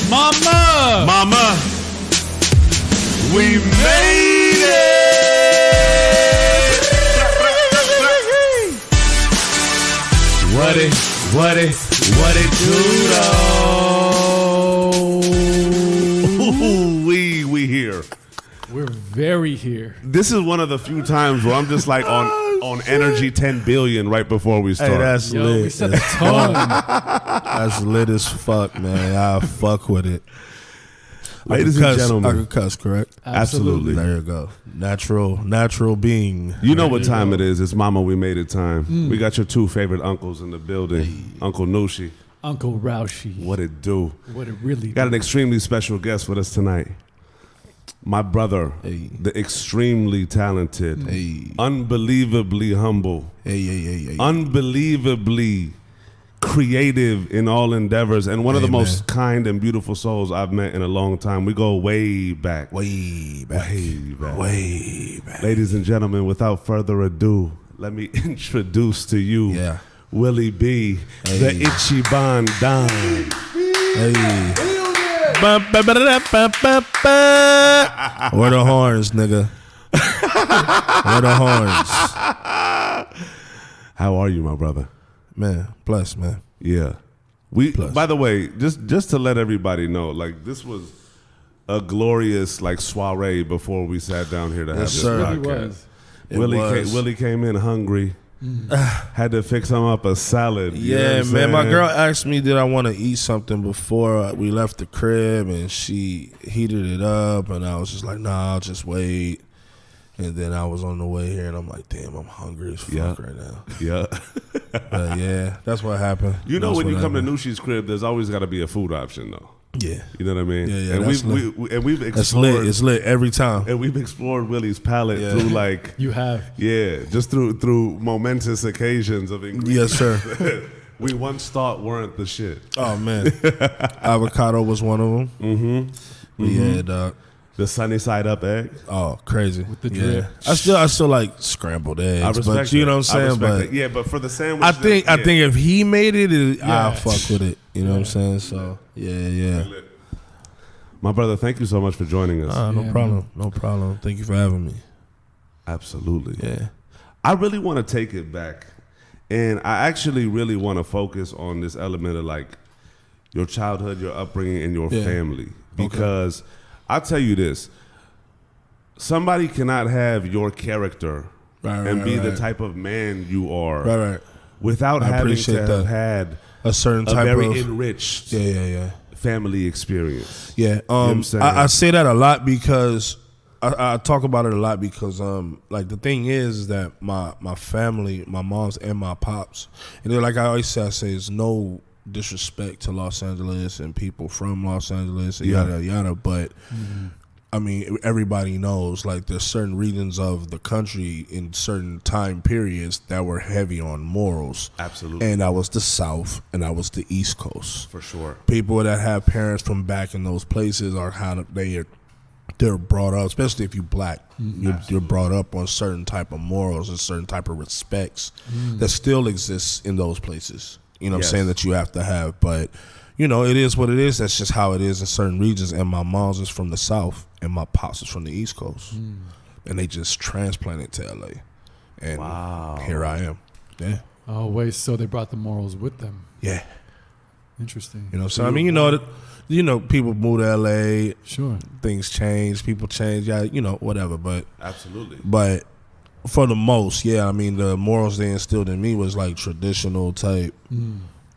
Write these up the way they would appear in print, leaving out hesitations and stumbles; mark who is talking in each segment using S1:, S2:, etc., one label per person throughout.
S1: Mama, we made it. What it do though? We here.
S2: We're very here.
S1: This is one of the few times where I'm just like on energy 10 billion right before we start.
S3: Hey, that's lit.
S2: We set the tone.
S3: That's lit as fuck, man. I fuck with it.
S1: Ladies and gentlemen.
S3: I can cuss, correct?
S1: Absolutely.
S3: There you go. Natural being.
S1: You know what time it is. It's Mama, we made it time. We got your two favorite uncles in the building. Hey. Uncle Nushi.
S2: Uncle Roushi.
S1: What it do?
S2: What it really
S1: Got
S2: do.
S1: an extremely special guest with us tonight. My brother, the extremely talented, unbelievably humble, unbelievably creative in all endeavors, and one of the most kind and beautiful souls I've met in a long time. We go way back. Way back. Ladies and gentlemen, without further ado, let me introduce to you Willie B, the Ichiban Don.
S3: Where the horns, nigga? Where the horns?
S1: How are you, my brother?
S3: Man, blessed, man.
S1: Yeah. By the way, just to let everybody know, like, this was a glorious like soiree before we sat down here to have this podcast. Willie came in hungry. Had to fix him up a salad.
S3: Yeah, man. My girl asked me did I want to eat something before we left the crib, and she heated it up, and I was just like, nah, I'll just wait. And then I was on the way here, and I'm like, damn, I'm hungry as fuck right now. Yeah. But yeah, that's what happened.
S1: You know, when you come to Nushi's crib, there's always got to be a food option, though.
S3: Yeah.
S1: You know what I mean?
S3: Yeah,
S1: and we've explored.
S3: That's lit. It's lit every time.
S1: And we've explored Willie's palate through like.
S2: You have.
S1: Yeah, just through momentous occasions of ingredients.
S3: Yes, sir.
S1: We once thought weren't the shit.
S3: Oh, man. Avocado was one of them. Mm-hmm. But yeah, dog.
S1: The sunny side up egg.
S3: Oh, crazy.
S2: With the drip.
S3: I still like scrambled eggs.
S1: I respect
S3: but you know what I'm saying? But
S1: yeah, but for the sandwich,
S3: I think if he made it, I'll fuck with it. You know what I'm saying? So yeah.
S1: My brother, thank you so much for joining us.
S3: No problem. No problem. Thank you for having me.
S1: Absolutely.
S3: Yeah.
S1: I really want to take it back, and I actually really want to focus on this element of like your childhood, your upbringing, and your family, because. I'll tell you this. Somebody cannot have your character and be the type of man you are without having to have had
S3: a certain type
S1: very
S3: of
S1: enriched family experience.
S3: Yeah.
S1: You know what I'm saying?
S3: I say that a lot because I talk about it a lot because like the thing is that my family, my moms and my pops, and they're like I always say, it's no disrespect to Los Angeles and people from Los Angeles and yada yada, but I mean everybody knows like there's certain regions of the country in certain time periods that were heavy on morals.
S1: Absolutely.
S3: And that was the South and that was the East Coast.
S1: For sure.
S3: People that have parents from back in those places are how they're brought up, especially if you're black. You're brought up on certain type of morals and certain type of respects that still exists in those places. You know what I'm saying, that you have to have. But, you know, it is what it is. That's just how it is in certain regions. And my mom's is from the South and my pops is from the East Coast. And they just transplanted to LA. And here I am. Yeah.
S2: Oh, wait, so they brought the morals with them.
S3: Yeah.
S2: Interesting.
S3: You know what I'm saying? I mean, you know, people move to LA.
S2: Sure.
S3: Things change. People change. Yeah, you know, whatever. But
S1: absolutely.
S3: But for the most, I mean, the morals they instilled in me was like traditional type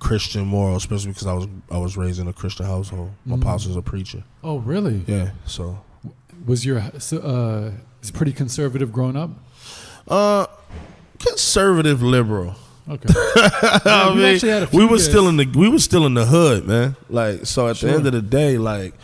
S3: Christian morals, especially because I was raised in a Christian household. My pops was a preacher.
S2: Oh, really?
S3: Yeah. So,
S2: was your is pretty conservative growing up?
S3: Conservative liberal.
S2: Okay.
S3: I mean, we were still in the hood, man. Like, so at the end of the day, like,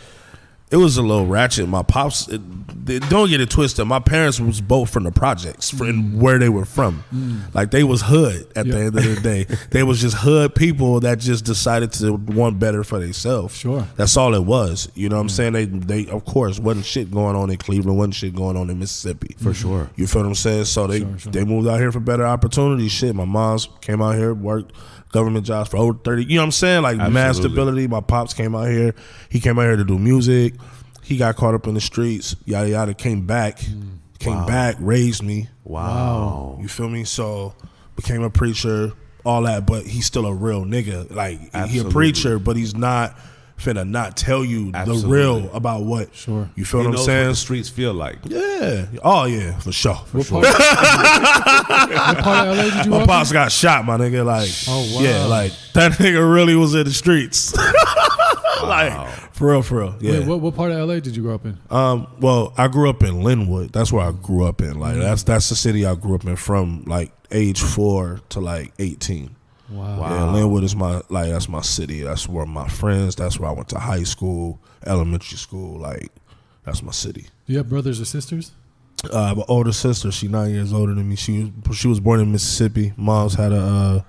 S3: it was a little ratchet. My pops, don't get it twisted. My parents was both from the projects, from where they were from. Like, they was hood at the end of the day. They was just hood people that just decided to want better for themselves.
S2: Sure.
S3: That's all it was. You know what I'm saying? They of course, wasn't shit going on in Cleveland, wasn't shit going on in Mississippi.
S1: For sure.
S3: You feel what I'm saying? So they moved out here for better opportunities. Shit, my mom's came out here, worked government jobs for over 30. You know what I'm saying? Like
S1: Absolutely.
S3: mad stability. My pops came out here. He came out here to do music. He got caught up in the streets. Yada yada. Came back, raised me.
S1: Wow.
S3: You feel me? So became a preacher, all that. But he's still a real nigga. Like he a
S1: Absolutely.
S3: preacher, but he's not finna not tell you
S1: Absolutely.
S3: the real about what.
S2: Sure.
S3: You feel
S1: He
S3: what I'm
S1: knows
S3: saying?
S1: what the streets feel like.
S3: Yeah. Oh yeah, for sure.
S2: What part of LA did you
S3: My
S2: grow up
S3: pops got shot, my nigga. Like,
S2: Oh, wow.
S3: yeah, like that nigga really was in the streets. Like, for real.
S2: in?
S3: Yeah.
S2: Wait, what part of LA did you grow up in?
S3: Well, I grew up in Linwood. That's where I grew up in. Like, that's the city I grew up in from like age 4 to like 18.
S2: Wow.
S3: Yeah, Linwood is that's my city. That's where my friends. That's where I went to high school, elementary school. Like, that's my city.
S2: Do you have brothers or sisters?
S3: I have an older sister. She's 9 years older than me. She was born in Mississippi. Mom's had a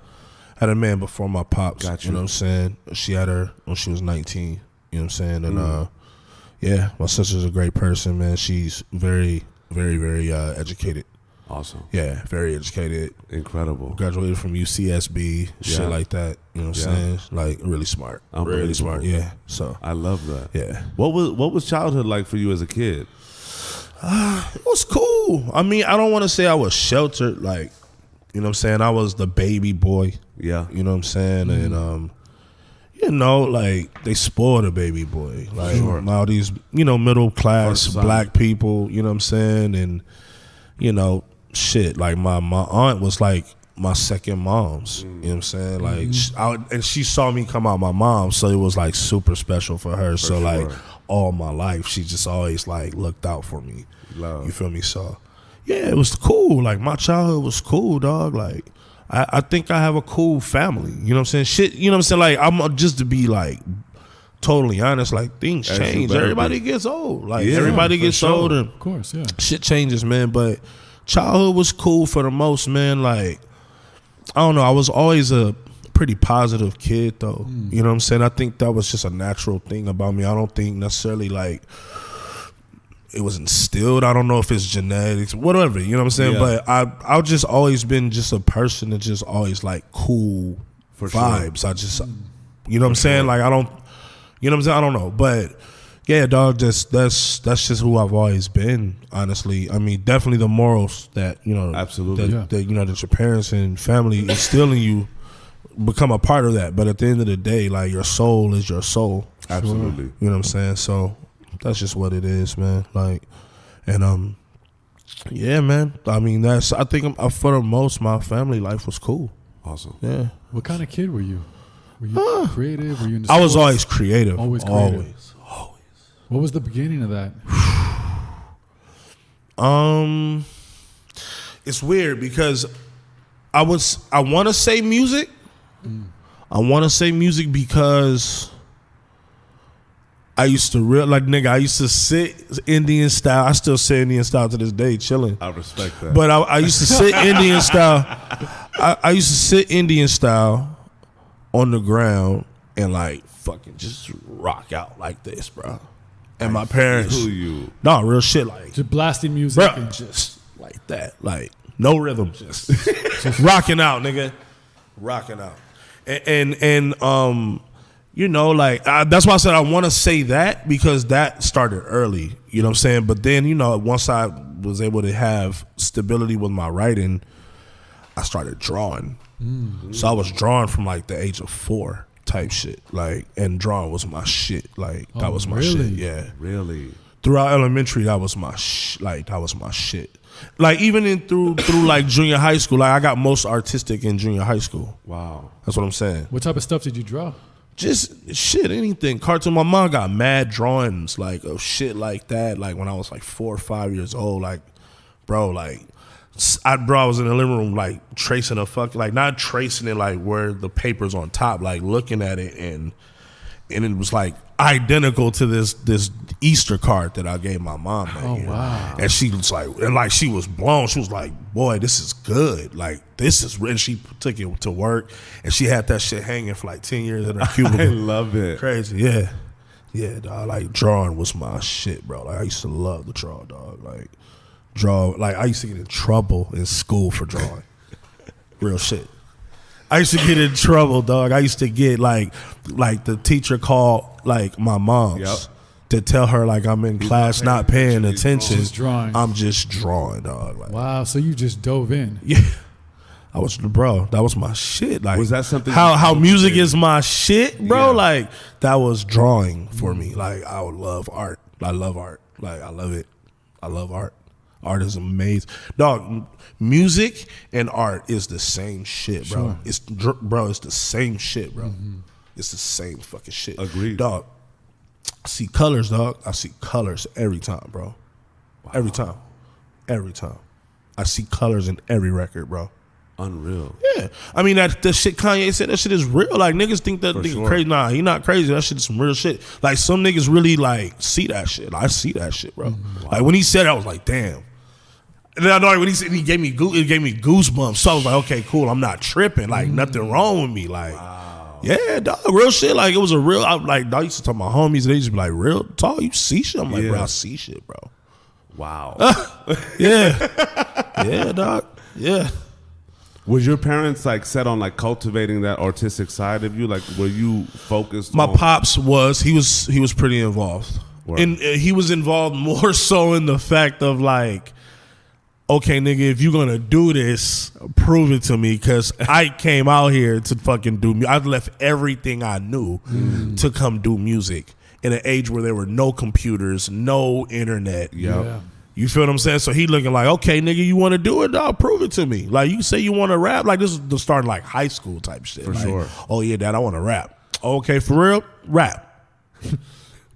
S3: man before my pops.
S1: Got
S3: You know what I'm saying? She had her when she was 19. You know what I'm saying? And yeah, my sister's a great person, man. She's very, very, very educated.
S1: Awesome.
S3: Yeah, very educated.
S1: Incredible.
S3: Graduated from UCSB, shit like that. You know what I'm saying? Like really smart. Really smart. Yeah. So
S1: I love that.
S3: yeah.
S1: What was childhood like for you as a kid?
S3: It was cool. I mean, I don't want to say I was sheltered. Like, you know what I'm saying? I was the baby boy.
S1: Yeah.
S3: You know what I'm saying? And you know, like they spoiled a baby boy. Like all these, you know, middle class
S1: First son.
S3: black people, you know what I'm saying? And, you know, shit, like my aunt was like my second mom's. You know what I'm saying? Like and she saw me come out my mom, so it was like super special for her. So like all my life she just always like looked out for me.
S1: Love.
S3: You feel me? So yeah, it was cool. Like my childhood was cool, dog. Like I think I have a cool family. You know what I'm saying? Shit, you know what I'm saying? Like I'm just to be like totally honest, like things
S1: As you
S3: change.
S1: better
S3: Everybody
S1: be.
S3: gets old. Like
S1: Yeah,
S3: everybody
S1: for
S3: gets
S1: sure.
S3: old and
S2: Of course, yeah.
S3: shit changes, man. But childhood was cool for the most, man. Like, I don't know. I was always a pretty positive kid, though. You know what I'm saying? I think that was just a natural thing about me. I don't think necessarily like it was instilled. I don't know if it's genetics, whatever. You know what I'm saying?
S1: Yeah.
S3: But I've just always been just a person that just always like cool
S1: For sure.
S3: vibes. I just, you know what I'm saying? Like I don't, you know what I'm saying? I don't know, but. Yeah, dog. That's just who I've always been. Honestly, I mean, definitely the morals that you know,
S1: Absolutely.
S3: that you know that your parents and family instill in you become a part of that. But at the end of the day, like your soul is your soul.
S1: Absolutely.
S3: You know what I'm saying? So that's just what it is, man. Like, and yeah, man. I mean, I think for the most, my family life was cool.
S1: Awesome.
S3: Yeah,
S2: What kind of kid were you? Were you creative? Were you into
S3: I was
S2: sports?
S3: always creative.
S2: Always creative.
S3: Always.
S2: What was the beginning of that?
S3: It's weird because I want to say music. I want to say music because I used to I used to sit Indian style. I still sit Indian style to this day, chilling.
S1: I respect that.
S3: But I used to sit Indian style. I used to sit Indian style on the ground and like fucking just rock out like this, bro. And my parents,
S1: Who you?
S3: no real shit, like
S2: Just blasting music.
S3: bro,
S2: and-
S3: just like that, like no rhythm, just rocking out, nigga, rocking out, and you know, like that's why I said I want to say that because that started early, you know what I'm saying. But then you know, once I was able to have stability with my writing, I started drawing. So I was drawing from like the age of 4. Type shit, like, and drawing was my shit, like that was my
S2: really?
S3: shit, yeah.
S1: Really?
S3: Throughout elementary, that was my that was my shit. Like even through like junior high school, like I got most artistic in junior high school.
S1: Wow.
S3: That's what I'm saying.
S2: What type of stuff did you draw?
S3: Just shit, anything. Cartoon. My mom got mad drawings like of shit like that. Like when I was like 4 or 5 years old, like bro, like. I was in the living room like tracing like not tracing it like where the paper's on top, like looking at it and it was like identical to this Easter card that I gave my mom that year.
S2: Wow.
S3: And she was like, and like she was blown. She was like, boy, this is good. Like this is, and she took it to work and she had that shit hanging for like 10 years in her cubicle.
S1: I love it.
S3: Crazy, yeah. Yeah, dog. Like drawing was my shit, bro. Like I used to love to draw, dog. Like I used to get in trouble in school for drawing. Real shit. I used to get in trouble, dog. I used to get like the teacher called like my mom's to tell her like I'm in class not paying attention.
S2: Just drawing.
S3: I'm just drawing, dog. Like,
S2: wow, so you just dove in.
S3: yeah. That was my shit. Like,
S1: was that something?
S3: How music is my shit, bro?
S1: Yeah.
S3: Like, that was drawing for me. Like, I would love art. I love art. Like, I love it. I love art. Art is amazing, dog. Music and art is the same shit, bro.
S2: Sure.
S3: It's the same shit, bro. It's the same fucking shit.
S1: Agreed,
S3: dog. I see colors, dog. I see colors every time, bro. Wow. Every time. I see colors in every record, bro.
S1: Unreal.
S3: Yeah, I mean that the shit Kanye said, that shit is real. Like, niggas think that nigga crazy. Nah, he not crazy. That shit is some real shit. Like, some niggas really like see that shit. I see that shit, bro. Wow. Like, when he said it, I was like, damn. And then I know when he said, it gave me goosebumps. So I was like, okay, cool. I'm not tripping. Like, nothing wrong with me. Like, yeah, dog, real shit. Like, it was a real. I used to talk to my homies. They used to be like, real talk. You see shit? I'm like, bro, I see shit, bro.
S1: Wow.
S3: Yeah, dog. Yeah.
S1: Was your parents like set on like cultivating that artistic side of you? Like, were you focused?
S3: My pops was. He was pretty involved, and he was involved more so in the fact of like, okay, nigga, if you're gonna do this, prove it to me, because I came out here to fucking do. I left everything I knew to come do music in an age where there were no computers, no internet.
S2: Yeah.
S3: You feel what I'm saying? So he looking like, okay, nigga, you want to do it, dog? Prove it to me. Like, you say you want to rap. Like, this is the start of like high school type shit.
S1: For
S3: like,
S1: sure.
S3: Oh yeah, dad, I want to rap. Okay, for real, rap.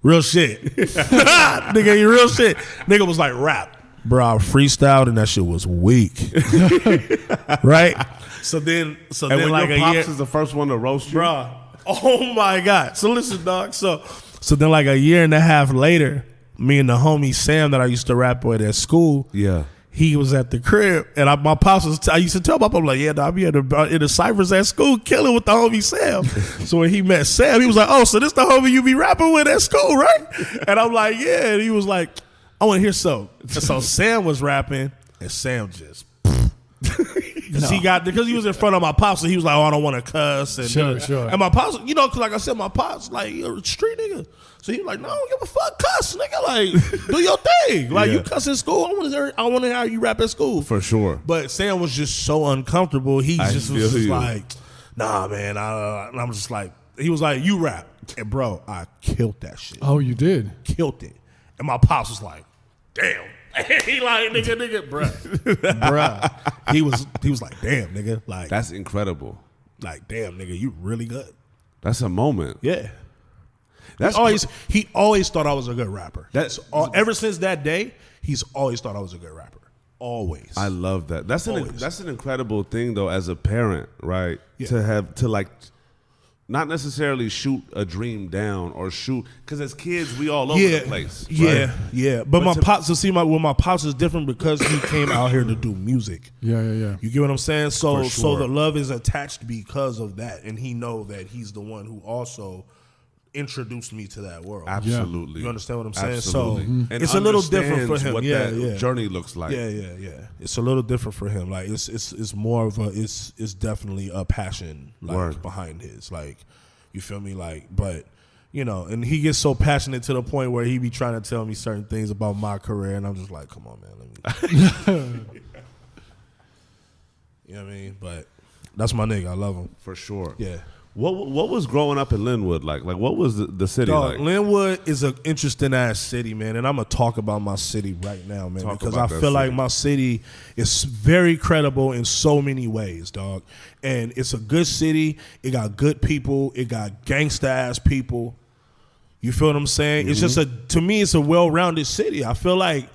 S3: Real shit. Nigga, you real shit. Nigga was like, rap. Bro, I freestyled and that shit was weak. Right? So then
S1: when
S3: like
S1: your
S3: a
S1: pops
S3: year,
S1: is the first one to roast you,
S3: bro. Oh my God. So listen, dog. So then like a year and a half later, me and the homie Sam that I used to rap with at school, he was at the crib, and my pops was. I used to tell my pop, like, yeah, dog, I be in the ciphers at school killing with the homie Sam. So when he met Sam, he was like, oh, so this the homie you be rapping with at school, right? And I'm like, yeah. And he was like, I want to hear so. And so Sam was rapping, and Sam just. Because he was in front of my pops, so he was like, oh, I don't want to cuss. And,
S2: sure.
S3: And my pops, because like I said, my pops, like, you're a street nigga. So he was like, no, I don't give a fuck, cuss, nigga. Like, do your thing. Like, you cuss in school. I want to hear how you rap at school.
S1: For sure.
S3: But Sam was just so uncomfortable. He was just like, nah, man. And I'm just like, he was like, you rap. And bro, I killed that shit.
S2: Oh, you did?
S3: Killed it. And my pops was like, damn. He like, nigga, bruh. He was like, damn, nigga. Like,
S1: that's incredible.
S3: Like, damn, nigga, you really good.
S1: That's a moment.
S3: Yeah.
S1: That's
S3: he always thought I was a good rapper. Ever since that day, he's always thought I was a good rapper. Always.
S1: I love that. That's an incredible thing though, as a parent, right? Yeah. To have to like not necessarily shoot a dream down or shoot, because as kids we all over the place. Right?
S3: Yeah. But my pops, my pops is different because he came out here to do music.
S2: Yeah.
S3: You get what I'm saying? So
S1: For sure.
S3: the love is attached because of that, and he know that he's the one who also introduced me to that world.
S1: Absolutely.
S3: You understand what I'm saying?
S1: Absolutely.
S3: So
S1: and
S3: it's a little different for him.
S1: What that journey looks like.
S3: Yeah. It's a little different for him. Like it's more of it's definitely a passion behind his. Like, you feel me? Like, but and he gets so passionate to the point where he be trying to tell me certain things about my career, and I'm just like, come on, man, let me. You know what I mean? But that's my nigga. I love him
S1: for sure.
S3: Yeah.
S1: What was growing up in LYNWOOD like? Like, what was the city like?
S3: LYNWOOD is an interesting ass city, man, and I'm gonna talk about my city right now, man, because I feel like my city is very credible in so many ways, dog. And it's a good city. It got good people. It got gangsta ass people. You feel what I'm saying? Mm-hmm. It's just to me, it's a well-rounded city. I feel like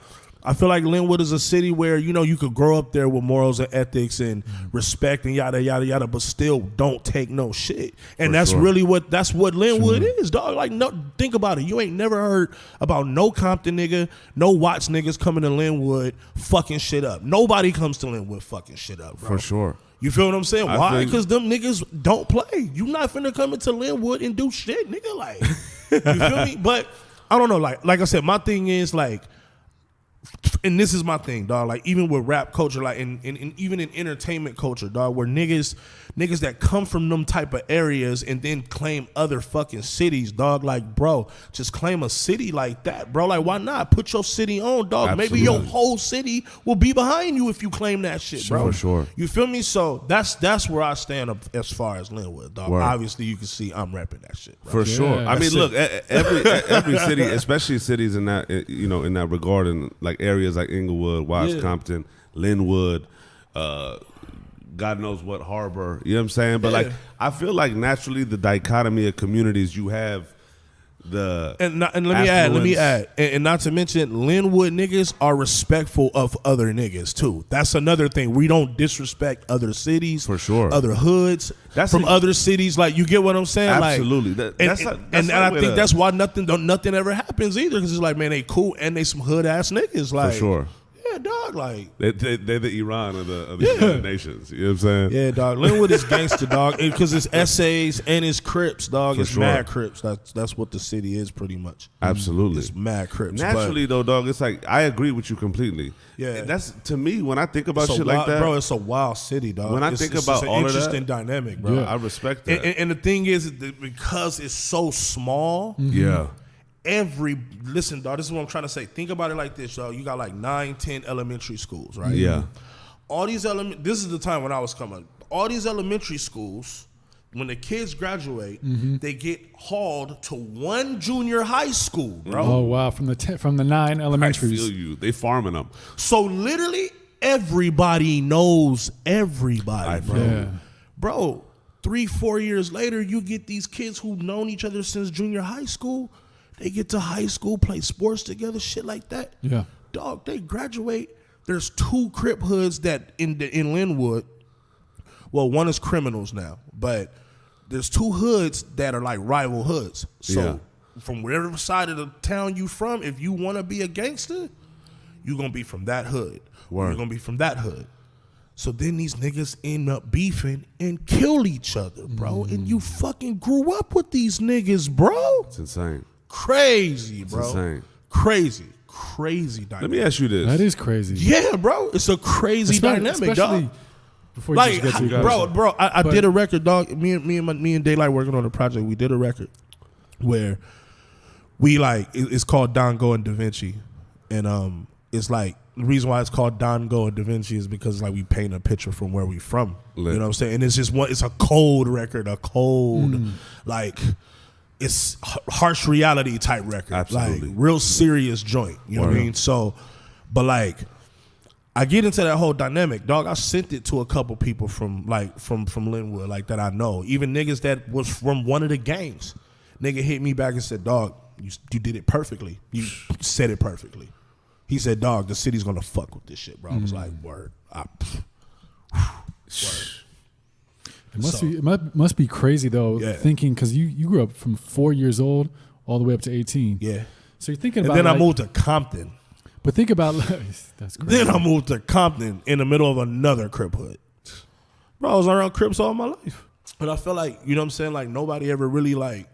S3: LYNWOOD is a city where, you could grow up there with morals and ethics and respect and yada, yada, yada, but still don't take no shit. And that's what LYNWOOD is, dog. Like, no, think about it. You ain't never heard about no Compton nigga, no Watts niggas coming to LYNWOOD fucking shit up. Nobody comes to LYNWOOD fucking shit up, bro.
S1: For sure.
S3: You feel what I'm saying? Why? Because them niggas don't play. You not finna come into LYNWOOD and do shit, nigga. Like, you feel me? But I don't know. Like I said, my thing is like, and this is my thing, dog. Like even with rap culture, like in even in entertainment culture, dog, where niggas that come from them type of areas and then claim other fucking cities, dog. Like, bro, just claim a city like that, bro. Like, why not put your city on, dog?
S1: Absolutely.
S3: Maybe your whole city will be behind you if you claim that shit, bro.
S1: For sure.
S3: You feel me? So that's where I stand up as far as Linwood, dog.
S1: Word.
S3: Obviously, you can see I'm repping that shit, bro.
S1: For sure. I mean, look, every city, especially cities in that in that regard, in like areas like Inglewood, Watts, Compton, Linwood, God knows what harbor. You know what I'm saying? But like, I feel like naturally the dichotomy of communities you have. And let me add, and not to mention, Linwood niggas are respectful of other niggas too. That's another thing. We don't disrespect other cities, for sure,
S3: other hoods from other cities. Like, you get what I'm saying?
S1: Absolutely.
S3: Like, and I think that's why nothing ever happens either. Because it's like, man, they cool and they some hood ass niggas. Like,
S1: for sure.
S3: Yeah, dog, like
S1: they're the Iran of the United Nations. You know what I'm saying?
S3: Yeah, dog. Linwood is gangster, dog, because it's essays and it's Crips, dog. It's mad Crips. That's what the city is, pretty much.
S1: Absolutely,
S3: it's mad Crips.
S1: Naturally, though, dog, it's like I agree with you completely.
S3: Yeah,
S1: and that's to me when I think about shit like that,
S3: bro. It's a wild city, dog.
S1: When I think about all of that,
S3: interesting dynamic, bro.
S1: Yeah, I respect that.
S3: And the thing is, because it's so small,
S1: yeah.
S3: Listen, dog, this is what I'm trying to say. Think about it like this, dog. You got like 9, 10 elementary schools, right?
S1: Yeah.
S3: All these this is the time when I was coming. All these elementary schools, when the kids graduate, they get hauled to one junior high school, bro.
S2: Oh wow, from the 9 elementaries.
S1: I feel you. They farming them.
S3: So literally everybody knows everybody, bro.
S2: Yeah.
S3: Bro, 3-4 years later, you get these kids who've known each other since junior high school. They get to high school, play sports together, shit like that.
S2: Yeah.
S3: Dog, they graduate. There's 2 Crip hoods that in Linwood. Well, one is criminals now, but there's 2 hoods that are like rival hoods. So from whatever side of the town you from, if you want to be a gangster, you're going to be from that hood. Or you're going to be from that hood. So then these niggas end up beefing and kill each other, bro. And you fucking grew up with these niggas, bro.
S1: It's insane.
S3: Crazy, bro.
S1: It's insane.
S3: Crazy dynamic.
S1: Let me ask you this.
S2: That is crazy.
S3: Yeah, bro. It's a crazy dynamic, dog.
S2: Before you
S3: like,
S2: just get to
S3: bro, I did a record, dog. Me and Daylight working on a project. We did a record where we like it's called Don Go and Da Vinci, and it's like the reason why it's called Don Go and Da Vinci is because like we paint a picture from where we from.
S1: Lit.
S3: You know what I'm saying? And it's just it's a cold record, like. It's harsh reality type record.
S1: Absolutely.
S3: Like real serious joint. You know what I mean? So, but like, I get into that whole dynamic, dog. I sent it to a couple people from Linwood, like that I know. Even niggas that was from one of the gangs. Nigga hit me back and said, dog, you did it perfectly. You said it perfectly. He said, dog, the city's gonna fuck with this shit, bro. I was like, word. Word.
S2: It must be crazy though, thinking because you grew up from 4 years old all the way up to 18.
S3: Yeah.
S2: So you're thinking
S3: and
S2: about.
S3: Then I moved to Compton.
S2: But think about that's crazy.
S3: Then I moved to Compton in the middle of another Crip hood. Bro, I was around Crips all my life, but I feel like you know what I'm saying. Like nobody ever really like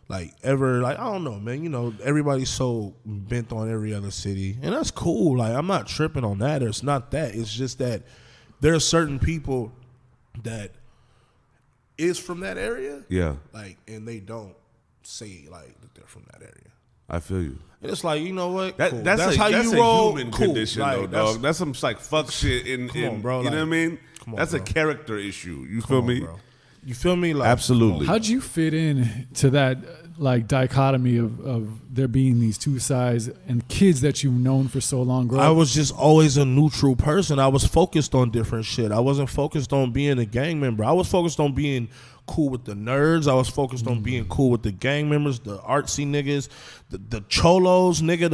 S3: I don't know, man. You know, everybody's so bent on every other city, and that's cool. Like I'm not tripping on that. It's not that. It's just that there are certain people that is from that area, like, and they don't say like that they're from that area.
S1: I feel you.
S3: And it's like, you know what?
S1: That's how you roll. Human condition,
S3: like,
S1: though, dog. That's some like fuck shit
S3: come on, bro.
S1: You know what I mean? That's
S3: bro.
S1: A character issue. You feel me?
S3: Bro. You feel me? Like,
S1: absolutely.
S2: How'd you fit in to that like dichotomy of there being these 2 sides and kids that you've known for so long?
S3: I was just always a neutral person. I was focused on different shit. I wasn't focused on being a gang member. I was focused on being cool with the nerds. I was focused on being cool with the gang members, the artsy niggas, the cholos, nigga,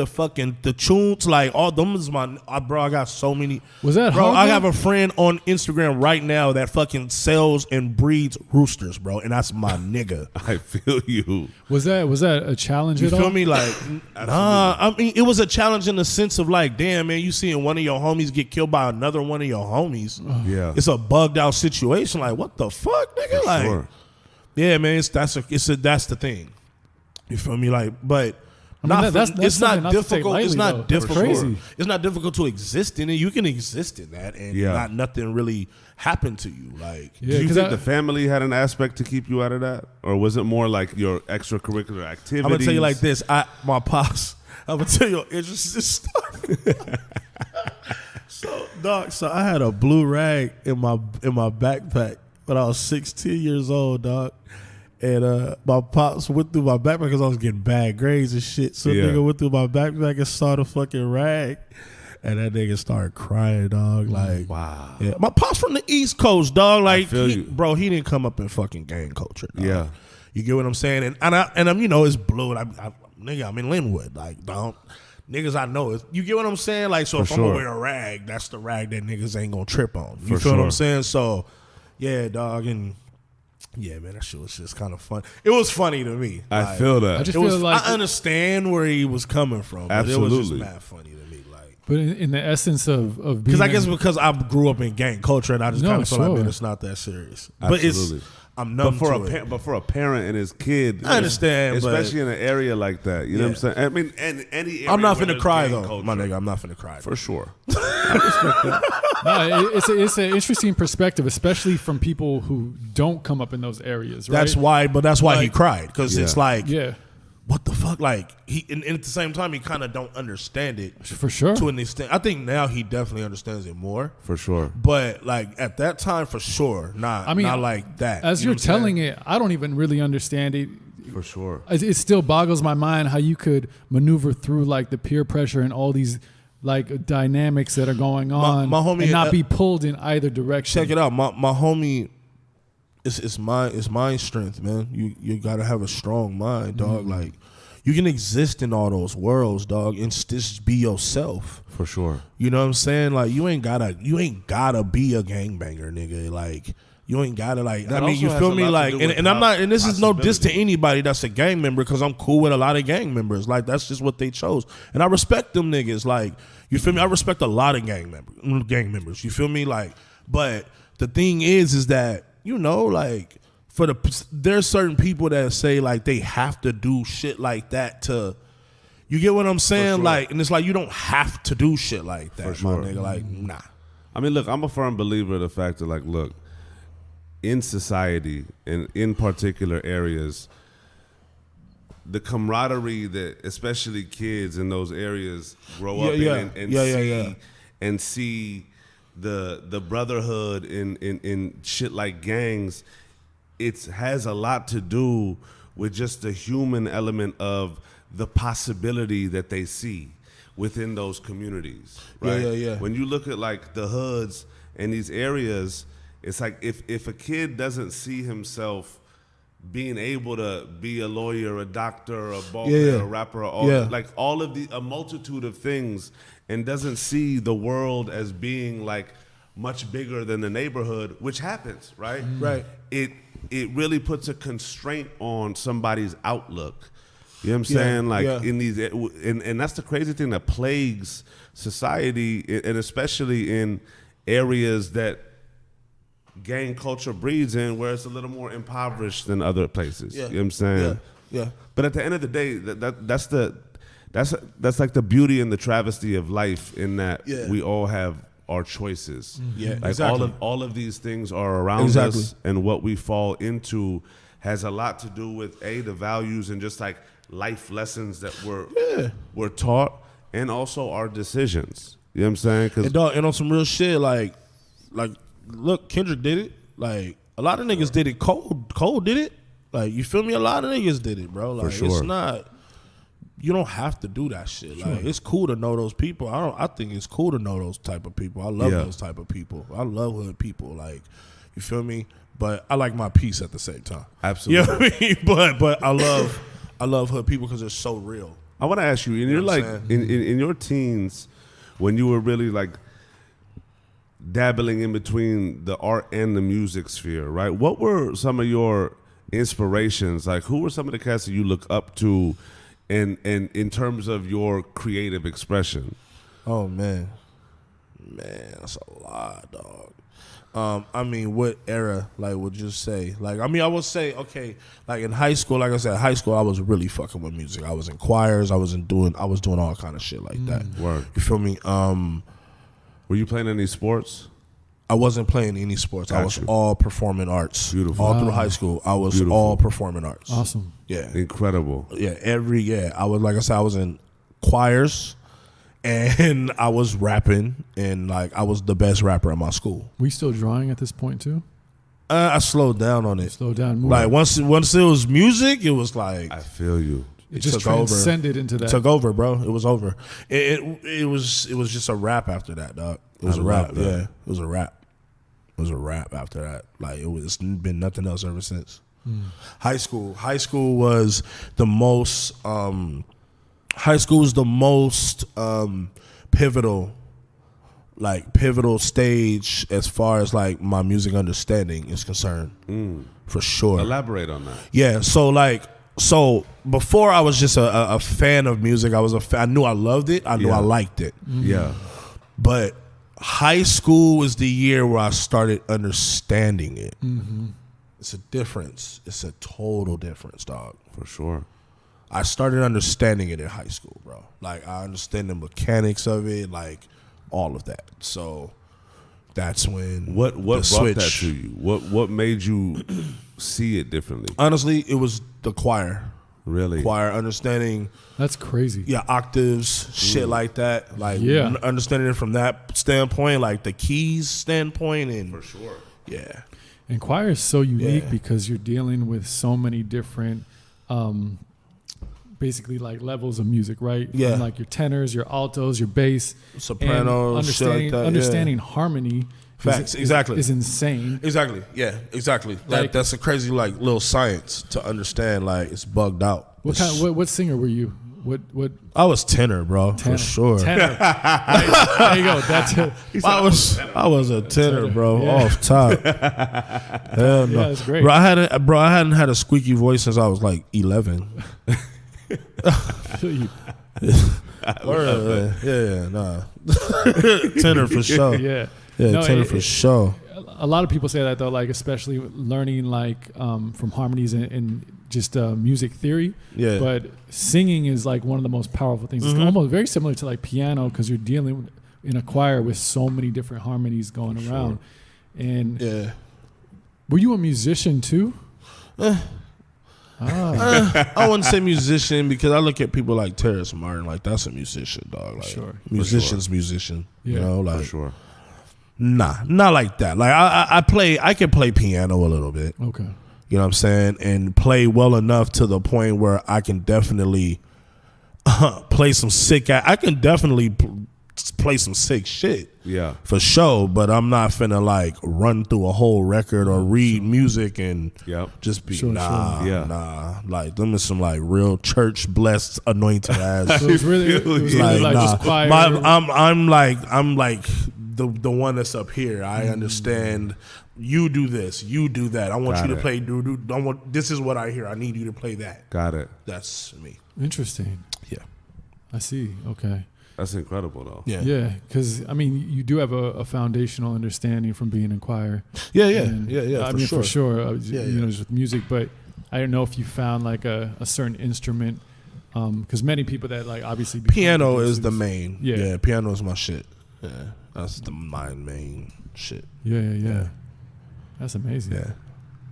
S3: the tunes, like all them is my bro. I got so many.
S2: Was that
S3: bro?
S2: hard,
S3: I have a friend on Instagram right now that fucking sells and breeds roosters, bro, and that's my nigga.
S1: I feel you.
S2: Was that a challenge at all?
S3: You feel me? Like, nah. I mean, it was a challenge in the sense of like, damn, man, you seeing one of your homies get killed by another one of your homies.
S1: Yeah,
S3: it's a bugged out situation. Like, what the fuck, nigga?
S1: For
S3: like,
S1: sure.
S3: yeah, man, that's the thing. You feel me? Like, but
S2: I mean, that's
S3: it's not
S2: something
S3: difficult.
S2: lightly,
S3: It's not
S2: though.
S3: difficult.
S2: Crazy.
S3: It's not difficult to exist in it. You can exist in that, and not nothing really happen to you. Like,
S2: Yeah,
S1: do you think the family had an aspect to keep you out of that, or was it more like your extracurricular activities?
S3: I'm gonna tell you like this. My pops. I'm gonna tell you an interesting story. So I had a blue rag in my backpack when I was 16 years old, dog. And my pops went through my backpack because I was getting bad grades and shit. So nigga went through my backpack and saw the fucking rag. And that nigga started crying, dog. Like,
S1: wow.
S3: Yeah. My pops from the East Coast, dog. Like,
S1: he
S3: didn't come up in fucking gang culture, dog.
S1: Yeah.
S3: You get what I'm saying? And I'm, you know, it's blue. And nigga, I'm in Linwood. Like, niggas I know. You get what I'm saying? Like, so if I'm gonna wear a rag, that's the rag that niggas ain't gonna trip on. You feel what I'm saying? So, yeah, dog. And yeah, man, that shit was just kind of fun. It was funny to me.
S1: I feel that.
S2: I just feel like
S3: I understand where he was coming from, but
S1: absolutely.
S3: it was just mad funny to me. Like,
S2: but in the essence of being,
S3: because I guess because I grew up in gang culture, and I just kind of feel like, man,
S2: sure.
S3: it's not that serious.
S1: Absolutely.
S3: But I'm numb to it.
S1: But for a parent and his kid,
S3: I understand,
S1: especially in an area like that. You know what I'm saying? I mean, and any area
S3: I'm not
S1: where
S3: finna
S1: there's
S3: cry
S1: gang
S3: though,
S1: culture,
S3: my nigga. I'm not finna cry
S1: for sure.
S2: No, it's an interesting perspective, especially from people who don't come up in those areas. Right?
S3: That's why he cried, because it's like, what the fuck? Like, and at the same time, he kind of don't understand it
S2: for sure
S3: to an extent. I think now he definitely understands it more,
S1: for sure.
S3: But like at that time, for sure, not like that.
S2: As you're telling it, I don't even really understand it.
S1: For sure,
S2: it still boggles my mind how you could maneuver through like the peer pressure and all these like dynamics that are going on,
S3: my homie,
S2: and not be pulled in either direction.
S3: Check it out, my homie. It's mind strength, man. You gotta have a strong mind, dog. Like, you can exist in all those worlds, dog, and just be yourself.
S1: For sure.
S3: You know what I'm saying? Like, you ain't gotta be a gangbanger, nigga. Like, you ain't gotta
S1: That
S3: you feel me? Like, and I'm not, and this is no diss to anybody that's a gang member, because I'm cool with a lot of gang members. Like, that's just what they chose, and I respect them niggas. Like, you feel me? I respect a lot of gang members. You feel me? Like, but the thing is that, you know, like, there's certain people that say like they have to do shit like that to, you get what I'm saying? Sure. Like, and it's like, you don't have to do shit like that, my nigga. Like, nah.
S1: I mean, look, I'm a firm believer of the fact that, like, look, in society and in particular areas, the camaraderie that especially kids in those areas grow up in and see the brotherhood in shit like gangs, it has a lot to do with just the human element of the possibility that they see within those communities, right?
S3: Yeah.
S1: When you look at like the hoods and these areas, it's like if a kid doesn't see himself being able to be a lawyer, a doctor, a ball player, a rapper, all of a multitude of things, and doesn't see the world as being like much bigger than the neighborhood, which happens, right?
S3: Right.
S1: It really puts a constraint on somebody's outlook. You know what I'm saying? Like in these, and that's the crazy thing that plagues society, and especially in areas that gang culture breeds in, where it's a little more impoverished than other places. You know what I'm saying?
S3: Yeah.
S1: But at the end of the day, that's like the beauty and the travesty of life, in that we all have our choices.
S3: Yeah,
S1: like
S3: exactly.
S1: all of these things are around us, and what we fall into has a lot to do with the values and just like life lessons that we're taught, and also our decisions. You know what I'm saying?
S3: And on some real shit, like look, Kendrick did it. Like, a lot of niggas did it. Cole did it. Like, you feel me? A lot of niggas did it, bro. Like, it's not. You don't have to do that shit. Like, it's cool to know those people. I think it's cool to know those type of people. I love those type of people. I love hood people. Like, you feel me? But I like my peace at the same time.
S1: Absolutely.
S3: You know what I mean? But I love hood people because they're so real.
S1: I want to ask you, in in your teens, when you were really like dabbling in between the art and the music sphere, right? What were some of your inspirations? Like, who were some of the cats that you look up to, and in terms of your creative expression?
S3: Oh man, Man, that's a lot, dog. I mean, what era, like, would you say? Like, I mean, I would say, okay, like in high school, like I said, high school, I was really fucking with music. I was in choirs. I was doing all kind of shit like that.
S1: Word.
S3: You feel me?
S1: Were you playing any sports?
S3: I wasn't playing any sports. I was all performing arts.
S1: Beautiful.
S3: All through high school, I was all performing arts.
S2: Awesome.
S3: Yeah.
S1: Incredible.
S3: Yeah. I was, like I said, I was in choirs. And I was rapping, and like I was the best rapper at my school.
S2: Were you still drawing at this point too?
S3: I slowed down on it.
S2: Slow down more.
S3: Like once it was music, it was like
S1: I feel you.
S2: It just
S3: took over.
S2: transcended into that.
S3: It took over, bro. It was over. It was just a rap after that, dog. It was a rap. Yeah, it was a rap. It was a rap after that. Like it's been nothing else ever since. High school was the most. High school was the most pivotal stage as far as like my music understanding is concerned, for sure.
S1: Elaborate on that.
S3: Yeah, so before I was just a fan of music. I knew I loved it. I knew I liked it.
S1: Yeah,
S3: but high school was the year where I started understanding it. It's a difference. It's a total difference, dog.
S1: for sure.
S3: I started understanding it in high school, bro. Like, I understand the mechanics of it, like, all of that. So, that's when
S1: What brought
S3: switch.
S1: that to you? What made you see it differently?
S3: Honestly, it was the choir.
S1: Really?
S3: Choir, understanding,
S2: That's crazy.
S3: yeah, octaves, shit like that. Like,
S2: Yeah.
S3: understanding it from that standpoint, like the keys standpoint. And
S1: For sure.
S3: yeah.
S2: And choir is so unique
S3: Yeah.
S2: because you're dealing with so many different, basically like levels of music, right?
S3: Yeah.
S2: From like your tenors, your altos, your bass,
S3: Sopranos,
S2: and
S3: shit like that.
S2: understanding harmony.
S3: Facts, exactly.
S2: Is insane.
S3: Exactly. Yeah, exactly.
S2: Like-
S3: That's a crazy, like, little science to understand. Like, it's bugged out.
S2: What singer were you? What
S3: I was tenor, bro,
S2: tenor?
S3: for sure.
S2: Tenor. There you go. That's it.
S3: I was a tenor, bro,
S2: Yeah.
S3: off top. Hell no,
S2: Yeah, that's great.
S3: Bro, I hadn't had a squeaky voice since I was like 11.
S2: You-
S3: Yeah, nah. Tenor for sure.
S2: yeah.
S3: Yeah,
S2: No,
S3: tenor for sure.
S2: A lot of people say that though, like especially learning like from harmonies and just music theory.
S3: Yeah.
S2: But singing is like one of the most powerful things. It's almost very similar to like piano because you're dealing in a choir with so many different harmonies going around. And
S3: Yeah.
S2: were you a musician too?
S3: I wouldn't say musician because I look at people like Terrence Martin, like that's a musician, dog. Like,
S2: Sure.
S3: musician's musician.
S2: Yeah.
S3: You know,
S1: For
S3: like
S1: sure.
S3: nah, not like that. Like I can play piano a little bit.
S2: Okay.
S3: You know what I'm saying? And play well enough to the point where I can definitely play some sick. I can definitely play some sick shit.
S1: Yeah.
S3: For sure. But I'm not finna like run through a whole record or read music and
S1: Yep.
S3: just be
S2: Sure.
S1: Yeah.
S3: nah. Like them is some like real church blessed anointed ass.
S2: So it was really like
S3: nah.
S2: just choir.
S3: I'm like the one that's up here. I understand. You do this. You do that. I want
S1: Got
S3: you to
S1: it.
S3: play. This is what I hear. I need you to play that.
S1: Got it.
S3: That's me.
S2: Interesting.
S3: Yeah.
S2: I see. Okay.
S1: That's incredible, though.
S3: Yeah.
S2: Yeah, because I mean, you do have a foundational understanding from being in choir.
S3: Yeah.
S2: And,
S3: Yeah.
S2: I mean, for sure.
S3: Yeah,
S2: You know, just with music, but I don't know if you found like a certain instrument, because many people that like obviously become
S3: Piano is
S2: producers-
S3: the main.
S2: Yeah.
S3: Yeah. Piano is my shit. Yeah. That's my main shit.
S2: Yeah. That's amazing.
S3: Yeah.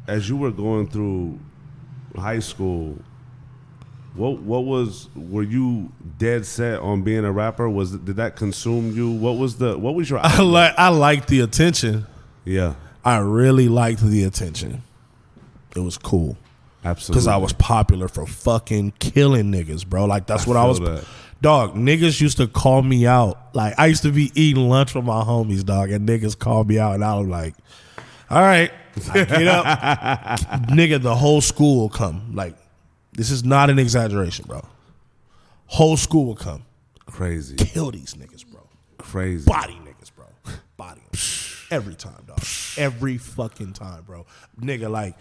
S1: As you were going through high school, were you dead set on being a rapper? Did that consume you? What was your
S3: I liked the attention.
S1: Yeah,
S3: I really liked the attention. It was cool.
S1: absolutely.
S3: Because I was popular for fucking killing niggas, bro. Like, that's what I was.
S1: feel that.
S3: Dog, niggas used to call me out. Like, I used to be eating lunch with my homies, dog, and niggas called me out, and I was like, all right, I get up. Nigga, the whole school will come. Like, this is not an exaggeration, bro. Whole school will come.
S1: Crazy.
S3: Kill these niggas, bro.
S1: Crazy.
S3: Body niggas, bro. Body them. Every time, dog. Every fucking time, bro. Nigga, like,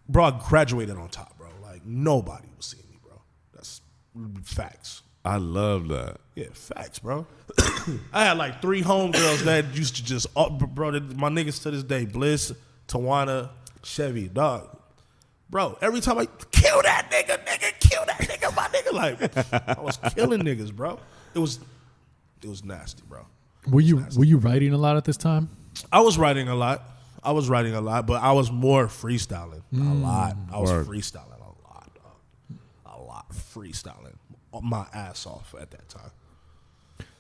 S3: bro, I graduated on top, bro. Like, nobody was seeing me, bro. That's facts.
S1: I love that.
S3: Yeah, facts, bro. I had like 3 homegirls that used to just, bro, my niggas to this day, Bliss, Tawana, Chevy, dog. Bro, every time I kill that nigga, kill that nigga, my nigga. Like, I was killing niggas, bro. It was nasty, bro.
S2: Were you writing a lot at this time?
S3: I was writing a lot, but I was more freestyling a lot. I was freestyling a lot, dog. A lot freestyling my ass off at that time.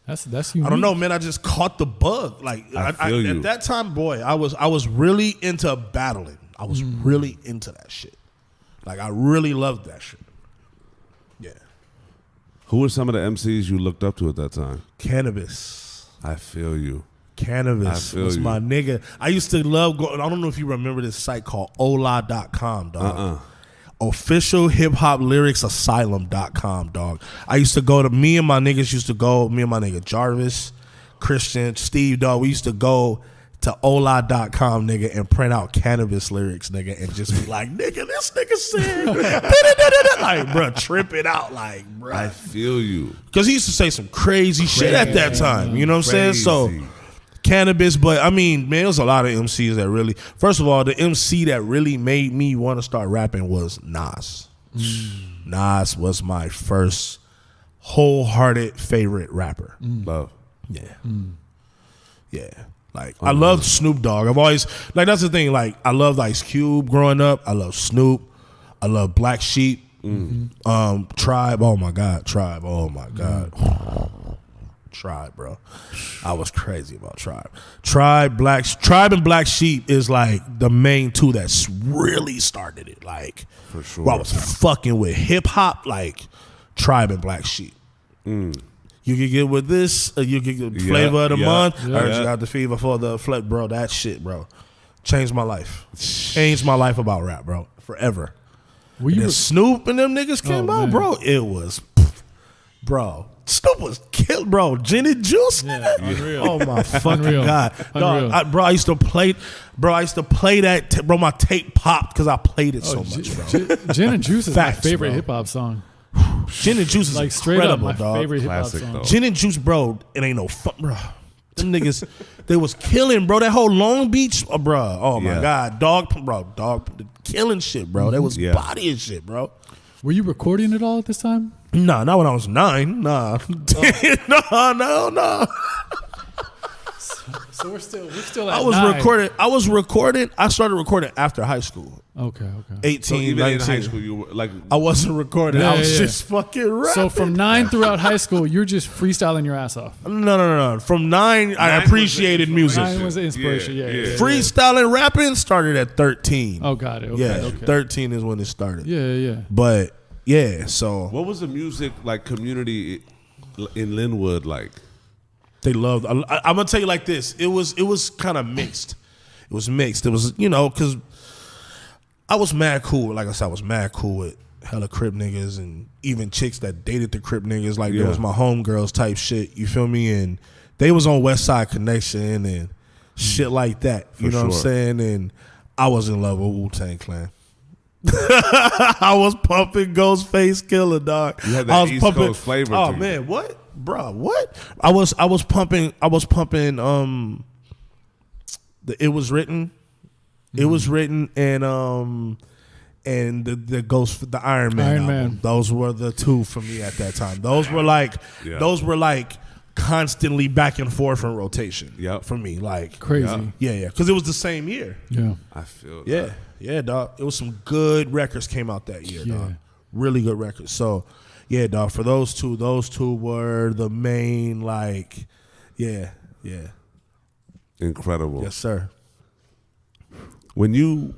S2: That's unique.
S3: I don't know, man. I just caught the bug. Like I at that time, boy, I was really into battling. I was really into that shit. Like I really loved that shit. Yeah.
S1: Who were some of the MCs you looked up to at that time?
S3: Cannabis.
S1: I feel you.
S3: Cannabis was my nigga. I used to love going. I don't know if you remember this site called Ola.com, dog. Official Hip Hop Lyrics Asylum.com, dog. I used to go to, me and my nigga Jarvis, Christian, Steve, dog. We used to go to Ola.com, nigga, and print out cannabis lyrics, nigga, and just be like, nigga, this nigga said, like, bro, trip it out, like, bro.
S1: I feel you.
S3: Because he used to say some crazy shit at that time. You know what I'm saying? So, cannabis, but I mean, man, there was a lot of MCs that really, first of all, the MC that really made me want to start rapping was Nas. Nas was my first wholehearted favorite rapper.
S1: Love.
S3: Yeah. Yeah. Like, I loved Snoop Dogg. I've always, like, that's the thing. Like, I loved Ice Cube growing up. I love Snoop. I love Black Sheep. Tribe. Oh my God. Tribe. Oh my God. Tribe, bro. I was crazy about Tribe. Tribe and Black Sheep is like the main two that's really started it. Like,
S1: for sure.
S3: Well, I was fucking with hip hop, like Tribe and Black Sheep. You could get with this, you could get flavor of the month. I heard you got the fever for the flip, bro. That shit, bro, changed my life. Changed my life about rap, bro, forever. Snoop and them niggas came out, bro. It was, bro. Snoop was killed, bro. Gin and juice, nigga.
S2: Unreal.
S3: Oh my fucking God, dog. I used to play that. Bro, my tape popped because I played it so much, bro.
S2: Gin and Juice is my favorite hip hop song.
S3: Gin and Juice is
S2: like straight up my
S3: dog.
S2: favorite hip hop song.
S3: Gin and Juice, bro. It ain't no fun, bro. Them niggas, they was killing, bro. That whole Long Beach, bro. Oh my God, dog, killing shit, bro. They was bodying shit, bro.
S2: Were you recording it all at this time?
S3: Nah, not when I was 9. Nah, no.
S2: So we're still at
S3: I was
S2: 9.
S3: recording. I started recording after high school.
S2: Okay.
S3: 18,
S1: so even
S3: 19.
S1: in high school, you were like,
S3: I wasn't recording. I was just fucking rapping.
S2: So from 9 throughout high school, you're just freestyling your ass off.
S3: No. From 9, I appreciated music.
S2: 9 was the inspiration. Yeah.
S3: Freestyling, rapping started at 13.
S2: Oh, got it. Okay.
S3: 13 is when it started.
S2: Yeah.
S3: But yeah, so
S1: what was the music like community in Linwood like?
S3: They loved. I'm gonna tell you like this. It was kind of mixed. It was mixed. It was, because I was mad cool. Like I said, I was mad cool with hella Crip niggas and even chicks that dated the Crip niggas. Like there was my homegirls type shit. You feel me? And they was on West Side Connection and shit like that. You know what I'm saying? And I was in love with Wu-Tang Clan. I was pumping Ghostface Killer, dog.
S1: You had that East Coast flavor.
S3: Oh man, what? Bro, what? I was pumping the It Was Written. It Was Written and the Ghost, the Iron Man album. Those were the two for me at that time. Those were like constantly back and forth in rotation. For me, like
S2: crazy.
S3: Yeah, because it was the same year.
S2: Yeah,
S1: I feel that.
S3: Yeah, dog. It was some good records came out that year, dog. Really good records. So, yeah, dog. For those two were the main, like, yeah.
S1: Incredible.
S3: Yes, sir.
S1: When you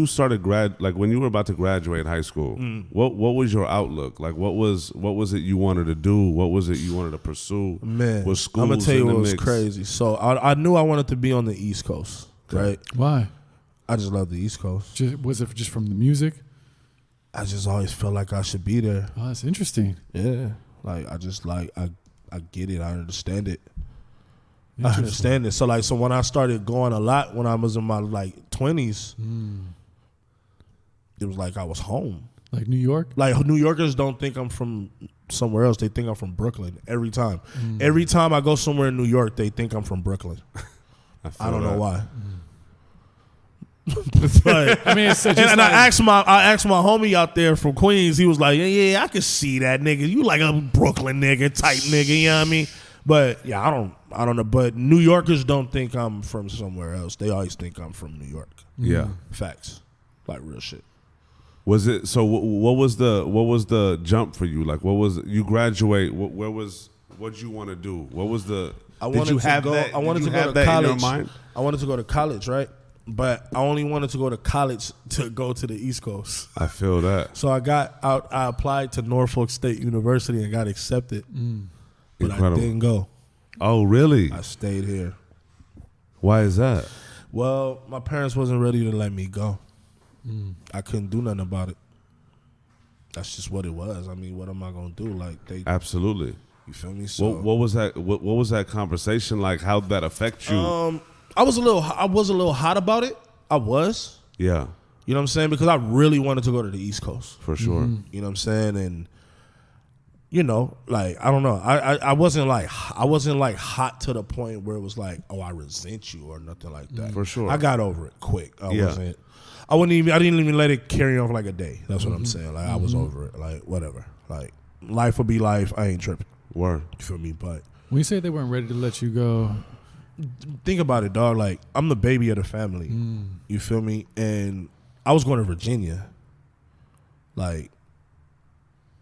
S1: started when you were about to graduate high school, what was your outlook? Like, what was it you wanted to do? What was it you wanted to pursue?
S3: Man,
S1: was schools
S3: I'm gonna tell you
S1: in the
S3: what was
S1: mix?
S3: crazy. So I knew I wanted to be on the East Coast, right?
S2: Why?
S3: I just love the East Coast.
S2: Was it just from the music?
S3: I just always felt like I should be there.
S2: Oh, that's interesting.
S3: Yeah, like I just like I get it. I understand it. I understand it. So when I started going a lot when I was in my 20s, it was like I was home.
S2: Like New York?
S3: Like New Yorkers don't think I'm from somewhere else, they think I'm from Brooklyn every time. Every time I go somewhere in New York, they think I'm from Brooklyn. I don't know why. But,
S2: I mean, it's just
S3: and
S2: like,
S3: I asked my homie out there from Queens. He was like, yeah, I can see that nigga. You like a Brooklyn nigga type nigga, you know what I mean? But yeah, I don't know. But New Yorkers don't think I'm from somewhere else. They always think I'm from New York.
S1: Yeah,
S3: facts, like real shit.
S1: Was it so? What was the jump for you? Like, what was you graduate? What'd you want to do? What was the?
S3: I wanted to go to college. I wanted to go to college, right? But I only wanted to go to college to go to the East Coast.
S1: I feel that.
S3: So I applied to Norfolk State University and got accepted. But
S1: Incredible.
S3: I didn't go.
S1: Oh, really?
S3: I stayed here.
S1: Why is that?
S3: Well, my parents wasn't ready to let me go. I couldn't do nothing about it. That's just what it was. I mean, what am I gonna do? Like they
S1: Absolutely.
S3: You feel me? So
S1: what was that? What was that conversation like? How'd that affect you?
S3: I was a little hot about it. I was.
S1: Yeah.
S3: You know what I'm saying? Because I really wanted to go to the East Coast.
S1: For sure.
S3: You know what I'm saying? And you know, like I don't know. I wasn't like hot to the point where it was like, oh, I resent you or nothing like that.
S1: For sure.
S3: I got over it quick. I didn't even let it carry on for like a day. That's what I'm saying. Like I was over it. Like whatever. Like life will be life. I ain't tripping.
S1: Word.
S3: You feel me? But
S2: when you say they weren't ready to let you go,
S3: think about it, dog. Like I'm the baby of the family. You feel me? And I was going to Virginia. Like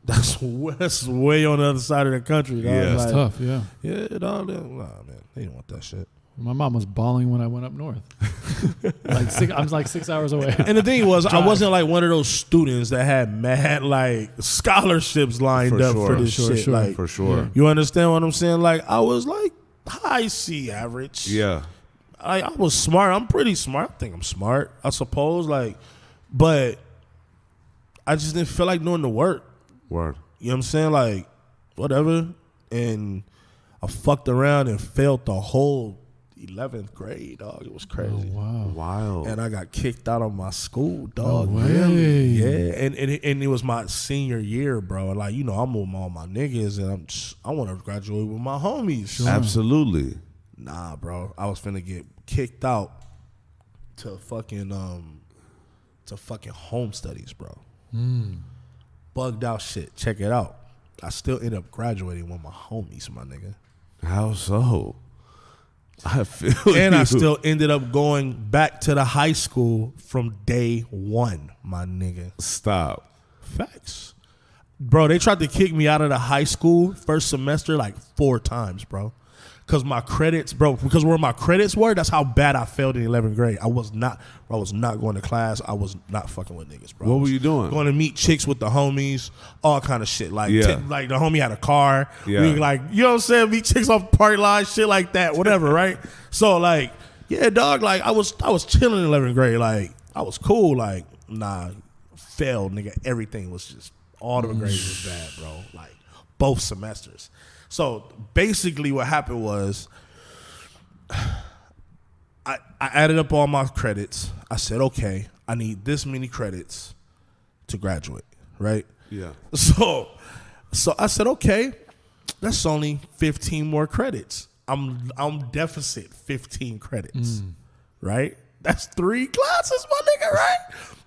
S3: that's way on the other side of the country. Dog.
S1: Yeah,
S2: it's
S3: like,
S2: tough. Yeah.
S3: Yeah, dog. Nah, man, they didn't want that shit.
S2: My mom was bawling when I went up north. I was like 6 hours away.
S3: And the thing was, I wasn't like one of those students that had mad like scholarships lined up for this shit. Like,
S1: for sure.
S3: You understand what I'm saying? Like I was like high C average.
S1: Yeah.
S3: I was smart. I'm pretty smart. I think I'm smart, I suppose. Like, but I just didn't feel like doing the work.
S1: Word.
S3: You know what I'm saying? Like, whatever. And I fucked around and failed the whole 11th grade, dog. It was crazy.
S2: Oh, wow.
S1: Wild.
S3: And I got kicked out of my school, dog.
S2: No way.
S3: Really? Yeah. And it was my senior year, bro. And like, you know, I'm with all my niggas and I want to graduate with my homies.
S2: Sure.
S1: Absolutely.
S3: Nah, bro. I was finna get kicked out to fucking home studies, bro. Bugged out shit. Check it out. I still end up graduating with my homies, my nigga.
S1: How so? I feel
S3: And
S1: you.
S3: I still ended up going back to the high school from day one, my nigga.
S1: Stop.
S3: Facts. Bro, they tried to kick me out of the high school first semester like 4 times, bro. Because my credits, bro, because where my credits were, that's how bad I failed in 11th grade. I was not going to class. I was not fucking with niggas, bro.
S1: What were you doing?
S3: Going to meet chicks with the homies, all kind of shit. Like,
S1: Yeah.
S3: like the homie had a car.
S1: Yeah.
S3: We like, you know what I'm saying? Meet chicks off the party line, shit like that, whatever, right? So like, yeah, dog, like I was chilling in 11th grade. Like, I was cool. Like, nah, failed, nigga. Everything was just, all the grades was bad, bro. Like, both semesters. So basically what happened was I added up all my credits. I said, okay, I need this many credits to graduate, right?
S1: Yeah.
S3: So I said, okay, that's only 15 more credits. I'm deficit 15 credits, right? That's 3 classes, my nigga, right?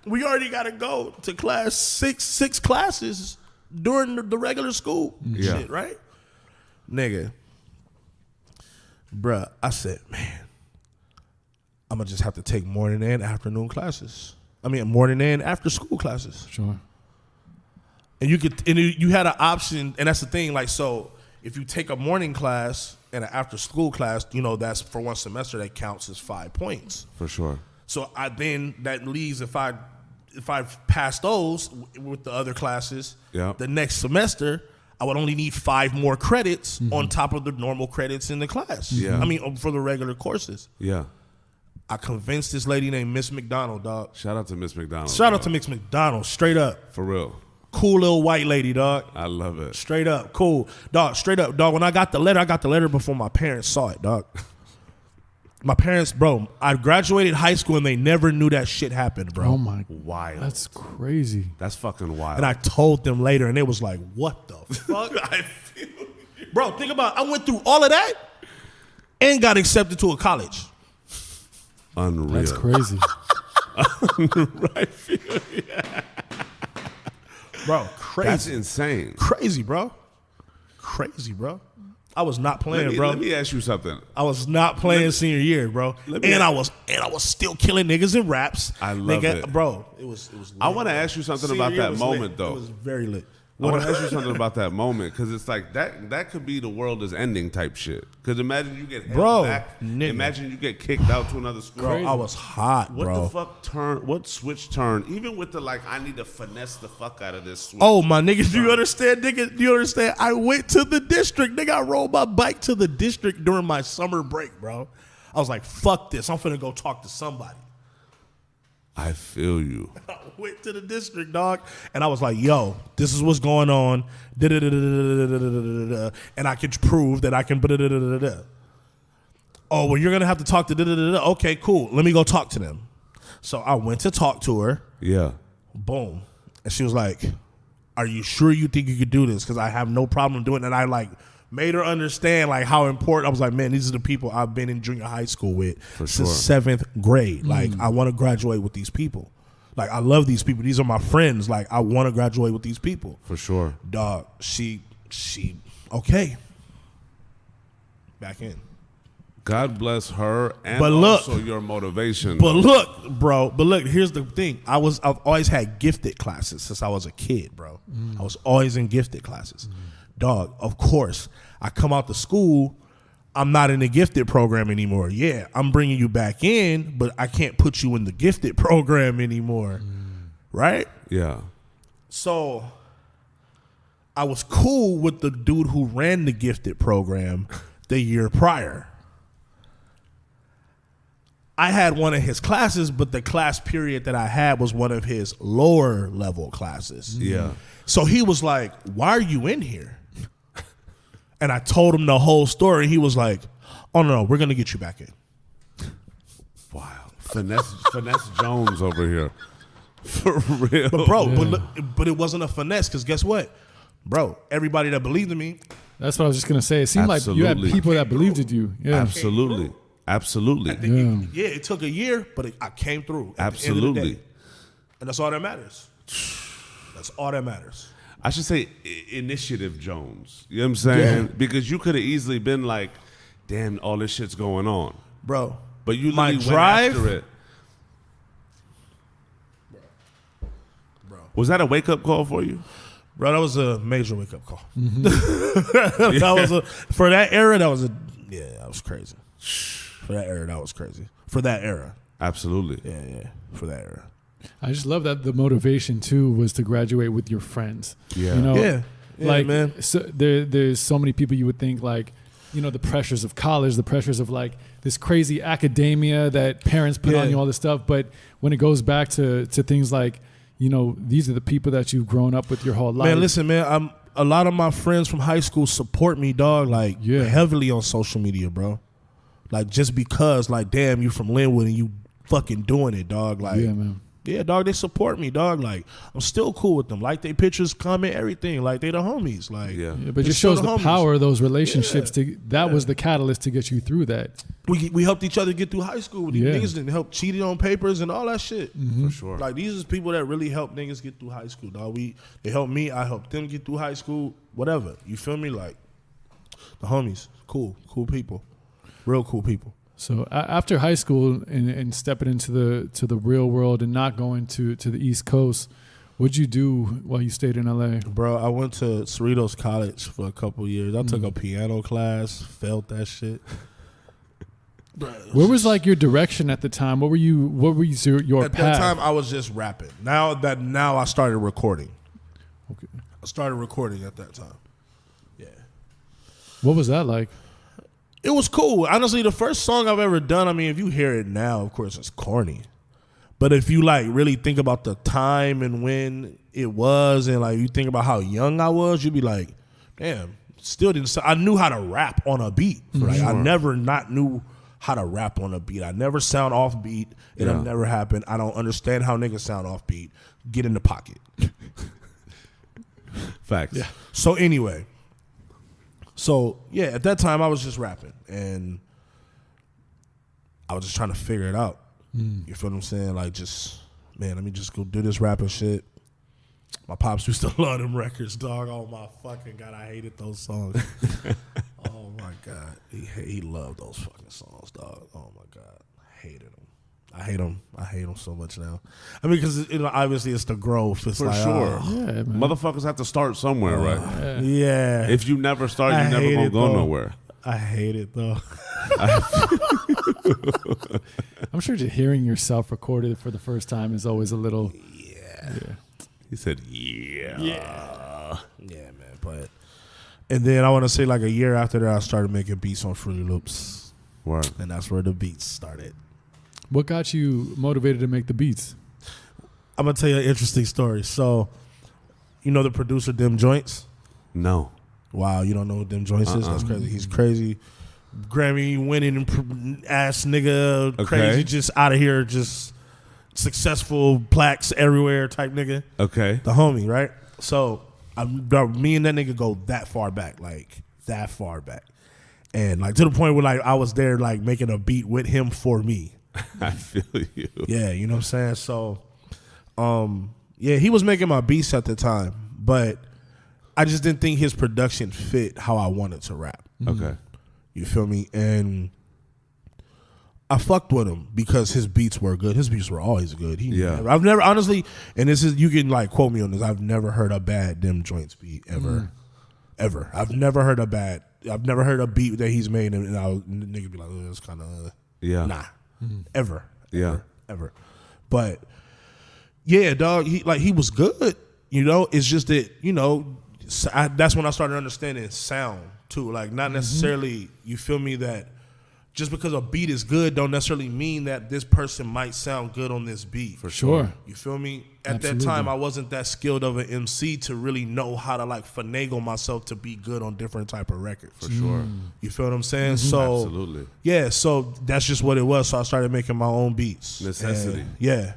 S3: We already got to go to class six classes during the regular school shit, right? Nigga, bruh, I said, man, I'm gonna just have to take morning and afternoon classes. I mean, morning and after school classes.
S2: Sure.
S3: And you had an option, and that's the thing. Like, so if you take a morning class and an after school class, you know, that's for one semester that counts as 5 points.
S1: For sure.
S3: So that leaves if I pass those with the other classes, the next semester, I would only need 5 more credits on top of the normal credits in the class.
S1: Yeah.
S3: I mean, for the regular courses.
S1: Yeah.
S3: I convinced this lady named Miss McDonald, dog.
S1: Shout out to Miss McDonald.
S3: Shout out to Miss McDonald, straight up.
S1: For real.
S3: Cool little white lady, dog.
S1: I love it.
S3: Straight up, cool. Dog, straight up, dog. When I got the letter before my parents saw it, dog. My parents, bro, I graduated high school and they never knew that shit happened, bro.
S2: Oh my,
S1: Wild.
S2: that's crazy.
S1: That's fucking wild.
S3: And I told them later, and it was like, what the fuck?
S1: I feel you.
S3: Bro, think about it. I went through all of that and got accepted to a college.
S1: Unreal.
S2: That's crazy.
S1: Right.
S3: Bro, crazy.
S1: That's insane.
S3: Crazy, bro. Crazy, bro. I was not playing, bro.
S1: Let me ask you something.
S3: I was not playing senior year, bro. And I was still killing niggas in raps.
S1: I love it.
S3: Bro, it was lit,
S1: I want to ask you something about that moment, though.
S3: It was very lit.
S1: I want to ask you something about that moment, because it's like that could be the world is ending type shit. Because imagine you get held back.
S3: Nigga.
S1: Imagine you get kicked out to another school.
S3: Bro, I was hot,
S1: What
S3: bro.
S1: the fuck what switch turn? Even with the like, I need to finesse the fuck out of this switch.
S3: Oh, my nigga, do you understand, nigga? Do you understand? I went to the district. Nigga, I rode my bike to the district during my summer break, bro. I was like, fuck this. I'm finna go talk to somebody.
S1: I feel you.
S3: I went to the district, dog, and I was like, yo, this is what's going on. And I can prove that I can. Oh, well, you're going to have to talk to. Okay, cool. Let me go talk to them. So I went to talk to her.
S1: Yeah.
S3: Boom. And she was like, are you sure you think you could do this? Because I have no problem doing it. And I like made her understand like how important. I was like, man, these are the people I've been in junior high school with since 7th grade. Like, I want to graduate with these people. Like, I love these people. These are my friends. Like, I want to graduate with these people.
S1: For sure.
S3: Dog, she, okay. Back in.
S1: God bless her and
S3: But look,
S1: also your motivation.
S3: But look, bro. But look, here's the thing. I've always had gifted classes since I was a kid, bro. I was always in gifted classes. Dog, of course, I come out to school, I'm not in the gifted program anymore. Yeah, I'm bringing you back in, but I can't put you in the gifted program anymore. Right?
S1: Yeah.
S3: So I was cool with the dude who ran the gifted program the year prior. I had one of his classes, but the class period that I had was one of his lower level classes.
S1: Yeah.
S3: So he was like, why are you in here? And I told him the whole story. He was like, oh, no, we're going to get you back in.
S1: Wow. Finesse Jones over here. For real.
S3: But, bro, but it wasn't a finesse because guess what? Bro, everybody that believed in me.
S2: That's what I was just going to say. It seemed like you had people that believed in you. Yeah.
S1: Absolutely. Absolutely.
S3: It took a year, but I came through.
S1: Absolutely.
S3: And that's all that matters. That's all that matters.
S1: I should say Initiative Jones. You know what I'm saying? Yeah. Because you could have easily been like, damn, all this shit's going on.
S3: Bro.
S1: But you
S3: my
S1: went
S3: drive
S1: after it. Bro. Was that a wake-up call for you?
S3: Bro, that was a major wake-up call. That was for that era, that was that was crazy. For that era, that was crazy. For that era.
S1: Absolutely.
S3: Yeah. For that era.
S2: I just love that the motivation too was to graduate with your friends.
S1: Yeah.
S2: You know,
S3: yeah,
S2: like
S3: man.
S2: So there's so many people you would think like, you know, the pressures of college, the pressures of like this crazy academia that parents put on you, all this stuff. But when it goes back to things like, you know, these are the people that you've grown up with your whole life.
S3: Man, listen, man, a lot of my friends from high school support me, dog, like heavily on social media, bro. Like just because, like, damn, you from Linwood and you fucking doing it, dog. Like,
S2: yeah, man.
S3: Yeah, dog, they support me, dog. Like, I'm still cool with them. Like, they pictures, comment, everything. Like, they the homies. Like,
S2: but it just shows the power of those relationships. That was the catalyst to get you through that.
S3: We helped each other get through high school. These niggas didn't help cheated on papers and all that shit.
S1: For sure.
S3: Like, these are people that really help niggas get through high school, dog. They helped me. I helped them get through high school. Whatever. You feel me? Like, the homies. Cool people. Real cool people.
S2: So after high school and stepping into the real world and not going to the East Coast, what'd you do while you stayed in LA?
S3: Bro, I went to Cerritos College for a couple of years. I took a piano class, felt that shit.
S2: What was like your direction at the time? What were your
S3: at
S2: path?
S3: That time I was just rapping. Now I started recording.
S2: Okay.
S3: I started recording at that time. Yeah.
S2: What was that like?
S3: It was cool. Honestly, the first song I've ever done, I mean, if you hear it now, of course, it's corny. But if you, like, really think about the time and when it was and, like, you think about how young I was, you'd be like, damn, still didn't... I knew how to rap on a beat. Like, I never not knew how to rap on a beat. I never sound off beat. It'll never happen. I don't understand how niggas sound off beat. Get in the pocket.
S1: Facts.
S3: Yeah. So anyway, at that time I was just rapping and I was just trying to figure it out. You feel what I'm saying? Like, just, man, let me just go do this rapping shit. My pops used to love them records, dog. Oh my fucking God, I hated those songs. Oh my God, he loved those fucking songs, dog. Oh my God, I hated them. I hate them so much now. I mean, because obviously it's the growth. It's
S1: For
S3: like,
S1: sure.
S2: Yeah, man.
S1: Motherfuckers have to start somewhere, right?
S3: Yeah.
S1: If you never start, you're never gonna go nowhere.
S3: I hate it though.
S2: I'm sure just hearing yourself recorded for the first time is always a little.
S3: Yeah.
S1: He said, yeah.
S3: Yeah, man. But and then I want to say like a year after that, I started making beats on Fruity Loops.
S1: Word.
S3: And that's where the beats started.
S2: What got you motivated to make the beats?
S3: I'm gonna tell you an interesting story. So, you know the producer Dem Joints?
S1: No.
S3: Wow, you don't know who Dem Joints is? That's crazy. He's crazy. Grammy winning ass nigga, crazy, just out of here, just successful, plaques everywhere type nigga.
S1: Okay.
S3: The homie, right? So me and that nigga go that far back, like that far back. And like to the point where like I was there like making a beat with him for me.
S1: I feel you.
S3: Yeah, you know what I'm saying? So he was making my beats at the time, but I just didn't think his production fit how I wanted to rap.
S1: Okay.
S3: You feel me? And I fucked with him because his beats were good. His beats were always good. I've never honestly, and this is, you can like quote me on this, I've never heard a bad Dem Joints beat ever. Ever. I've never heard a beat that he's made and nigga be like, oh, that's kind of nah. Ever. Ever. But yeah, dog, he was good. You know, it's just that, you know, that's when I started understanding sound too. Like, not necessarily, you feel me, that just because a beat is good don't necessarily mean that this person might sound good on this beat.
S2: For sure.
S3: You feel me? At
S2: Absolutely.
S3: that time, I wasn't that skilled of an MC to really know how to like finagle myself to be good on different type of records.
S1: For sure.
S3: You feel what I'm saying? So
S1: Absolutely.
S3: yeah, so that's just what it was. So I started making my own beats.
S1: Necessity.
S3: And, yeah.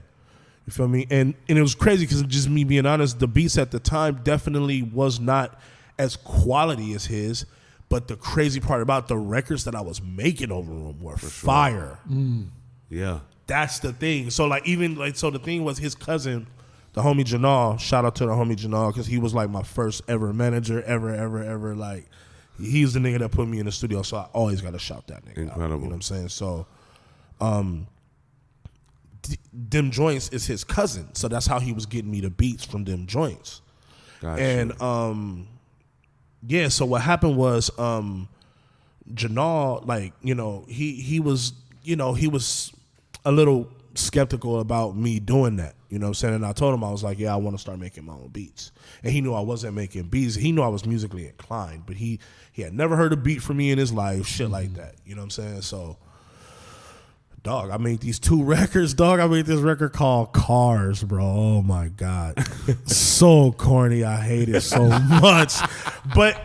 S3: You feel me? And it was crazy because just me being honest, the beats at the time definitely was not as quality as his. But the crazy part about the records that I was making over them were fire.
S1: Yeah.
S3: That's the thing. So like even like so the thing was his cousin, the homie Janal. Shout out to the homie Janal because he was like my first ever manager ever. Like he's the nigga that put me in the studio. So I always got to shout that nigga out. You know what I'm saying? So, Dem Joints is his cousin. So that's how he was getting me the beats from Dem Joints.
S1: Gotcha.
S3: And yeah, so what happened was Janal, like, you know, he was a little skeptical about me doing that. You know what I'm saying? And I told him, I was like, yeah, I want to start making my own beats. And he knew I wasn't making beats. He knew I was musically inclined, but he had never heard a beat from me in his life, shit like that. You know what I'm saying? So, dog, I made these 2 records, dog. I made this record called Cars, bro. Oh, my God. So corny. I hate it so much. But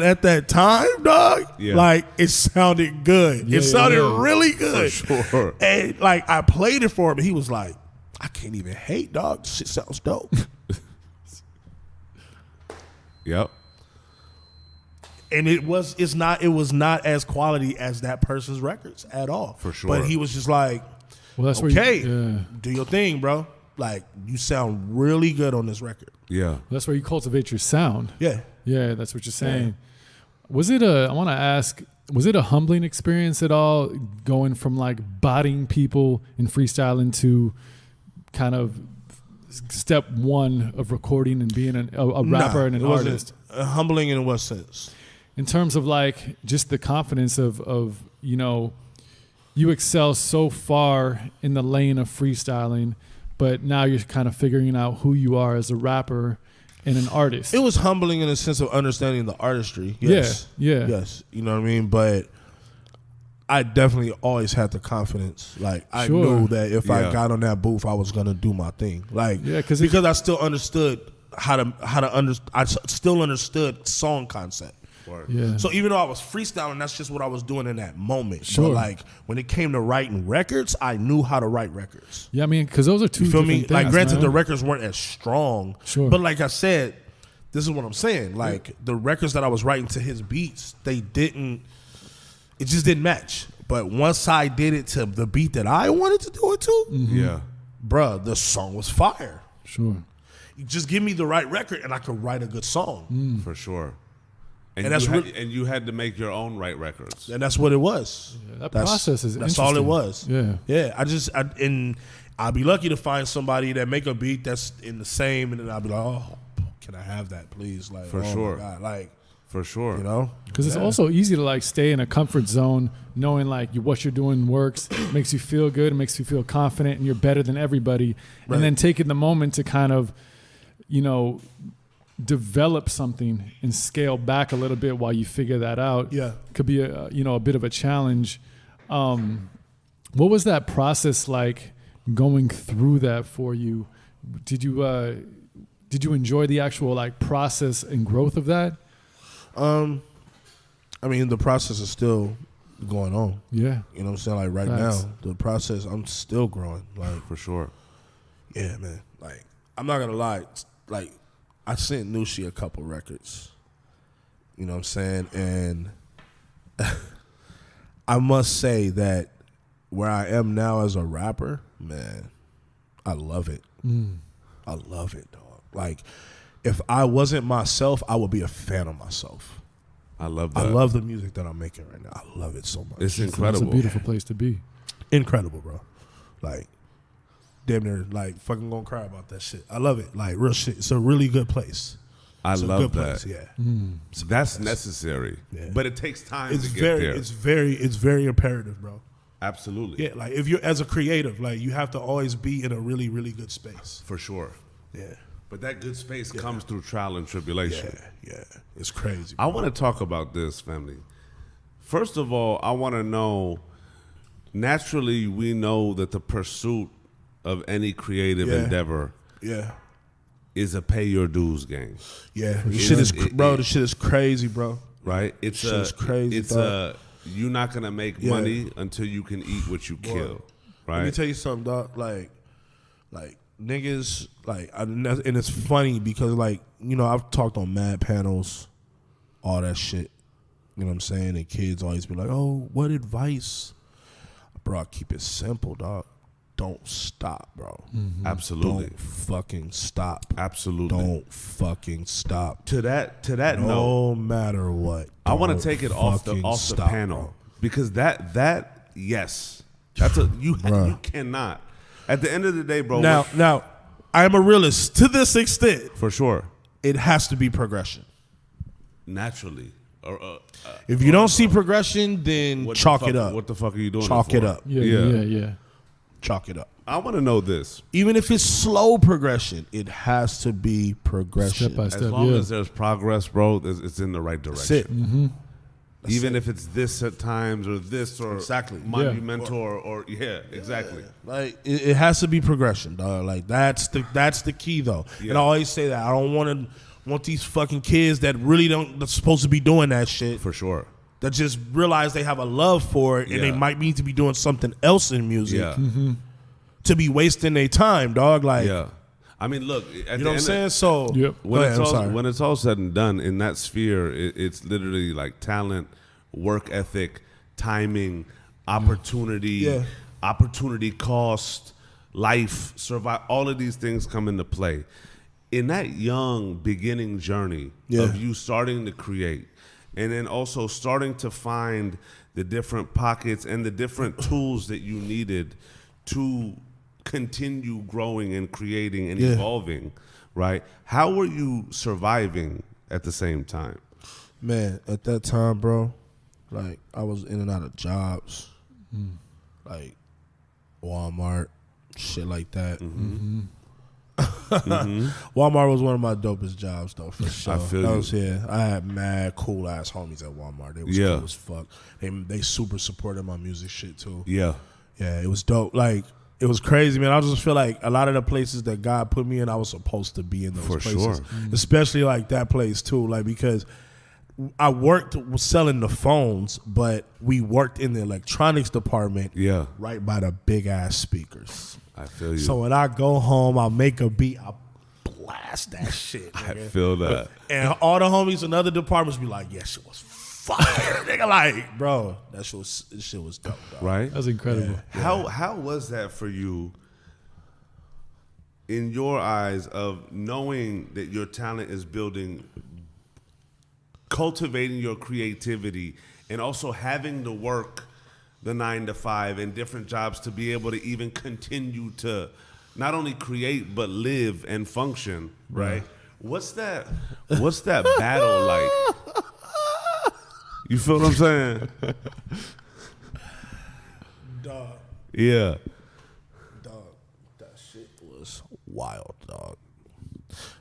S3: at that time, dog, like, it sounded good. It sounded really good.
S1: For sure.
S3: And, like, I played it for him, and he was like, I can't even hate, dog. This shit sounds dope.
S1: Yep.
S3: And it was not as quality as that person's records at all.
S1: For sure.
S3: But he was just like,
S2: well, that's
S3: okay,
S2: where
S3: do your thing, bro. Like, you sound really good on this record.
S1: Yeah.
S2: that's where you cultivate your sound.
S3: Yeah.
S2: Yeah, that's what you're saying. I want to ask, was it a humbling experience at all going from like bodying people and freestyling to kind of step one of recording and being a rapper and an artist?
S3: Humbling in what sense?
S2: In terms of like just the confidence of you know, you excel so far in the lane of freestyling, but now you're kind of figuring out who you are as a rapper and an artist.
S3: It was humbling in the sense of understanding the artistry. Yes.
S2: Yeah.
S3: Yes. You know what I mean? But I definitely always had the confidence. Like, I knew that if I got on that booth, I was going to do my thing. Like, because I still understood I still understood song concept.
S1: Word.
S2: Yeah.
S3: So even though I was freestyling, that's just what I was doing in that moment.
S2: Sure.
S3: But like when it came to writing records, I knew how to write records.
S2: Yeah, I mean, because those are two
S3: You feel
S2: different
S3: me?
S2: things,
S3: Like granted,
S2: man.
S3: the records weren't as strong.
S2: Sure.
S3: But like I said, this is what I'm saying. Like the records that I was writing to his beats, it just didn't match. But once I did it to the beat that I wanted to do it to,
S1: Yeah.
S3: bruh, the song was fire.
S2: Sure.
S3: You just give me the right record and I could write a good song.
S1: For sure.
S3: And that's
S1: and you had to make your own right records.
S3: And that's what it was.
S2: Yeah, that process is
S3: That's all it was.
S2: Yeah.
S3: Yeah. And I'd be lucky to find somebody that make a beat that's in the same, and then I'd be like, oh, can I have that, please? Like,
S1: For
S3: oh
S1: sure.
S3: my God. Like,
S1: For sure.
S3: you know?
S2: Because it's also easy to like stay in a comfort zone, knowing like what you're doing works, makes you feel good, it makes you feel confident, and you're better than everybody.
S3: Right.
S2: And then taking the moment to kind of, develop something and scale back a little bit while you figure that out.
S3: Yeah.
S2: Could be a bit of a challenge. What was that process like going through that for you? Did you enjoy the actual like process and growth of that?
S3: I mean, the process is still going on.
S2: Yeah.
S3: You know what I'm saying? Like right
S2: Facts.
S3: now, the process, I'm still growing. Like,
S1: For sure.
S3: yeah, man. Like, I'm not gonna lie. Like, I sent Nushi a couple records. You know what I'm saying? And I must say that where I am now as a rapper, man, I love it. I love it, dog. Like, if I wasn't myself, I would be a fan of myself.
S1: I love that.
S3: I love the music that I'm making right now. I love it so much.
S1: It's
S2: It's
S1: incredible.
S2: a beautiful place to be.
S3: Incredible, bro. Like, damn near, like, fucking gonna cry about that shit. I love it. Like, real shit. It's a really good place.
S1: I
S3: It's a
S1: love
S3: good
S1: that.
S3: place, yeah.
S1: So that's necessary.
S3: Yeah.
S1: But it takes time
S3: It's
S1: to get
S3: very,
S1: there.
S3: it's very imperative, bro.
S1: Absolutely.
S3: Yeah, like if you're as a creative, like you have to always be in a really, really good space.
S1: For sure.
S3: Yeah,
S1: But that good space comes through trial and tribulation.
S3: yeah, it's crazy.
S1: I want to talk about this, family. First of all, I want to know, naturally, we know that the pursuit of any creative
S3: Yeah.
S1: endeavor
S3: Yeah,
S1: is a pay your dues game,
S3: yeah.
S1: It
S3: This shit is,
S1: is-
S3: bro. This shit is crazy, bro.
S1: right? It's
S3: Shit is crazy,
S1: It's
S3: dog.
S1: you're not going to make
S3: Yeah.
S1: money until you can eat what you kill,
S3: Let me
S1: right?
S3: tell you something, dog. Like niggas, like, and it's funny because, like, you know, I've talked on mad panels, all that shit. You know what I'm saying? And kids always be like, "Oh, what advice?" Bro, I keep it simple, dog. Don't stop, bro.
S1: Absolutely.
S3: Don't fucking stop.
S1: Absolutely.
S3: Don't fucking stop.
S1: To that note,
S3: No matter what.
S1: I want to
S3: Don't
S1: take it off the
S3: fucking
S1: off the
S3: stop,
S1: panel
S3: bro.
S1: because that yes, that's a you
S3: Bruh.
S1: you cannot. At the end of the day, bro.
S3: Now, I am a realist to this extent.
S1: for sure,
S3: It has to be progression.
S1: naturally. Or,
S3: If you don't see progression, then
S1: what the
S3: chalk
S1: fuck-
S3: it up.
S1: What the fuck are you doing?
S3: Chalk
S1: for?
S3: it up.
S2: Yeah.
S3: Chalk it up.
S1: I want to know this.
S3: Even if it's slow progression, it has to be progression.
S2: Step by
S1: As
S2: step.
S1: long
S2: Yeah.
S1: as there's progress, bro, it's in the right
S3: That's
S1: direction.
S3: it.
S1: Even if it's this at times or this or
S3: Exactly.
S1: monumental or exactly.
S3: Like it has to be progression, dog. Like that's the key, though.
S1: Yeah.
S3: And I always say that I don't want these fucking kids that really that's supposed to be doing that shit,
S1: For sure.
S3: that just realize they have a love for it and they
S1: Yeah.
S3: might need to be doing something else in music
S1: Yeah.
S3: to be wasting their time, dog. Like,
S1: Yeah. I mean, look. At
S3: you know what I'm saying? So
S2: Yep.
S1: When
S3: Go
S1: it's
S3: ahead, I'm
S1: all
S3: sorry.
S1: when it's all said and done in that sphere, it's literally like talent, work ethic, timing, opportunity,
S3: Yeah.
S1: opportunity cost, life, survive. All of these things come into play. In that young beginning journey
S3: Yeah.
S1: of you starting to create, and then also starting to find the different pockets and the different tools that you needed to continue growing and creating and
S3: Yeah.
S1: evolving, right? How were you surviving at the same time?
S3: man, at that time, bro, like I was in and out of jobs, like Walmart, shit like that. Walmart was one of my dopest jobs, though, for sure.
S1: I feel you.
S3: I had mad cool ass homies at Walmart. They was
S1: Yeah.
S3: cool as fuck. They super supported my music shit too.
S1: Yeah.
S3: Yeah, it was dope. Like, it was crazy, man. I just feel like a lot of the places that God put me in, I was supposed to be in those
S1: For
S3: places.
S1: sure.
S3: Especially like that place too. Like, because I worked selling the phones, but we worked in the electronics department.
S1: Yeah.
S3: Right by the big ass speakers.
S1: I feel you.
S3: So when I go home, I'll make a beat. I'll blast that shit.
S1: I
S3: nigga.
S1: feel that.
S3: And all the homies in other departments be like, yeah, shit was fire. Nigga, like, bro, this shit was dope, dog.
S1: Right?
S2: That's incredible.
S1: Yeah. How was that for you in your eyes of knowing that your talent is building, cultivating your creativity, and also having to work the 9 to 5 and different jobs to be able to even continue to not only create but live and function, right? What's that battle like? You feel what I'm saying?
S3: Dog.
S1: Yeah.
S3: Dog, that shit was wild, dog.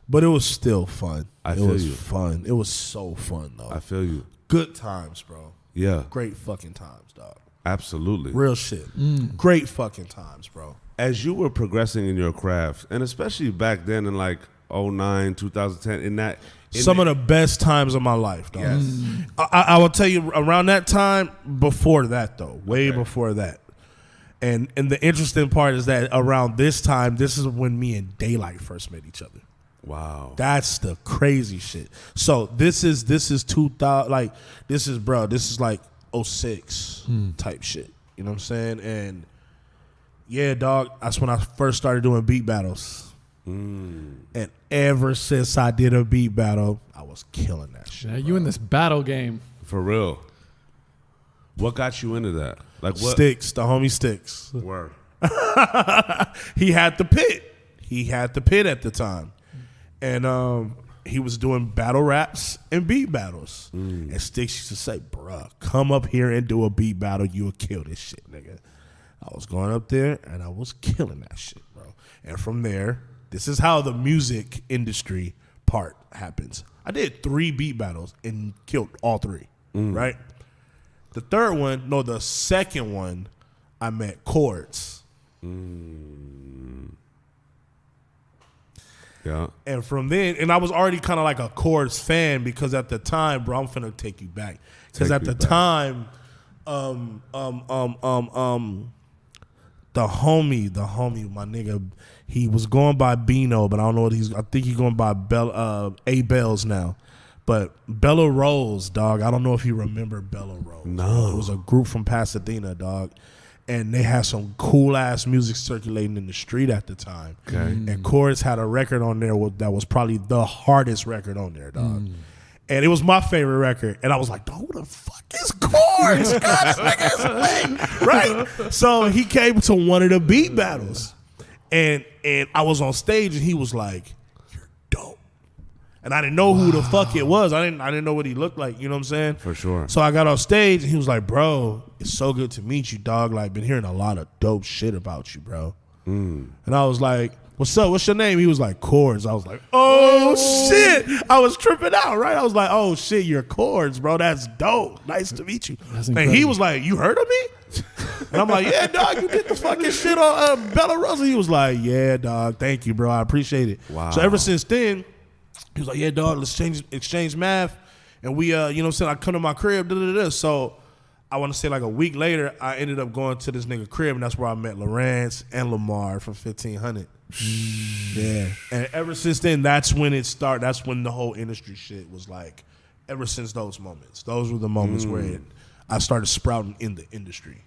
S3: But it was still fun.
S1: I feel you.
S3: Fun. It was so fun, though.
S1: I feel you.
S3: Good times, bro.
S1: Yeah.
S3: Great fucking times, dog.
S1: Absolutely.
S3: Real shit. Great fucking times, bro.
S1: As you were progressing in your craft, and especially back then in like 09, 2010,
S3: some of the best times of my life, dog.
S1: Yes.
S3: I will tell you around that time, before that though, way before that. And the interesting part is that around this time, this is when me and Daylight first met each other.
S1: Wow.
S3: That's the crazy shit. So this is 2000, like this is like 06 type shit. You know what I'm saying? And yeah, dog, that's when I first started doing beat battles. And ever since I did a beat battle, I was killing that shit.
S2: Yeah, you in this battle game.
S1: For real. What got you into that? Like what?
S3: Sticks, the homie Sticks.
S1: Word.
S3: He had the pit. He had the pit at the time. And he was doing battle raps and beat battles. And Sticks used to say, bruh, come up here and do a beat battle. You'll kill this shit, nigga. I was going up there and I was killing that shit, bro. And from there, this is how the music industry part happens. I did 3 beat battles and killed all 3, right? The second one, I met Chords.
S1: Yeah.
S3: And from then, and I was already kind of like a Chords fan because at the time, bro, I'm finna take you back. Because at the time, the homie, my nigga, he was going by Bino, but I don't know what I think he's going by A Bells now. But Bella Rose, dog, I don't know if you remember Bella Rose.
S1: No.
S3: It was a group from Pasadena, dog. And they had some cool ass music circulating in the street at the time.
S1: Okay.
S3: And Chorus had a record on there that was probably the hardest record on there, dog. And it was my favorite record. And I was like, who the fuck is Chorus? God, this nigga is lame. Right? So he came to one of the beat battles. And I was on stage and he was like, you're dope. And I didn't know who the fuck it was. I didn't know what he looked like. You know what I'm saying?
S1: For sure.
S3: So I got off stage and he was like, bro, it's so good to meet you, dog. Like, been hearing a lot of dope shit about you, bro. And I was like, what's up? What's your name? He was like, Chords. I was like, oh, shit. I was tripping out, right? I was like, oh, shit, you're Chords, bro. That's dope. Nice to meet you. And he was like, you heard of me? And I'm like, yeah, dog, you did the fucking shit on Bella Rosa. He was like, yeah, dog, thank you, bro. I appreciate it.
S1: Wow.
S3: So ever since then, he was like, yeah, dog, let's exchange math. And we, you know what I'm saying, I come to my crib, So I want to say like a week later, I ended up going to this nigga crib, and that's where I met Lawrence and Lamar from 1500. Yeah. And ever since then, that's when it started. That's when the whole industry shit was like, ever since those moments. Those were the moments where I started sprouting in the industry.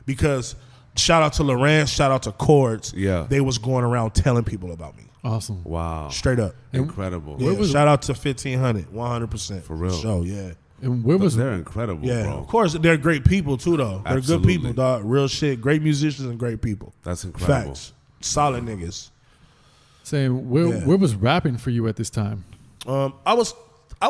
S3: Because shout out to Lawrence, shout out to Chords.
S1: Yeah.
S3: They was going around telling people about me.
S2: Awesome.
S1: Wow.
S3: Straight up.
S1: Incredible.
S3: Yeah, shout out to 1500, 100%.
S1: For real.
S3: Show, yeah.
S2: And where was
S1: They're incredible,
S3: Yeah,
S1: bro.
S3: of course, they're great people too, though. They're
S1: Absolutely.
S3: good people, dog. Real shit. Great musicians and great people.
S1: That's incredible.
S3: Facts. Solid niggas.
S2: saying where was rapping for you at this time?
S3: I was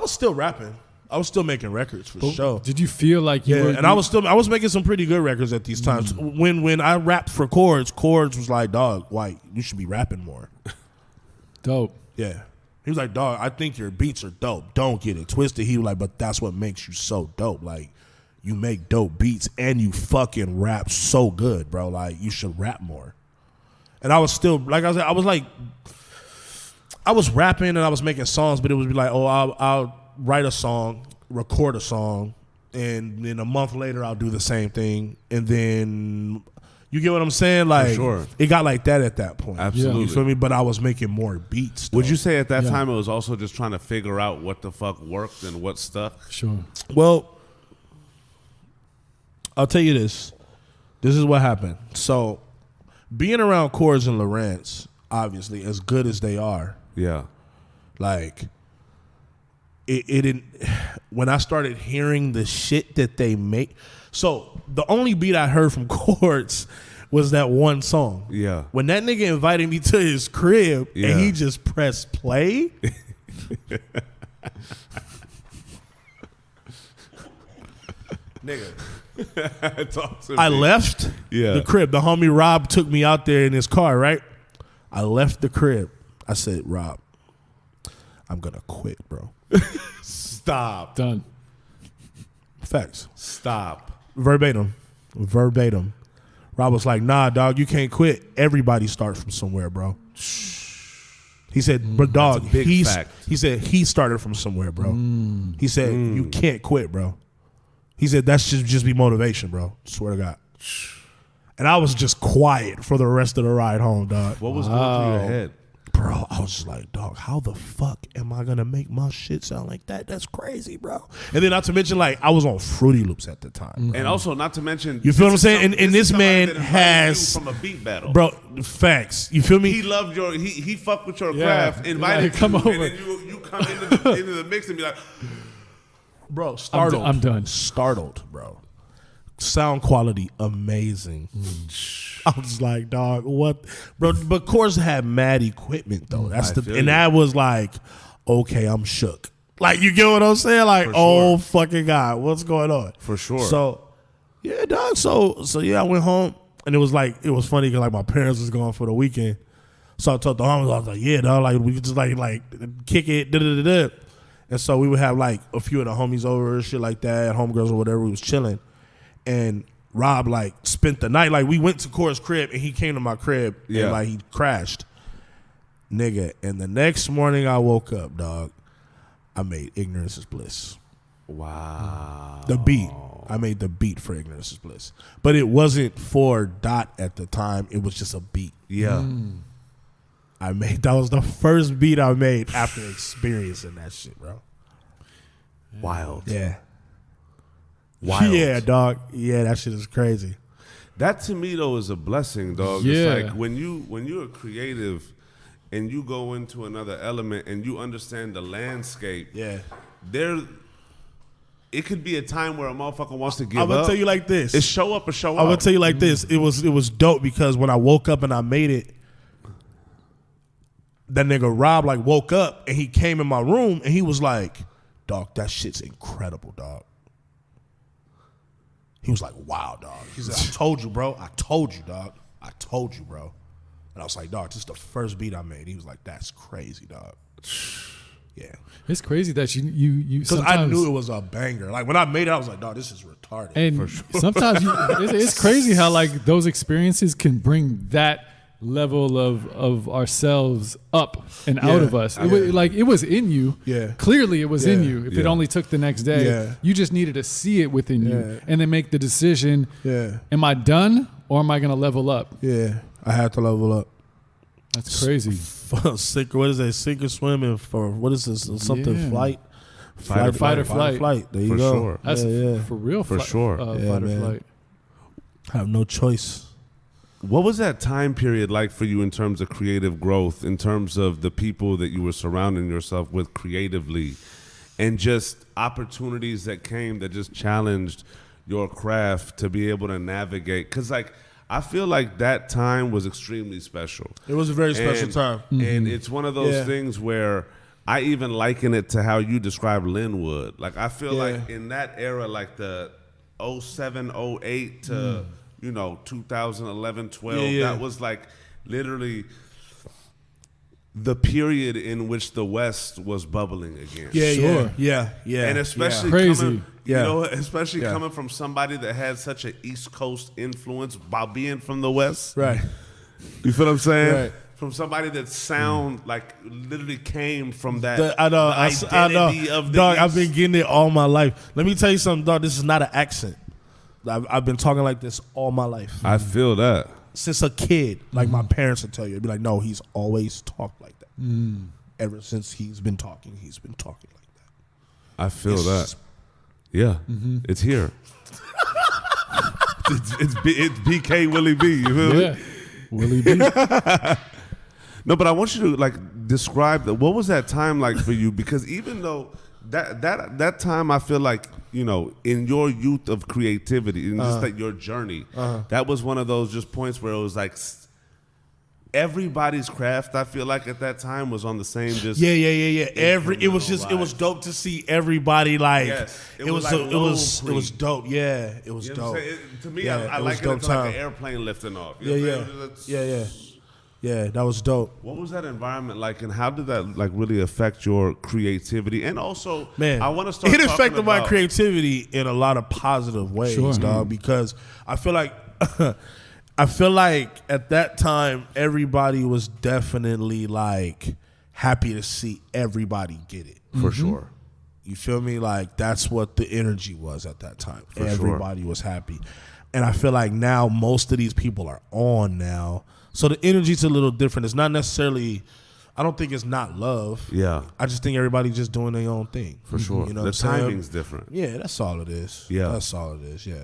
S3: still rapping. I was still making records for sure.
S2: Did you feel like you were?
S3: And I was making some pretty good records at these times. When I rapped for Chords was like, dog, White, you should be rapping more.
S2: Dope.
S3: Yeah. He was like, dog, I think your beats are dope. Don't get it twisted. He was like, but that's what makes you so dope. Like, you make dope beats and you fucking rap so good, bro. Like, you should rap more. And I was still, like I said, I was rapping and I was making songs, but it would be like, oh, I'll write a song, record a song, and then a month later I'll do the same thing, and then you get what I'm saying? Like,
S1: sure.
S3: It got like that at that point.
S1: Absolutely.
S3: You feel me? But I was making more beats. Though.
S1: Would you say at that time it was also just trying to figure out what the fuck worked and what stuck?
S2: Sure.
S3: Well, I'll tell you this. This is what happened. So, being around Chords and Lawrence, obviously, as good as they are,
S1: Yeah.
S3: like, it didn't. When I started hearing the shit that they make, so the only beat I heard from Chords was that one song.
S1: Yeah.
S3: When that nigga invited me to his crib and he just pressed play. Nigga. I left the crib. The homie Rob took me out there in his car, right? I left the crib. I said, Rob, I'm going to quit, bro.
S1: Stop.
S2: Done.
S3: Facts.
S1: Stop.
S3: Verbatim. Rob was like, nah, dog, you can't quit. Everybody starts from somewhere, bro. He said, but dog, he said he started from somewhere, bro. He said, you can't quit, bro. He said, that should just be motivation, bro. Swear to God. And I was just quiet for the rest of the ride home, dog.
S1: What was going through your head?
S3: Bro, I was just like, dog, how the fuck am I going to make my shit sound like that? That's crazy, bro. And then not to mention, like, I was on Fruity Loops at the time.
S1: And also, not to mention,
S3: you feel what I'm saying? And this man has
S1: from a beat battle,
S3: bro. Facts. You feel me?
S1: He loved your. He fucked with your craft. Invited
S2: come
S1: you,
S2: over,
S1: and then you come into the mix and be like,
S3: bro, startled.
S2: I'm done.
S3: Startled, bro. Sound quality amazing. I was like, dog, what, bro? But Chords had mad equipment though. That's and that was like, okay, I'm shook. Like, you get what I'm saying? Like, oh fucking God, what's going on?
S1: For sure.
S3: So, yeah, dog. So yeah, I went home and it was funny because like my parents was gone for the weekend. So I told the homies, I was like, yeah, dog, like we could just like kick it, da. And so we would have like a few of the homies over, shit like that, homegirls or whatever. We was chilling, and Rob like spent the night. Like, we went to Chords' crib and he came to my crib and like he crashed, nigga. And the next morning I woke up, dog. I made Ignorance is Bliss.
S1: Wow.
S3: The beat. I made the beat for Ignorance is Bliss, but it wasn't for Dot at the time. It was just a beat.
S1: Yeah.
S3: That was the first beat I made after experiencing that shit, bro.
S1: Wild.
S3: Yeah.
S1: Wild.
S3: Yeah, dog. Yeah, that shit is crazy.
S1: That to me though is a blessing, dog.
S2: Yeah.
S1: It's like when you're creative and you go into another element and you understand the landscape.
S3: Yeah.
S1: It could be a time where a motherfucker wants to give up.
S3: I'm gonna tell you like this.
S1: It's show up or show out.
S3: I'm gonna tell you like this. It was dope because when I woke up and I made it, that nigga Rob like woke up and he came in my room and he was like, dog, that shit's incredible, dog. He was like, wow, dog. He said, I told you, bro. I told you, dog. I told you, bro. And I was like, dog, this is the first beat I made. He was like, that's crazy, dog. Yeah.
S2: It's crazy that you
S3: because I knew it was a banger. Like, when I made it, I was like, dog, this is retarded.
S2: And
S3: for sure.
S2: sometimes it's crazy how like those experiences can bring that level of ourselves up and out of us. It was in you.
S3: Yeah.
S2: Clearly it was in you. If it only took the next day, you just needed to see it within you and then make the decision.
S3: Yeah.
S2: Am I done or am I going to level up?
S3: Yeah. I had to level up.
S2: That's crazy.
S3: What is that? Sink or swim and for what is this? Something flight?
S2: Fight or flight.
S3: There you
S1: For
S3: go.
S1: sure.
S2: That's for real.
S1: For sure.
S2: Fight or flight.
S3: I have no choice.
S1: What was that time period like for you in terms of creative growth, in terms of the people that you were surrounding yourself with creatively, and just opportunities that came that just challenged your craft to be able to navigate? Because, like, I feel like that time was extremely special.
S3: It was a very special time.
S1: And it's one of those things where I even liken it to how you describe LYNWOOD. Like, I feel like in that era, like the 07, 08 to... 2011, 12, that was like literally the period in which the West was bubbling again.
S3: Yeah.
S1: And especially
S2: crazy.
S1: Coming from somebody that had such an East Coast influence by being from the West.
S3: Right.
S1: You feel what I'm saying?
S3: Right.
S1: from somebody that sound like literally came from that
S3: I know.
S1: identity of the
S3: dog.
S1: East.
S3: I've been getting it all my life. Let me tell you something, dog. This is not an accent. I've been talking like this all my life.
S1: I feel that.
S3: Since a kid, like my parents would tell you, it'd be like, no, he's always talked like that. Ever since he's been talking like that.
S1: I feel that. Yeah, it's here. it's BK Willie B. You feel me?
S2: Willie B.
S1: No, but I want you to like describe what was that time like for you? Because even though that time, I feel like, you know, in your youth of creativity and just like your journey, that was one of those just points where it was like everybody's craft. I feel like at that time was on the same just
S3: yeah. It was dope to see everybody like.
S1: Yes,
S3: it was dope. Yeah, it was dope.
S1: To me, I like it like an airplane lifting off.
S3: Yeah, that was dope.
S1: What was that environment like, and how did that like really affect your creativity? And also,
S3: man,
S1: I want to start.
S3: It affected my creativity in a lot of positive ways, dog. Because I feel like, at that time everybody was definitely like happy to see everybody get it.
S1: For sure.
S3: You feel me? Like that's what the energy was at that time.
S1: For
S3: everybody was happy, and I feel like now most of these people are on now. So the energy's a little different. It's not necessarily, I don't think it's not love.
S1: Yeah.
S3: I just think everybody's just doing their own thing.
S1: For sure.
S3: You know
S1: the timing's different.
S3: Yeah, that's all it is.
S1: Yeah.
S3: That's all it is, yeah.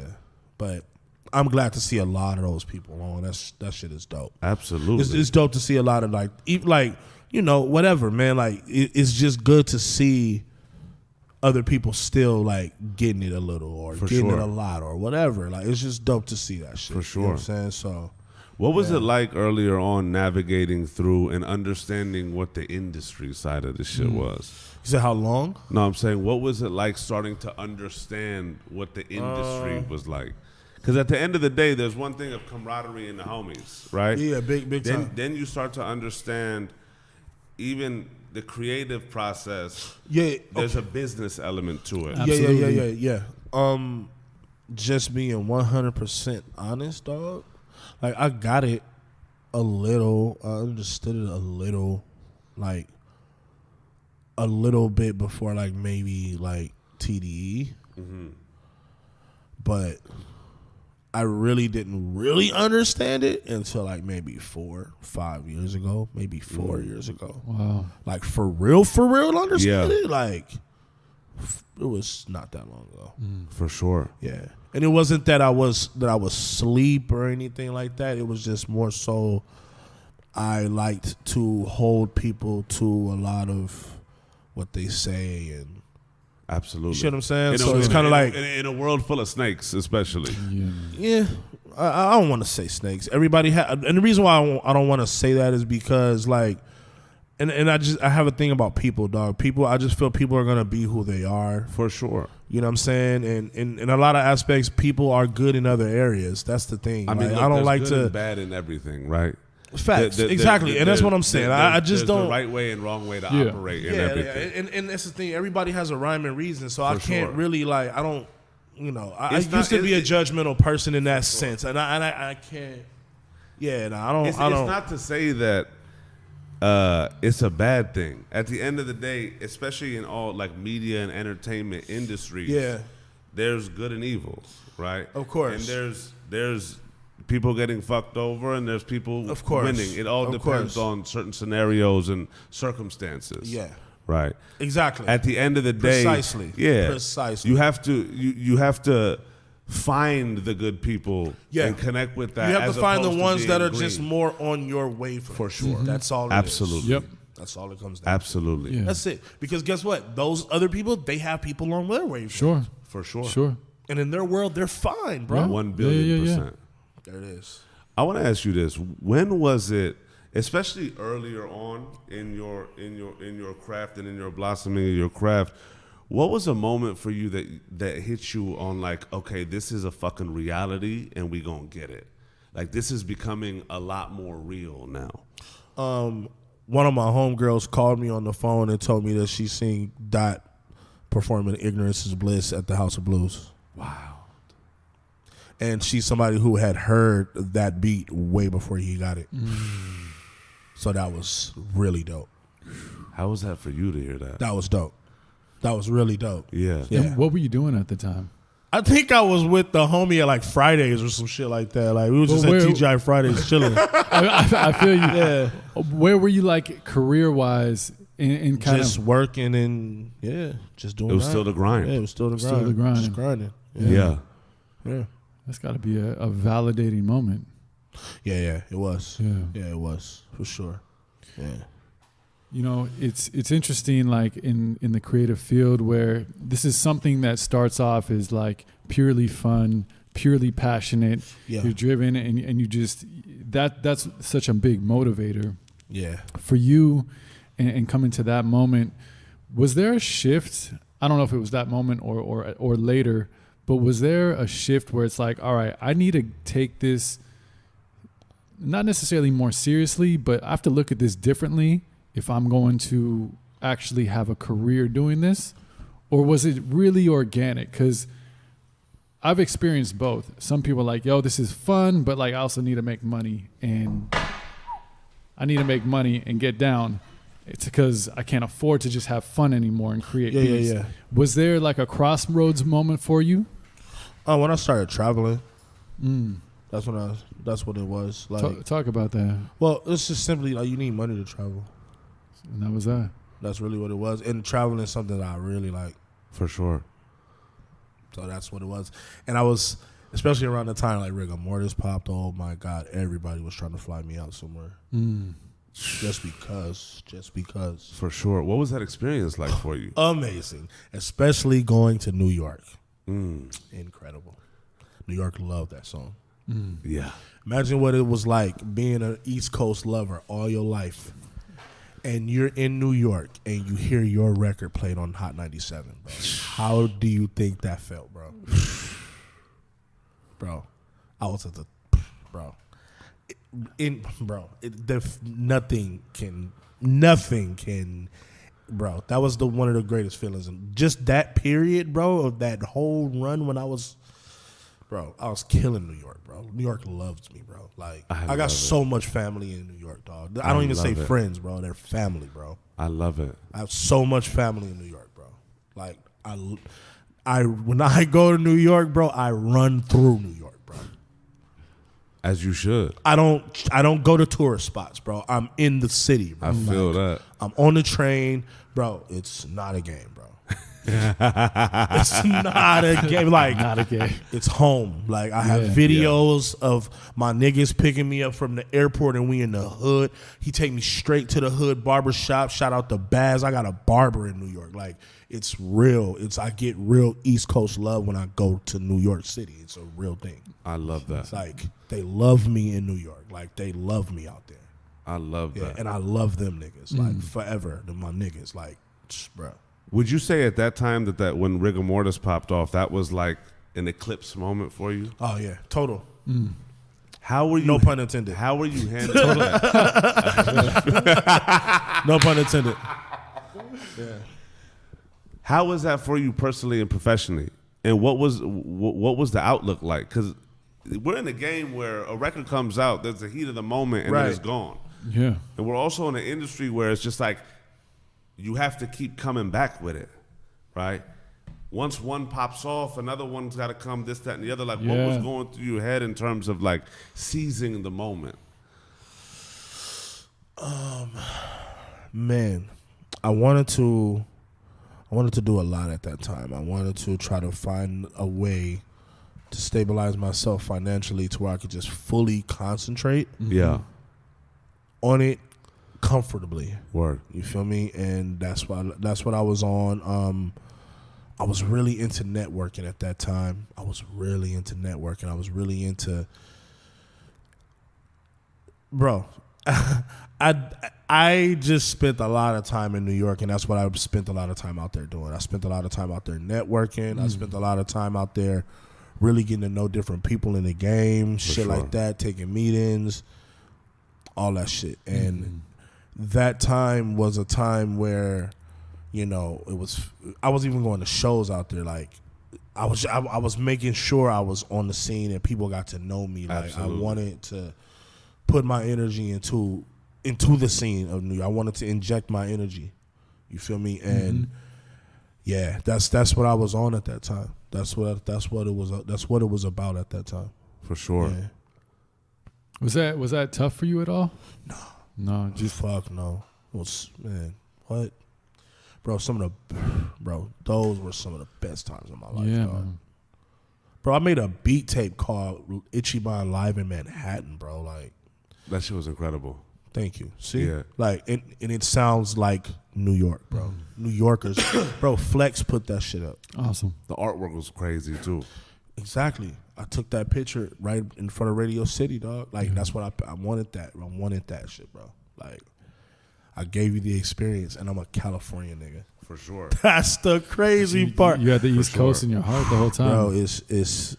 S3: But I'm glad to see a lot of those people on. That shit is dope.
S1: Absolutely.
S3: It's dope to see a lot of like, even like, you know, whatever, man. Like, it's just good to see other people still like getting it a little or getting it a lot or whatever. Like, it's just dope to see that shit.
S1: For sure.
S3: You know what I'm saying? So...
S1: What was it like earlier on navigating through and understanding what the industry side of the shit was?
S3: You said how long?
S1: No, I'm saying what was it like starting to understand what the industry was like? Because at the end of the day, there's one thing of camaraderie in the homies, right?
S3: Yeah, big time.
S1: Then you start to understand even the creative process.
S3: Yeah.
S1: There's a business element to it.
S2: Absolutely.
S3: Yeah. Just being 100% honest, dog. Like, I got it a little. I understood it a little bit before, like, maybe, like, TDE. But I really didn't really understand it until, like, maybe 4-5 years ago. Maybe 4 years ago.
S2: Wow.
S3: Like, for real understand it? Like, it was not that long ago.
S1: For sure.
S3: Yeah. And it wasn't that I was asleep or anything like that. It was just more so I liked to hold people to a lot of what they say and
S1: absolutely.
S3: You see what I'm saying?
S1: So
S3: it's kind of like
S1: in a world full of snakes, especially.
S3: Yeah. I don't want to say snakes. Everybody and the reason why I don't want to say that is because like and I have a thing about people, dog. People, I just feel people are gonna be who they are.
S1: For sure.
S3: You know what I'm saying? And in a lot of aspects, people are good in other areas. That's the thing.
S1: I mean,
S3: like,
S1: look,
S3: I don't like
S1: good
S3: to
S1: and bad in everything, right?
S3: Facts, exactly, and that's what I'm saying. I just don't.
S1: The right way and wrong way to operate in everything.
S3: And that's the thing. Everybody has a rhyme and reason, so I can't really like. I don't. You know, I used to be a judgmental person in that sense, and I can't. Yeah, no, I don't.
S1: It's not to say that it's a bad thing. At the end of the day, especially in all like media and entertainment industries, there's good and evil, right?
S3: Of course.
S1: And there's people getting fucked over, and there's people winning. It all depends on certain scenarios and circumstances.
S3: Yeah.
S1: Right.
S3: Exactly.
S1: At the end of the day,
S3: precisely.
S1: Yeah.
S3: Precisely.
S1: You have to find the good people and connect with that.
S3: You have to find the ones that are
S1: green.
S3: just more on your wavelength.
S1: For sure.
S3: That's all it
S1: Absolutely.
S3: is.
S2: Yep.
S3: That's all it comes down
S1: Absolutely.
S3: to.
S2: Yeah.
S3: That's it. Because guess what? Those other people, they have people on their wavelength.
S2: Sure.
S1: For sure.
S2: Sure.
S3: And in their world, they're fine, bro.
S2: Yeah.
S1: 1 billion%.
S3: There it is.
S1: I want to ask you this: when was it, especially earlier on in your craft and in your blossoming of your craft? What was a moment for you that hit you on like, okay, this is a fucking reality and we gonna get it? Like this is becoming a lot more real now.
S3: One of my homegirls called me on the phone and told me that she seen Dot performing Ignorance is Bliss at the House of Blues.
S1: Wow.
S3: And she's somebody who had heard that beat way before he got it. So that was really dope.
S1: How was that for you to hear that?
S3: That was dope. That was really dope.
S1: Yeah.
S2: And what were you doing at the time?
S3: I think I was with the homie at like Fridays or some shit like that. Like we was just at TGI Fridays chilling.
S2: I feel you.
S3: Yeah.
S2: Where were you like career-wise in kind
S3: just
S2: of
S3: working and just doing.
S1: It was still the grind.
S3: Yeah, it was still the grind.
S2: Still the grind.
S3: Just grinding.
S1: Yeah.
S2: That's got to be a validating moment.
S3: Yeah, it was.
S2: Yeah.
S3: It was for sure. Yeah.
S2: You know, it's interesting, like in the creative field, where this is something that starts off as like purely fun, purely passionate.
S3: Yeah.
S2: You're driven, and you just that's such a big motivator.
S3: Yeah.
S2: For you, and coming to that moment, was there a shift? I don't know if it was that moment or later, but was there a shift where it's like, all right, I need to take this not necessarily more seriously, but I have to look at this differently if I'm going to actually have a career doing this? Or was it really organic? Because I've experienced both. Some people are like, yo, this is fun, but like I also need to make money, and I need to make money and get down. It's because I can't afford to just have fun anymore and create beats.
S3: Yeah.
S2: Was there like a crossroads moment for you?
S3: When I started traveling, that's what it was. Like,
S2: Talk about that.
S3: well, it's just simply like you need money to travel.
S2: And that was that.
S3: That's really what it was. And traveling is something that I really like.
S1: For sure.
S3: So that's what it was. And I was, especially around the time like rigor mortis popped. Oh my God, everybody was trying to fly me out somewhere. Just because.
S1: For sure. What was that experience like for you?
S3: Amazing, especially going to New York. Incredible. New York loved that song.
S1: Yeah.
S3: Imagine what it was like being an East Coast lover all your life, and you're in New York and you hear your record played on Hot 97, bro. How do you think that felt, bro? Bro, I was at the, bro. Nothing can, bro. That was one of the greatest feelings, and just that period, bro, of that whole run when I was killing New York, bro. New York loves me, bro. Like I got so much family in New York, dog. I don't even say friends, bro. They're family, bro.
S1: I love it.
S3: I have so much family in New York, bro. Like I when I go to New York, bro, I run through New York, bro.
S1: As you should.
S3: I don't go to tourist spots, bro. I'm in the city, bro.
S1: I feel that.
S3: I'm on the train, bro. It's not a game, bro. It's not a game. Like,
S2: Not a game.
S3: It's home. Like, I have videos of my niggas picking me up from the airport and we in the hood. He take me straight to the hood barber shop. Shout out to Baz. I got a barber in New York. Like, it's real. I get real East Coast love when I go to New York City. It's a real thing.
S1: I love that.
S3: It's like they love me in New York. Like, they love me out there.
S1: I love that.
S3: And I love them niggas. Like, forever. They're my niggas. Like, bro.
S1: Would you say at that time that when rigor mortis popped off, that was like an eclipse moment for you?
S3: Oh, yeah. Total.
S1: How were you?
S3: No pun intended.
S1: How were you handling that?
S3: No pun intended. Yeah.
S1: How was that for you personally and professionally? And what was the outlook like? Because we're in a game where a record comes out, there's the heat of the moment, and then it's gone.
S2: Yeah.
S1: And we're also in an industry where it's just like you have to keep coming back with it, right? Once one pops off, another one's got to come, this, that, and the other. Like, what was going through your head in terms of like seizing the moment?
S3: Man, I wanted to do a lot at that time. I wanted to try to find a way to stabilize myself financially to where I could just fully concentrate on it comfortably.
S1: Word.
S3: You feel me? And that's what I was on. I was really into networking at that time. I was really into, bro, I just spent a lot of time in New York, and that's what I spent a lot of time out there doing. I spent a lot of time out there networking. I spent a lot of time out there really getting to know different people in the game, like that, taking meetings, all that shit. And that time was a time where, you know, I was even going to shows out there. Like, I was making sure I was on the scene and people got to know me. Like, I wanted to put my energy into into the scene of New York. I wanted to inject my energy. You feel me? And yeah, that's what I was on at that time. That's what it was about at that time.
S1: For sure.
S3: Yeah.
S2: Was that tough for you at all? No, just
S3: fuck no. Man, what? Bro, those were some of the best times of my life, dog. Man. Bro, I made a beat tape called Ichiban Live in Manhattan, bro. Like,
S1: that shit was incredible.
S3: Thank you. See?
S1: Yeah.
S3: Like, and it sounds like New York, bro. New Yorkers. Bro, Flex put that shit up.
S2: Awesome.
S1: The artwork was crazy, too.
S3: Exactly. I took that picture right in front of Radio City, dog. Like, that's what I wanted that. I wanted that shit, bro. Like, I gave you the experience, and I'm a California nigga.
S1: For sure.
S3: That's the crazy part.
S2: You had the East Coast in your heart the whole time.
S3: Bro, it's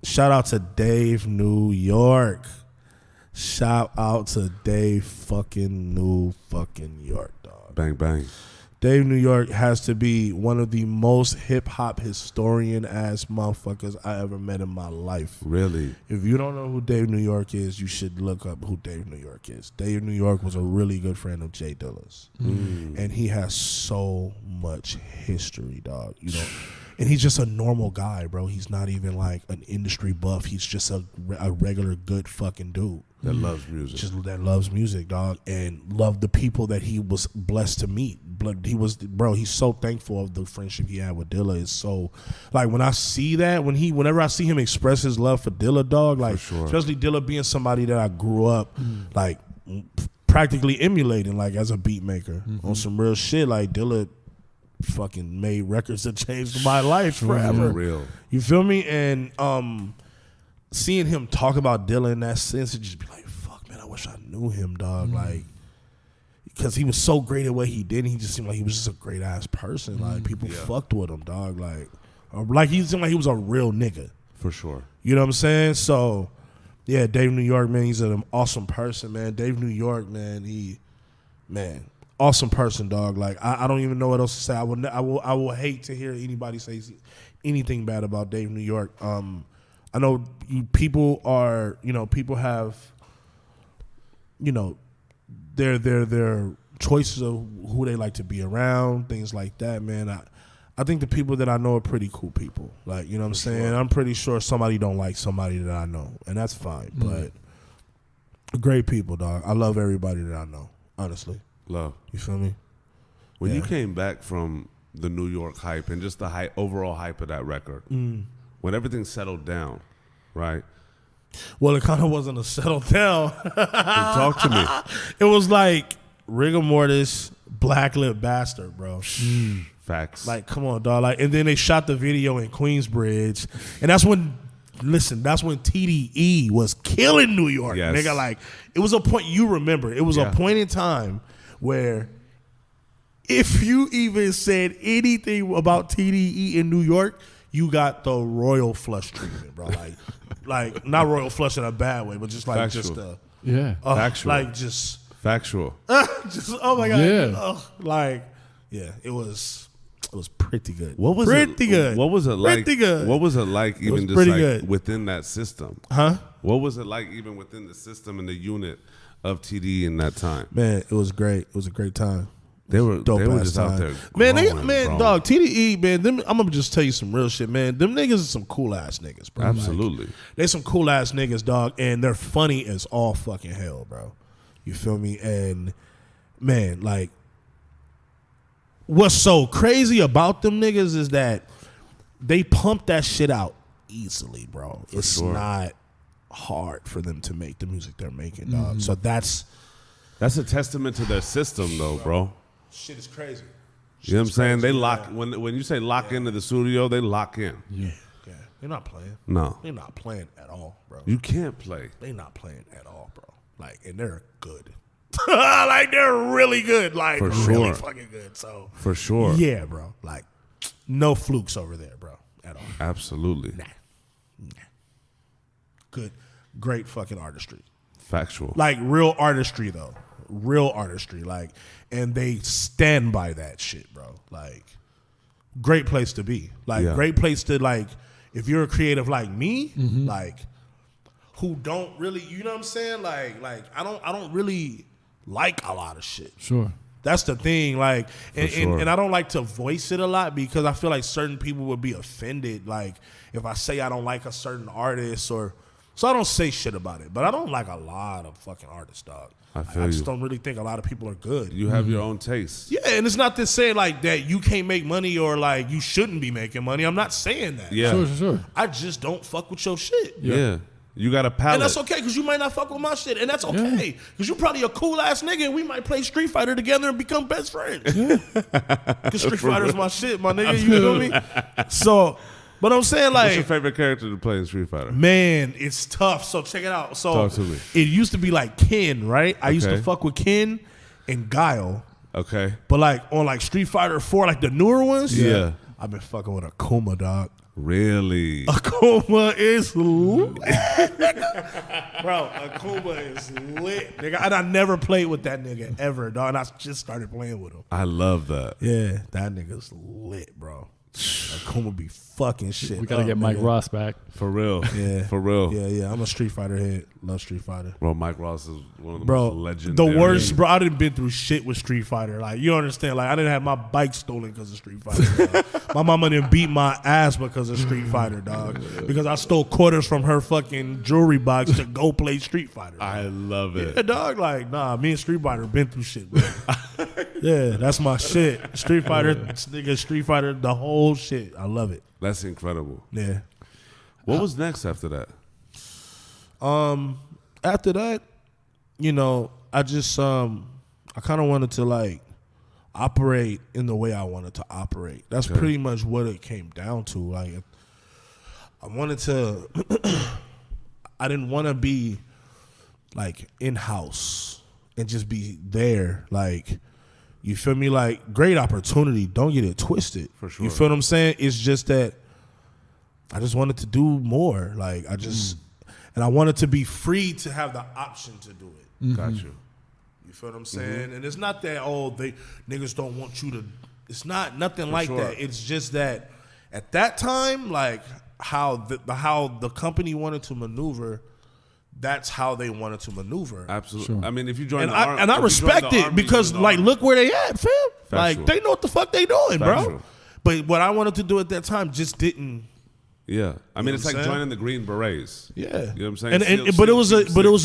S3: shout out to Dave, New York. Shout out to Dave fucking New fucking York, dog.
S1: Bang, bang.
S3: Dave New York has to be one of the most hip-hop historian-ass motherfuckers I ever met in my life.
S1: Really?
S3: If you don't know who Dave New York is, you should look up who Dave New York is. Dave New York was a really good friend of Jay Dilla's. And he has so much history, dog. You know, and he's just a normal guy, bro. He's not even like an industry buff. He's just a regular good fucking dude.
S1: That loves music.
S3: Just that loves music, dog, and loved the people that he was blessed to meet. He's so thankful of the friendship he had with Dilla. It's so, like, when I see that, whenever I see him express his love for Dilla, dog, like,
S1: sure.
S3: Especially Dilla being somebody that I grew up, like, practically emulating, like, as a beat maker on some real shit. Like, Dilla fucking made records that changed my life forever.
S1: Real.
S3: You feel me? And seeing him talk about Dilla in that sense, it just be like, fuck, man, I wish I knew him, dog. Like, because he was so great at what he did, and he just seemed like he was just a great ass person. Like, people fucked with him, dog. Like he seemed like he was a real nigga.
S1: For sure.
S3: You know what I'm saying? So, yeah, Dave New York, man, he's an awesome person, man. Dave New York, man, awesome person, dog. Like, I don't even know what else to say. I will hate to hear anybody say anything bad about Dave New York. I know people have, their choices of who they like to be around, things like that, man. I think the people that I know are pretty cool people. Like, you know what I'm saying? Sure. I'm pretty sure somebody don't like somebody that I know, and that's fine. But great people, dog. I love everybody that I know, honestly.
S1: Love.
S3: You feel me?
S1: When you came back from the New York hype and just the overall hype of that record, when everything settled down, right?
S3: Well, it kind of wasn't a settle down.
S1: Talk to me.
S3: It was like rigor mortis, black lip bastard, bro.
S1: Facts.
S3: Like, come on, dog. Like, and then they shot the video in Queensbridge, and that's when TDE was killing New York.
S1: Yes.
S3: Nigga, like, it was a point, you remember, it was a point in time where if you even said anything about TDE in New York, you got the royal flush treatment, bro. Like not royal flush in a bad way, but just like
S1: factual.
S3: Factual. Like just
S1: factual.
S3: Just oh my god.
S2: Yeah.
S3: It was pretty good.
S1: What was
S3: pretty good?
S1: What was it like?
S3: Pretty good.
S1: What was it like even just like good. Within that system?
S3: Huh?
S1: What was it like even within the system and the unit of TD in that time?
S3: Man, it was great. It was a great time.
S1: They were just out there.
S3: Man, dog, TDE, man, I'm gonna just tell you some real shit, man. Them niggas are some cool ass niggas, bro.
S1: Absolutely.
S3: Like, they some cool ass niggas, dog, and they're funny as all fucking hell, bro. You feel me? And man, like, what's so crazy about them niggas is that they pump that shit out easily, bro. It's not hard for them to make the music they're making, dog. So that's
S1: a testament to their system, though, bro.
S3: Shit is crazy.
S1: You know what I'm saying? They lock when you say lock into the studio, they lock in.
S3: Yeah. They're not playing.
S1: No.
S3: They're not playing at all, bro.
S1: You can't play.
S3: They're not playing at all, bro. Like, and they're good. Like, they're really good. Like,
S1: for
S3: really
S1: sure.
S3: fucking good. So
S1: for sure.
S3: Yeah, bro. Like, no flukes over there, bro. At all.
S1: Absolutely.
S3: Nah. Good. Great fucking artistry.
S1: Factual.
S3: Like, real artistry, though. Real artistry. Like, and they stand by that shit, bro. Like, great place to be. Like, great place to, like, if you're a creative like me, like, who don't really, you know what I'm saying? Like I don't really like a lot of shit.
S2: Sure.
S3: That's the thing, like,
S1: sure.
S3: and I don't like to voice it a lot because I feel like certain people would be offended, like, if I say I don't like a certain artist so I don't say shit about it. But I don't like a lot of fucking artists, dog.
S1: I
S3: just don't really think a lot of people are good.
S1: You have your own taste.
S3: Yeah, and it's not to say, like, that you can't make money or, like, you shouldn't be making money. I'm not saying that.
S1: Yeah.
S2: Sure.
S3: I just don't fuck with your shit.
S1: Yeah. You got a palette.
S3: And that's okay, because you might not fuck with my shit. And that's okay. Because you're probably a cool-ass nigga, and we might play Street Fighter together and become best friends. Because Street Fighter's my shit, my nigga. You feel me? So, but I'm saying, like...
S1: What's your favorite character to play in Street Fighter?
S3: Man, it's tough. So check it out. So
S1: Talk to me.
S3: It used to be like Ken, right? I used to fuck with Ken and Guile.
S1: Okay.
S3: But like on like Street Fighter 4, like the newer ones,
S1: Yeah.
S3: I've been fucking with Akuma, dog.
S1: Really?
S3: Akuma is lit. Bro, Akuma is lit, nigga. And I never played with that nigga ever, dog. And I just started playing with him.
S1: I love that.
S3: Yeah, that nigga's lit, bro. Akuma be fucking shit.
S2: We gotta get Mike Ross back.
S1: For real.
S3: Yeah.
S1: For real.
S3: Yeah. I'm a Street Fighter head. Love Street Fighter.
S1: Bro, Mike Ross is one of the
S3: Bro,
S1: most legendary.
S3: the worst, bro. I didn't been through shit with Street Fighter. Like, you understand? Like, I didn't have my bike stolen because of Street Fighter. Dog. My mama didn't beat my ass because of Street Fighter, dog. Because I stole quarters from her fucking jewelry box to go play Street Fighter.
S1: I love it.
S3: Yeah, dog. Like, nah, me and Street Fighter been through shit, bro. Yeah, that's my shit. Street Fighter, nigga, Street Fighter, the whole shit. I love it.
S1: That's incredible.
S3: Yeah.
S1: What was next after that?
S3: After that, you know, I just I kind of wanted to like operate in the way I wanted to operate. That's pretty much what it came down to. Like, I wanted to I didn't want to be like in-house and just be there. Like, you feel me? Like, great opportunity. Don't get it twisted.
S1: For sure.
S3: You feel what I'm saying? It's just that I just wanted to do more. Like, I just, and I wanted to be free to have the option to do it.
S1: Mm-hmm. Got you.
S3: You feel what I'm saying? Mm-hmm. And it's not that, they niggas don't want you to, it's not nothing
S1: For
S3: like
S1: sure.
S3: that. It's just that at that time, like, how the company wanted to maneuver, that's how they wanted to maneuver.
S1: Absolutely.
S2: Sure.
S1: I mean, if you join
S3: And
S1: the army,
S3: I respect it because, like, look where they at, fam. Like, they know what the fuck they doing,
S1: Factual.
S3: bro. But what I wanted to do at that time just didn't.
S1: Yeah. I mean,
S3: know
S1: it's
S3: what
S1: like
S3: I'm saying?
S1: joining the Green Berets.
S3: Yeah,
S1: You know what I'm saying?
S3: And but it was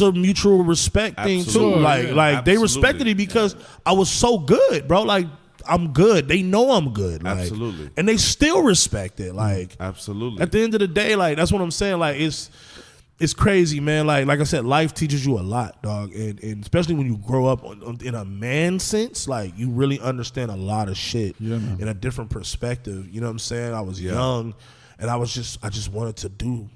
S3: a mutual respect thing too.
S1: Absolutely.
S3: Like
S1: Yeah.
S3: like they
S1: Absolutely.
S3: respected it because I was so good, bro. Like, I'm good. They know I'm good. Like,
S1: Absolutely.
S3: And they still respect it. Like,
S1: Absolutely.
S3: at the end of the day, like, that's what I'm saying. Like, it's crazy, man. Like I said, life teaches you a lot, dog. And especially when you grow up in a man sense, like, you really understand a lot of shit in a different perspective. You know what I'm saying? I was young, and I just wanted to do.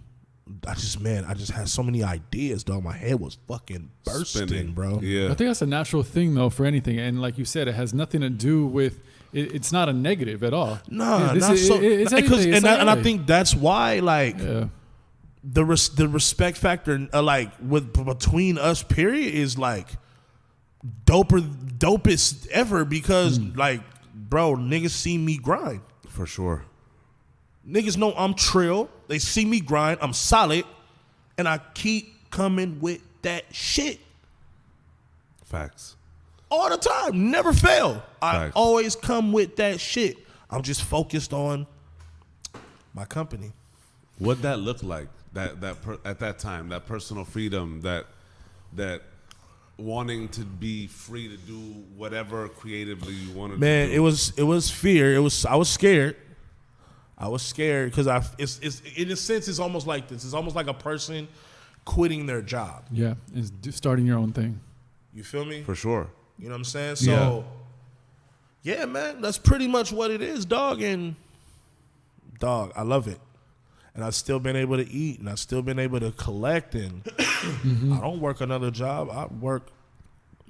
S3: I just had so many ideas, dog. My head was fucking bursting,
S1: Spinning.
S3: bro.
S1: Yeah.
S2: I think that's a natural thing, though, for anything. And like you said, it has nothing to do with. It's not a negative at all.
S3: Nah,
S2: This
S3: not
S2: is-
S3: so.
S2: it's
S3: Because
S2: anything. It's
S3: and I
S2: like,
S3: think that's why, like,
S2: yeah.
S3: the respect factor, like, between us, period, is like dopest ever because, like, bro, niggas see me grind.
S1: For sure.
S3: Niggas know I'm trill. They see me grind. I'm solid, and I keep coming with that shit
S1: Facts.
S3: all the time. Never fail. I
S1: Facts.
S3: always come with that shit. I'm just focused on my company.
S1: What'd that look like? At that time, that personal freedom, that wanting to be free to do whatever creatively you wanted to do.
S3: Man, it was fear. I was scared. I was scared because it's in a sense, it's almost like this. It's almost like a person quitting their job.
S2: Yeah, and starting your own thing.
S3: You feel me?
S1: For sure.
S3: You know what I'm saying? So, yeah, man, that's pretty much what it is, dog. And, dog, I love it. And I've still been able to eat, and I've still been able to collect, and I don't work another job.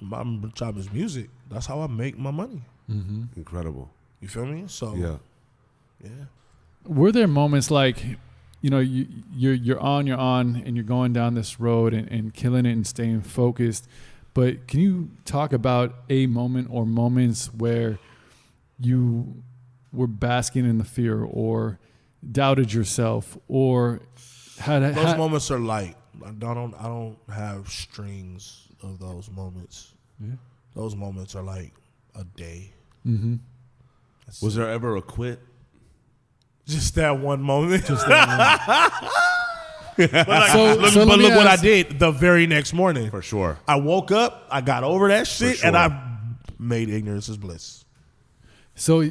S3: My job is music. That's how I make my money.
S2: Mm-hmm.
S1: Incredible.
S3: You feel me? So, yeah.
S2: Were there moments like, you know, you're on, and you're going down this road and killing it and staying focused, but can you talk about a moment or moments where you were basking in the fear or doubted yourself or had
S3: those moments are light. I don't have strings of those moments.
S2: Yeah.
S3: Those moments are like a day.
S2: Mm-hmm.
S1: Was there ever a quit?
S3: Just that one moment.
S2: Just that
S3: But look what I did the very next morning.
S1: For sure.
S3: I woke up, I got over that shit,
S1: sure.
S3: and I made ignorance is bliss.
S2: So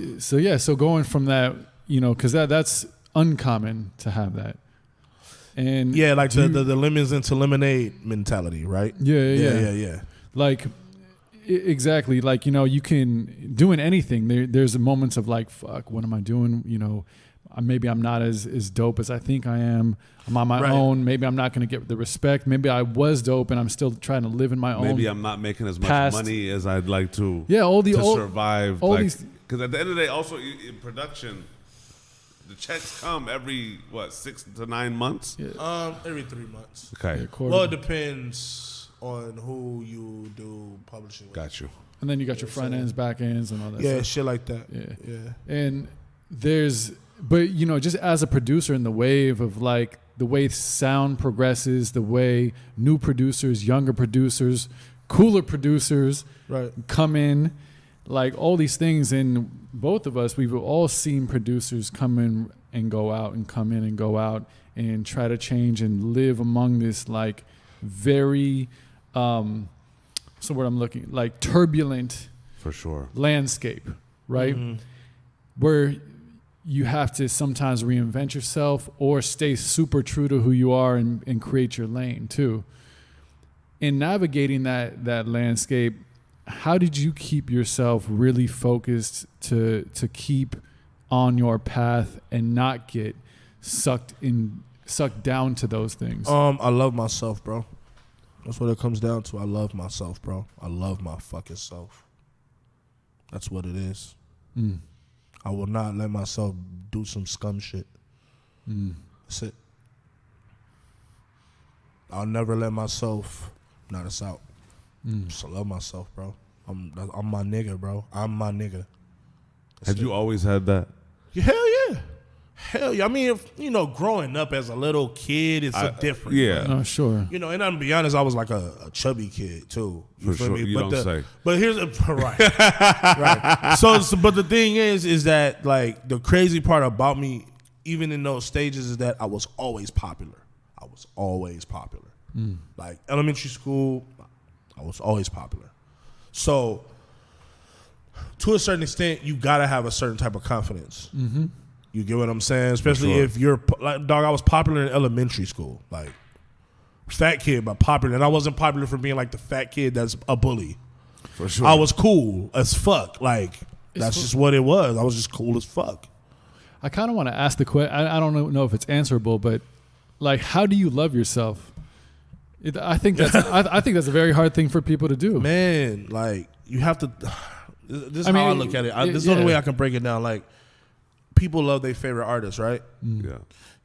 S2: going from that, because that's uncommon to have that. And
S3: Yeah, like the lemons into lemonade mentality, right?
S2: Yeah. Like, exactly. Like, you can doing anything. There's moments of like, fuck, what am I doing? Maybe I'm not as dope as I think I am. I'm on my own. Maybe I'm not going to get the respect. Maybe I was dope and I'm still trying to live in my own.
S1: Maybe I'm not making as much
S2: past.
S1: money as I'd like to.
S2: Yeah,
S1: to survive.
S2: Because
S1: at the end of the day, also in production, the checks come every 6 to 9 months.
S2: Yeah.
S3: Every 3 months.
S1: Okay.
S3: Well, it depends on who you do publishing with.
S1: Got you.
S2: And then you got your front ends, back ends, and all that.
S3: Yeah,
S2: stuff.
S3: shit like that.
S2: Yeah. And but just as a producer in the wave of like the way sound progresses, the way new producers, younger producers, cooler producers come in, like all these things. And both of us, we've all seen producers come in and go out and come in and go out and try to change and live among this like very, so what I'm looking like turbulent,
S1: for sure,
S2: landscape, right?
S3: Mm-hmm.
S2: Where you have to sometimes reinvent yourself or stay super true to who you are and create your lane too. In navigating that landscape, how did you keep yourself really focused to keep on your path and not get sucked down to those things?
S3: I love myself, bro. That's what it comes down to. I love myself, bro. I love my fucking self. That's what it is. I will not let myself do some scum shit. That's it. I'll never let myself knock us out. Just love myself, bro. I'm my nigga, bro. I'm my nigga.
S1: Have you always had that?
S3: Hell yeah. Hell yeah. I mean, growing up as a little kid, it's different.
S1: Yeah.
S2: Oh, sure.
S3: And I'm be honest, I was like a chubby kid too.
S1: For sure.
S3: Me?
S1: You
S3: But
S1: don't say.
S3: But here's right. Right. So, but the thing is that like the crazy part about me, even in those stages, is that I was always popular. Like elementary school, I was always popular. So to a certain extent, you gotta have a certain type of confidence. Mm-hmm. You get what I'm saying? Especially if you're like, dog, I was popular in elementary school. Like, fat kid, but popular. And I wasn't popular for being like the fat kid that's a bully.
S1: For sure.
S3: I was cool as fuck. Like, that's just what it was. I was just cool as fuck.
S2: I kind of want to ask the question. I don't know if it's answerable, but like, how do you love yourself? I think that's a very hard thing for people to do.
S3: Man, like, you have to. This is how I look at it. This is the only way I can break it down. Like, people love their favorite artist, right?
S1: Yeah.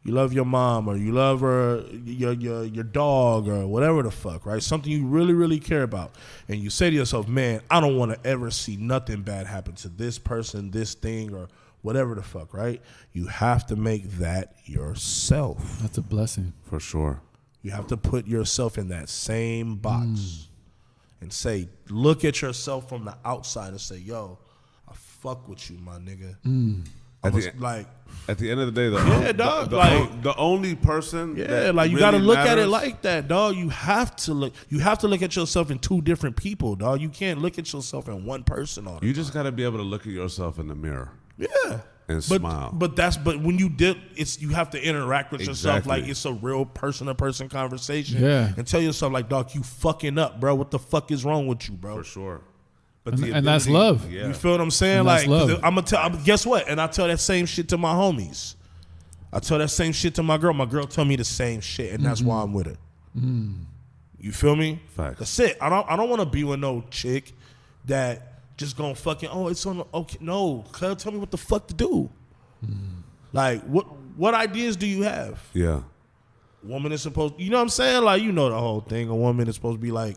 S3: You love your mom, or you love your dog, or whatever the fuck, right? Something you really, really care about. And you say to yourself, man, I don't want to ever see nothing bad happen to this person, this thing, or whatever the fuck, right? You have to make that yourself.
S2: That's a blessing.
S1: For sure.
S3: You have to put yourself in that same box and say, look at yourself from the outside and say, yo, I fuck with you, my nigga.
S1: At the end of the day, the only person,
S3: like you
S1: really
S3: gotta look
S1: matters,
S3: at it like that, dog. You have to look at yourself in two different people, dog. You can't look at yourself in one person all the
S1: You
S3: time.
S1: just gotta be able to look at yourself in the mirror.
S3: Yeah.
S1: And smile.
S3: But when you did, you have to interact with yourself like it's a real person to person conversation.
S2: Yeah.
S3: And tell yourself like, dog, you fucking up, bro. What the fuck is wrong with you, bro?
S1: For sure.
S2: But and that's love.
S1: Yeah.
S3: You feel what I'm saying?
S2: And
S3: like,
S2: love.
S3: I'm gonna tell. Guess what? And I tell that same shit to my homies. I tell that same shit to my girl. My girl tell me the same shit, and that's why I'm with her. You feel me?
S1: Facts.
S3: That's it. I don't want to be with no chick that just gonna fucking it's on. Okay, no, cuz tell me what the fuck to do. Like, what ideas do you have?
S1: Yeah.
S3: Woman is supposed, you know what I'm saying? Like, you know the whole thing. A woman is supposed to be like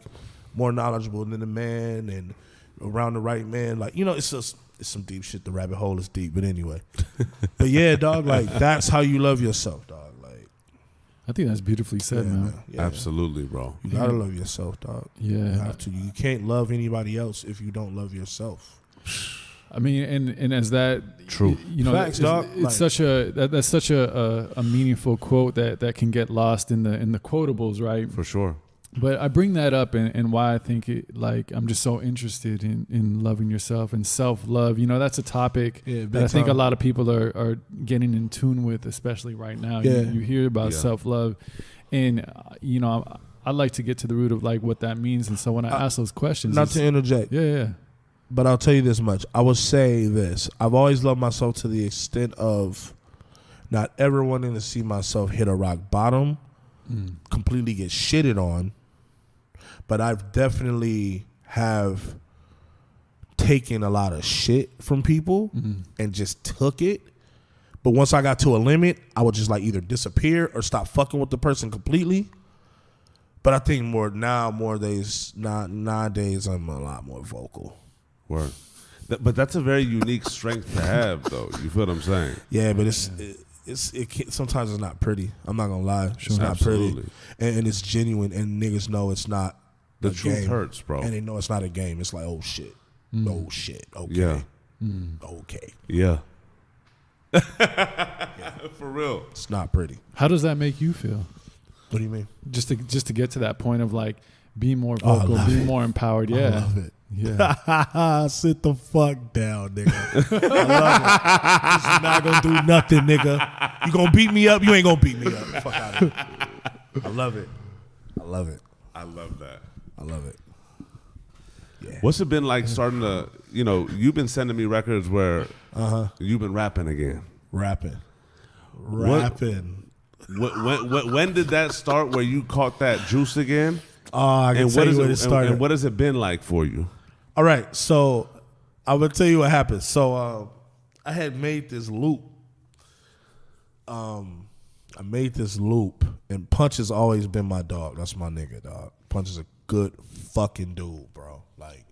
S3: more knowledgeable than a man and around the right man. Like, it's some deep shit. The rabbit hole is deep, but anyway. But yeah, dog, like that's how you love yourself, dog. Like,
S2: I think that's beautifully said, man.
S3: Yeah.
S1: Absolutely, bro.
S3: You gotta love yourself, dog.
S2: Yeah.
S3: You have to. You can't love anybody else if you don't love yourself.
S2: I mean, and as that,
S1: True.
S2: you know,
S3: Facts, dog.
S2: it's such that's such a meaningful quote that can get lost in the quotables, right?
S1: For sure.
S2: But I bring that up and why I think I'm just so interested in loving yourself and self-love. You know, that's a topic that I think a lot of people are getting in tune with, especially right now.
S3: Yeah.
S2: You hear about self-love, and you know, I'd like to get to the root of like what that means. And so when I ask those questions,
S3: not to interject,
S2: but
S3: I'll tell you this much: I will say this: I've always loved myself to the extent of not ever wanting to see myself hit a rock bottom, completely get shitted on. But I've definitely have taken a lot of shit from people and just took it. But once I got to a limit, I would just like either disappear or stop fucking with the person completely. But I think nowadays I'm a lot more vocal.
S1: Word. But that's a very unique strength to have, though. You feel what I'm saying?
S3: Yeah, but sometimes it's not pretty. I'm not gonna lie.
S2: Sure.
S3: It's not
S1: Absolutely.
S3: pretty, and it's genuine, and niggas know it's not.
S1: The truth
S3: game.
S1: hurts, bro.
S3: And they know it's not a game. It's like, oh shit, oh shit, okay,
S1: Yeah.
S3: Okay.
S1: Yeah. For real.
S3: It's not pretty.
S2: how does that make you feel?
S3: What do you mean?
S2: Just to get to that point of like being more vocal, being more empowered. Yeah,
S3: I love it.
S2: Yeah.
S3: Sit the fuck down, nigga. I love it. This is not gonna do nothing, nigga. You gonna beat me up? You ain't gonna beat me up. Fuck out of here. I love it. I love it.
S1: I love that.
S3: I love it. Yeah.
S1: What's it been like starting to, you know, you've been sending me records where you've been rapping again.
S3: Rapping.
S1: When did that start where you caught that juice again?
S3: I can tell you when it started.
S1: And what has it been like for you?
S3: All right, so I will tell you what happened. So I had made this loop. And Punch has always been my dog. That's my nigga, dog. Punch is a good fucking dude, bro. Like,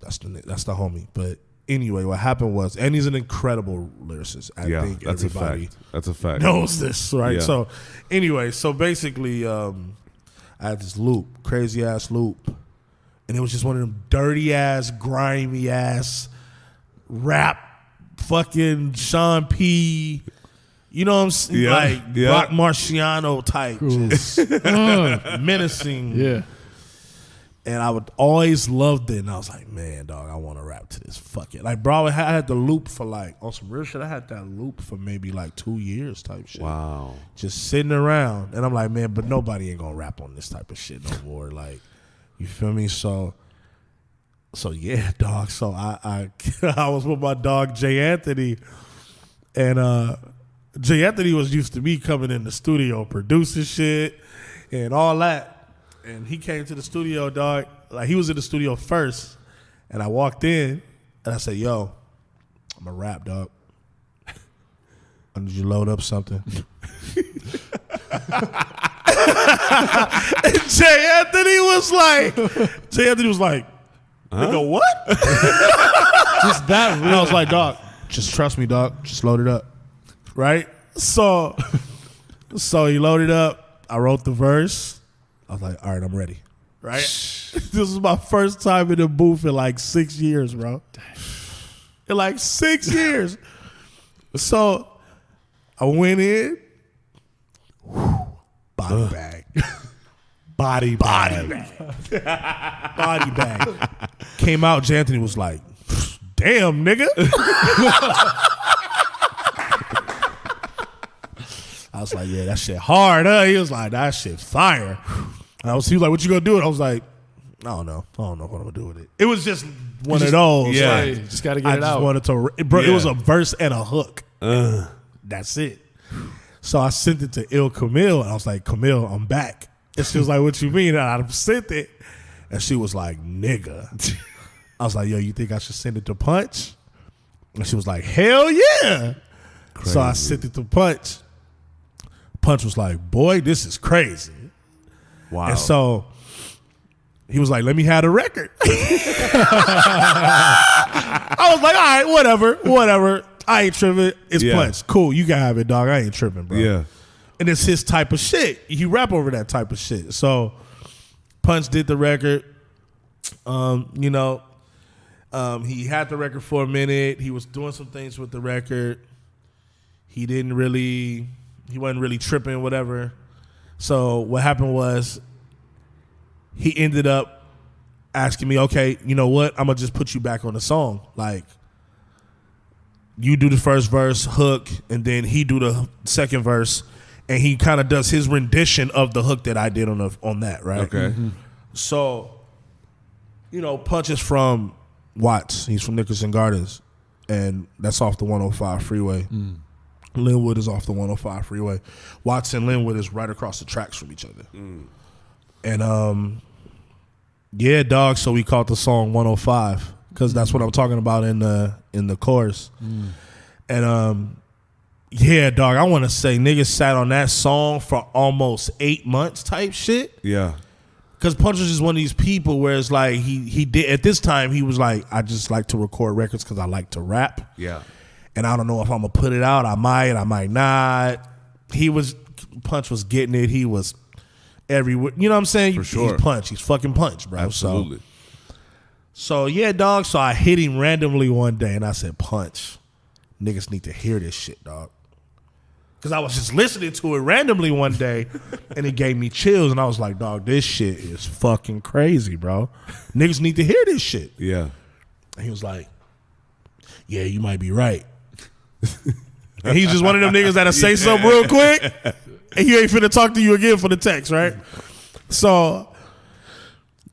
S3: that's the homie. But anyway, what happened was, and he's an incredible lyricist. I think
S1: that's
S3: everybody
S1: a fact. That's a fact.
S3: knows this, right?
S1: Yeah.
S3: So anyway, basically, I had this loop, crazy ass loop, and it was just one of them dirty ass, grimy ass rap, fucking Sean P. You know what I'm saying?
S1: Yeah.
S3: Like
S1: Yeah.
S3: Rock Marciano type, just menacing.
S2: Yeah.
S3: And I would always loved it, and I was like, man, dog, I want to rap to this. Fuck it. Like, bro, I had the loop for like, on some real shit, I had that loop for maybe like 2 years type shit.
S1: Wow.
S3: Just sitting around. And I'm like, man, but nobody ain't going to rap on this type of shit no more. Like, you feel me? So yeah, dog. So I was with my dog, Jay Anthony, and Jay Anthony was used to me coming in the studio, producing shit and all that. And he came to the studio, dog. Like, he was in the studio first. And I walked in, and I said, yo, I'm a rap, dog. I need you to load up something. And Jay Anthony was like, nigga, what?
S2: Just that.
S3: And I was like, dog, just trust me, dog. Just load it up. Right? So he loaded up. I wrote the verse. I was like, all right, I'm ready. Right? This was my first time in the booth in like 6 years, bro. In like 6 years. So I went in. Body bag. Body bag. Came out, J. Anthony was like, damn, nigga. I was like, yeah, that shit hard, huh? He was like, that shit fire. He was like, what you gonna do? And I was like, I don't know what I'm gonna do with it. It was just one of those.
S1: Yeah.
S3: Like,
S2: Just got to get it
S3: I
S2: out.
S3: just wanted to, bro.
S1: Yeah.
S3: It was a verse and a hook. That's it. So I sent it to Il Camille, and I was like, Camille, I'm back. And she was like, what you mean? And I sent it, and she was like, nigga. I was like, yo, you think I should send it to Punch? And she was like, hell yeah.
S1: Crazy.
S3: So I sent it to Punch. Punch was like, boy, this is crazy.
S1: Wow.
S3: And so he was like, let me have the record. I was like, all right, whatever. I ain't tripping. It's Punch. Cool, you can have it, dog. I ain't tripping, bro.
S1: Yeah.
S3: and it's his type of shit. He rap over that type of shit. So Punch did the record. He had the record for a minute. He was doing some things with the record. He wasn't really tripping, whatever. So what happened was he ended up asking me, okay, you know what? I'm going to just put you back on the song. Like, you do the first verse, hook, and then he do the second verse, and he kind of does his rendition of the hook that I did on that, right?
S1: Okay.
S2: Mm-hmm.
S3: So, Punch is from Watts. He's from Nickerson Gardens, and that's off the 105 freeway. Linwood is off the 105 freeway. Watts and Linwood is right across the tracks from each other. And yeah, dog. So we called the song 105 because that's what I'm talking about in the chorus. And yeah, dog. I want to say niggas sat on that song for almost 8 months type shit.
S1: Yeah.
S3: Because Punch was just one of these people where it's like he did at this time he was like, I just like to record records because I like to rap.
S1: Yeah.
S3: And I don't know if I'm gonna put it out. I might not. Punch was getting it. He was everywhere. You know what I'm saying?
S1: For sure.
S3: He's Punch. He's fucking Punch, bro.
S1: Absolutely.
S3: So yeah, dog. So I hit him randomly one day and I said, Punch, niggas need to hear this shit, dog. Because I was just listening to it randomly one day and it gave me chills. And I was like, dog, this shit is fucking crazy, bro. Niggas need to hear this shit.
S1: Yeah.
S3: And he was like, yeah, you might be right. And he's just one of them niggas that'll say something real quick and he ain't finna talk to you again for the text, right? So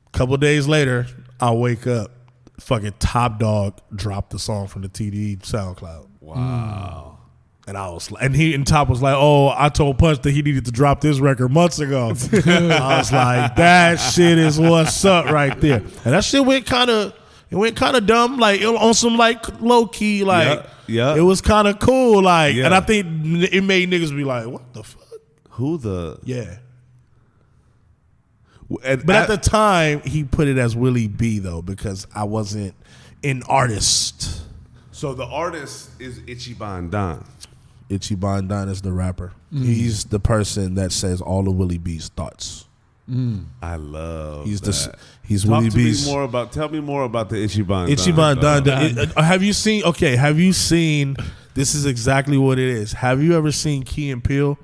S3: a couple of days later, I wake up, fucking Top Dog dropped the song from the TDE SoundCloud.
S1: Wow.
S3: And I was like, and Top was like, oh, I told Punch that he needed to drop this record months ago. I was like, that shit is what's up right there. And that shit went kind of dumb, like on some like low key, like
S1: yeah.
S3: It was kind of cool, like,
S1: Yeah.
S3: and I think it made niggas be like, what the fuck?
S1: Yeah.
S3: But at the time, he put it as Willie B though, because I wasn't an artist.
S1: So the artist is Ichiban Don.
S3: Ichiban Don is the rapper. He's the person that says all of Willie B's thoughts.
S1: I love
S3: He's
S1: that.
S3: He's
S1: Talk
S3: Willie
S1: to
S3: B's.
S1: Tell me more about the Ichiban
S3: Ichiban Don.
S1: dog.
S3: Have you seen? Okay, have you seen? This is exactly what it is. Have you ever seen Key and Peele,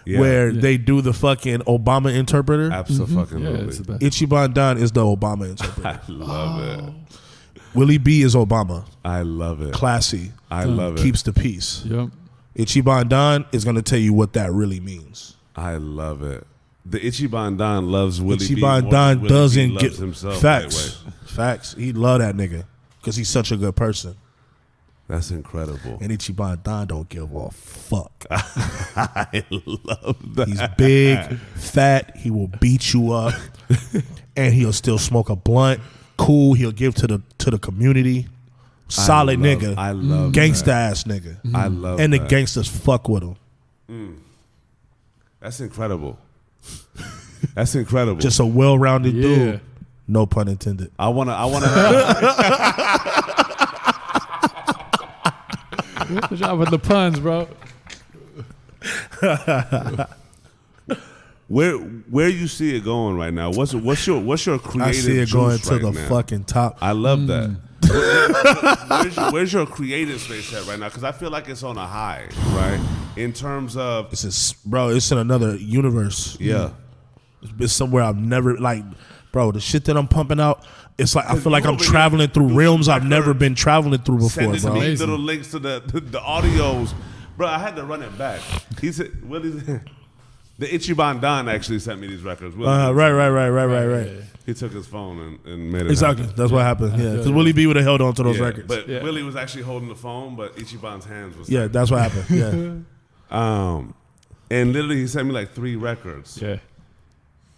S3: where they do the fucking Obama interpreter?
S1: Absolutely.
S2: Yeah, it's the best.
S3: Ichiban Don is the Obama interpreter.
S1: I love it.
S3: Willie B is Obama.
S1: I love it.
S3: Classy.
S1: I love it.
S3: Keeps the peace.
S2: Yep.
S3: Ichiban Don is going to tell you what that really means.
S1: I love it. The Ichiban Don loves Willie B.
S3: Ichiban
S1: more
S3: Don
S1: than Willie B
S3: doesn't
S1: loves
S3: get
S1: himself.
S3: facts.
S1: That way.
S3: Facts. He love that nigga because he's such a good person.
S1: That's incredible.
S3: And Ichiban Don don't give a fuck.
S1: I love that.
S3: He's big, fat. He will beat you up, and he'll still smoke a blunt. Cool. He'll give to the community. Solid nigga.
S1: I love
S3: gangsta
S1: that.
S3: ass nigga.
S1: I love
S3: and
S1: that.
S3: the gangsters fuck with him.
S1: That's incredible. That's incredible.
S3: Just a well-rounded
S2: Yeah.
S3: dude. No pun intended.
S1: I wanna
S2: Good job with the puns, bro.
S1: where you see it going right now? What's your creative
S3: I see it going
S1: juice
S3: to
S1: right
S3: the
S1: now?
S3: fucking top.
S1: I love that. Where's your creative space at right now? Because I feel like it's on a high, right? In terms of
S3: It's in another universe.
S1: yeah.
S3: It's somewhere I've never bro. The shit that I'm pumping out, it's like I feel like I'm
S1: over
S3: traveling
S1: here
S3: through
S1: doing
S3: realms
S1: some
S3: I've never
S1: records,
S3: been traveling through before,
S1: Sending
S3: bro.
S1: me
S2: Amazing.
S1: little links to the audios, bro. I had to run it back. He said, the Ichiban Don actually sent me these records.
S3: Right.
S1: He took his phone and made it
S3: Exactly.
S1: happen.
S3: That's what happened. Yeah, because Willie B would have held on to those
S1: Yeah,
S3: records.
S1: But
S2: Yeah.
S1: Willie was actually holding the phone, but Ichiban's hands was
S3: Yeah, that's what happened. Yeah.
S1: and literally he sent me like 3 records.
S2: Yeah.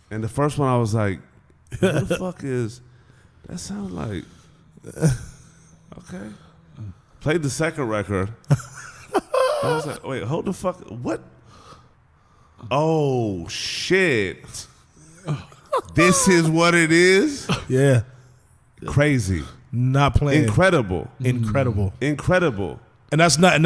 S1: And the first one I was like, what the fuck is that? Sounds like okay. Played the second record. I was like, wait, hold the fuck, what? Oh shit. This is what it is?
S3: Yeah.
S1: Crazy.
S3: Not playing.
S1: Incredible.
S3: Incredible.
S1: Incredible.
S3: And that's not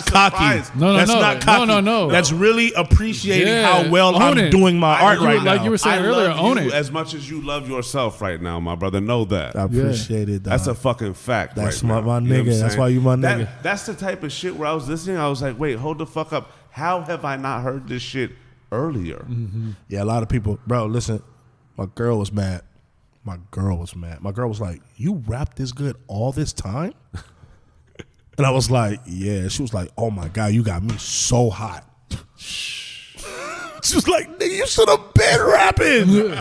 S3: cocky.
S2: No.
S3: That's not cocky.
S2: No.
S3: That's really appreciating how well I'm doing my art right now.
S2: Like you were saying earlier, own it.
S1: As much as you love yourself right now, my brother. Know that.
S3: I appreciate it, dog.
S1: That's a fucking fact.
S3: That's
S1: right
S3: my
S1: now.
S3: nigga. You know that's why you my nigga.
S1: That's the type of shit where I was listening. I was like, wait, hold the fuck up. How have I not heard this shit earlier?
S2: Mm-hmm.
S3: Yeah, a lot of people, bro. Listen, my girl was mad. My girl was like, "You rap this good all this time?" And I was like, "Yeah." She was like, "Oh my God, you got me so hot." She was like, "Nigga, you should have been rapping."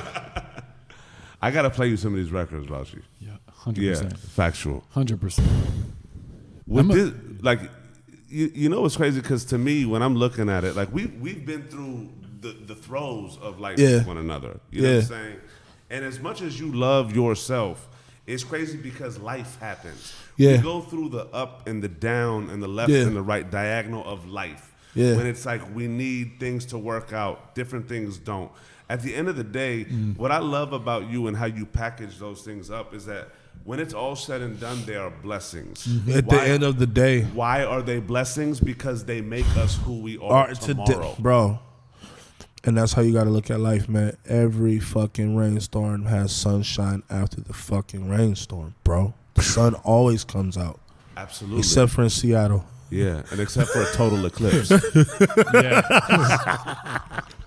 S1: I gotta play you some of these records, Rashi.
S2: Yeah, 100%.
S1: Yeah, factual.
S2: 100%.
S1: With this, like, you know what's crazy? Because to me, when I'm looking at it, like we've been through the throes of life with one another. You know what I'm saying? And as much as you love yourself, it's crazy because life happens.
S3: Yeah.
S1: We go through the up and the down and the left and the right diagonal of life.
S3: Yeah.
S1: When it's like we need things to work out, different things don't. At the end of the day, what I love about you and how you package those things up is that when it's all said and done, they are blessings.
S3: At the end of the day.
S1: Why are they blessings? Because they make us who we are tomorrow.
S3: Bro. And that's how you got to look at life, man. Every fucking rainstorm has sunshine after the fucking rainstorm, bro. The sun always comes out.
S1: Absolutely.
S3: Except for in Seattle.
S1: Yeah, and except for a total eclipse.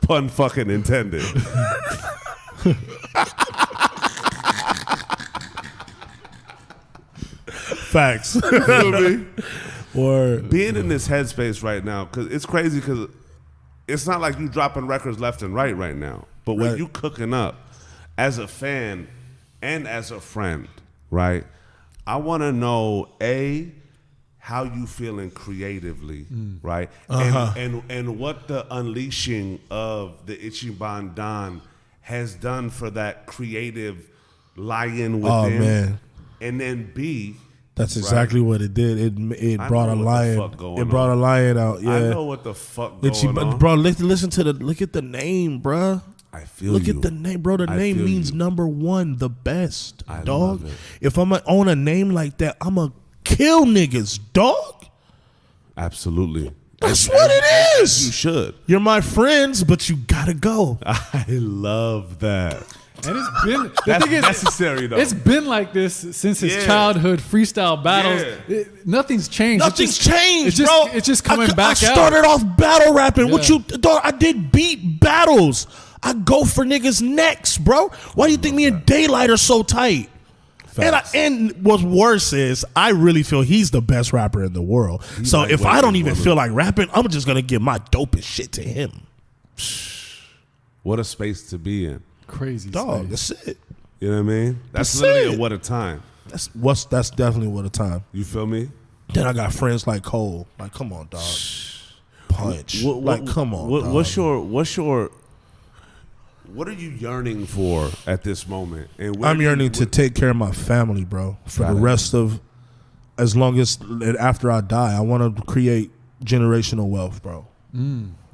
S1: Pun fucking intended.
S3: Facts.
S1: You feel me?
S3: Or
S1: being in this headspace right now, because it's crazy because it's not like you dropping records left and right now. But when you cooking up as a fan and as a friend, right? I want to know, A, how you feeling creatively, right? And what the unleashing of the Ichiban Don has done for that creative lion within.
S3: Oh, man.
S1: And then B,
S3: that's exactly what it did. It brought a lion. It brought a lion out. Yeah,
S1: I know what the fuck going on.
S3: Bro, listen to look at the name, bro.
S1: I feel
S3: Look
S1: you.
S3: at the name, bro. The name means number one, the best, dog.
S1: Love it.
S3: If I'm gonna own a name like that, I'ma kill niggas, dog.
S1: Absolutely.
S3: That's what it is.
S1: You should.
S3: You're my friends, but you gotta go.
S1: I love that.
S2: And it's been
S1: that's necessary though.
S2: It's been like this since his childhood freestyle battles.
S1: Yeah.
S2: Nothing's changed.
S3: Nothing's changed, bro.
S2: It's just coming back out.
S3: I started off battle rapping. What you, dog? I did beat battles. I go for niggas' necks, bro. Why do you think me and Daylight are so tight? And what's worse is I really feel he's the best rapper in the world. So if I don't even feel like rapping, I'm just gonna give my dopest shit to him.
S1: What a space to be in.
S2: Crazy
S3: dog.
S2: space.
S3: That's it.
S1: You know what I mean? That's literally a what a time.
S3: That's definitely what a time.
S1: You feel me?
S3: Then I got friends like Cole. Like, come on, dog. Punch. Come on.
S1: Dog. What are you yearning for at this moment? And
S3: I'm yearning to take care of my family, bro. For the rest of, as long as after I die, I want to create generational wealth, bro.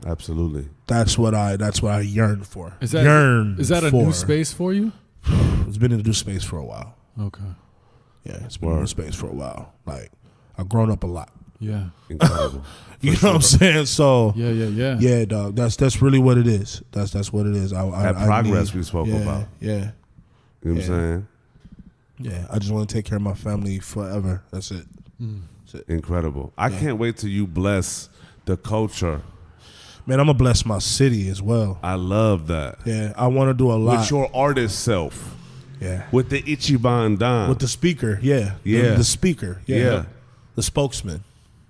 S1: Absolutely.
S3: That's what I yearn for.
S2: Is that a new space for you?
S3: It's been in a new space for a while.
S2: Okay.
S3: Yeah, it's been in a new space for a while. Like, I've grown up a lot.
S2: Yeah.
S1: Incredible.
S3: You know what I'm saying? So
S2: yeah.
S3: Yeah, dog. That's really what it is. That's what it is.
S1: That progress we spoke about.
S3: Yeah.
S1: You know what I'm saying?
S3: Yeah. I just want to take care of my family forever. That's it. That's it.
S1: Incredible. I can't wait till you bless the culture.
S3: Man, I'm gonna bless my city as well.
S1: I love that.
S3: Yeah, I want to do a lot
S1: with your artist self.
S3: Yeah,
S1: with the Ichiban Don,
S3: with the speaker. Yeah, the speaker. Yeah, the spokesman.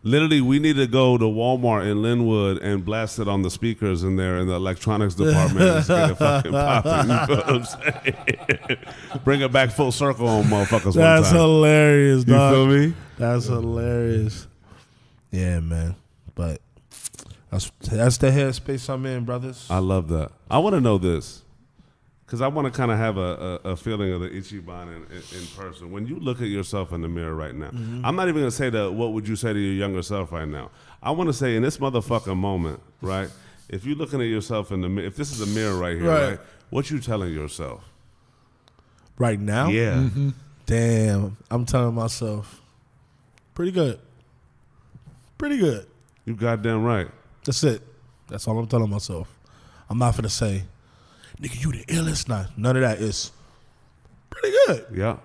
S1: Literally, we need to go to Walmart in Linwood and blast it on the speakers in there in the electronics department and get it fucking popping. You know what I'm saying? Bring it back full circle on motherfuckers.
S3: That's
S1: one time.
S3: Hilarious, dog.
S1: You feel me?
S3: That's hilarious. Yeah, man. But that's the headspace I'm in, brothers.
S1: I love that. I want to know this because I want to kind of have a feeling of the Ichiban in person. When you look at yourself in the mirror right now, I'm not even going to say what would you say to your younger self right now. I want to say in this motherfucking moment, right? If you're looking at yourself in the mirror, if this is a mirror right here, right? What you telling yourself?
S3: Right now?
S1: Yeah.
S3: Damn. I'm telling myself, pretty good. pretty good.
S1: You goddamn right.
S3: That's it. That's all I'm telling myself. I'm not finna say, nigga, you the illest. Nah, none of that. Is pretty good.
S1: Yeah.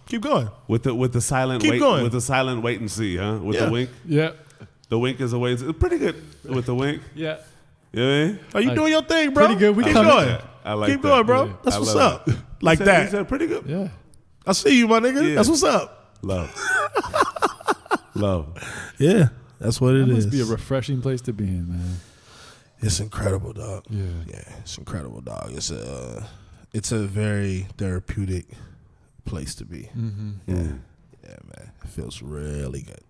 S3: Keep going.
S1: With the silent
S3: Keep
S1: wait,
S3: going.
S1: with the silent wait and see, huh? With the wink.
S2: Yeah.
S1: The wink is a wait. It's pretty good with the wink.
S2: Yeah.
S1: You know what I mean?
S3: Are you doing your thing, bro?
S2: Pretty good. We
S3: keep
S2: coming.
S3: going.
S1: I like
S3: Keep
S1: that.
S3: going, bro.
S2: Yeah.
S3: That's
S1: I
S3: what's
S1: love
S3: up. Like
S1: He
S3: that.
S1: said pretty good.
S2: Yeah.
S3: I see you, my nigga.
S1: Yeah.
S3: That's what's up.
S1: Love. Love.
S3: Yeah, that's what it
S2: That
S3: is.
S2: must be a refreshing place to be in, man.
S3: It's incredible, dog.
S2: Yeah.
S3: Yeah, it's incredible, dog. It's a very therapeutic place to be.
S2: Mm-hmm.
S3: Yeah, yeah, man. It feels really good.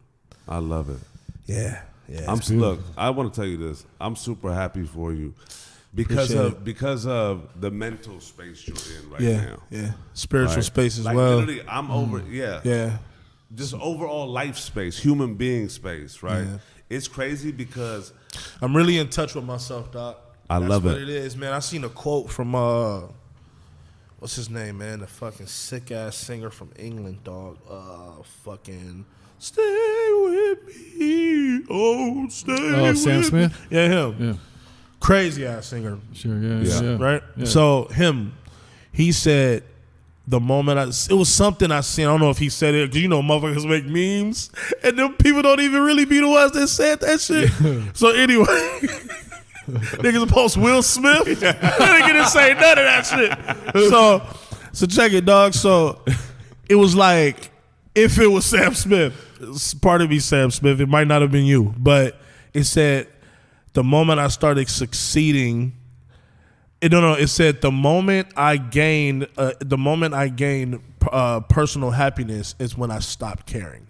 S1: I love it.
S3: Yeah, yeah.
S1: Look, I want to tell you this. I'm super happy for you because of the mental space you're in right now.
S3: Yeah, spiritual
S1: Right?
S3: space as
S1: Like,
S3: well.
S1: literally, I'm over. Yeah.
S3: Yeah,
S1: Just overall life space, human being space, right?
S3: Yeah.
S1: It's crazy because
S3: I'm really in touch with myself, dog.
S1: I
S3: That's
S1: love
S3: what
S1: it.
S3: it is, man. I seen a quote from what's his name, man? The fucking sick ass singer from England, dog. Fucking stay with me, oh stay with
S2: Sam
S3: me.
S2: Smith?
S3: Yeah, him.
S2: Yeah.
S3: Crazy ass singer,
S2: Sure. Yeah.
S1: Yeah.
S2: Yeah.
S3: right?
S2: Yeah.
S3: So he said. The moment it was something I seen. I don't know if he said it because motherfuckers make memes, and them people don't even really be the ones that said that shit. So anyway, niggas post Will Smith. Nigga didn't say none of that shit. So check it, dog. So it was like if it was Sam Smith, part of me Sam Smith. It might not have been you, but it said the moment I started succeeding. It said the moment I gained personal happiness is when I stopped caring.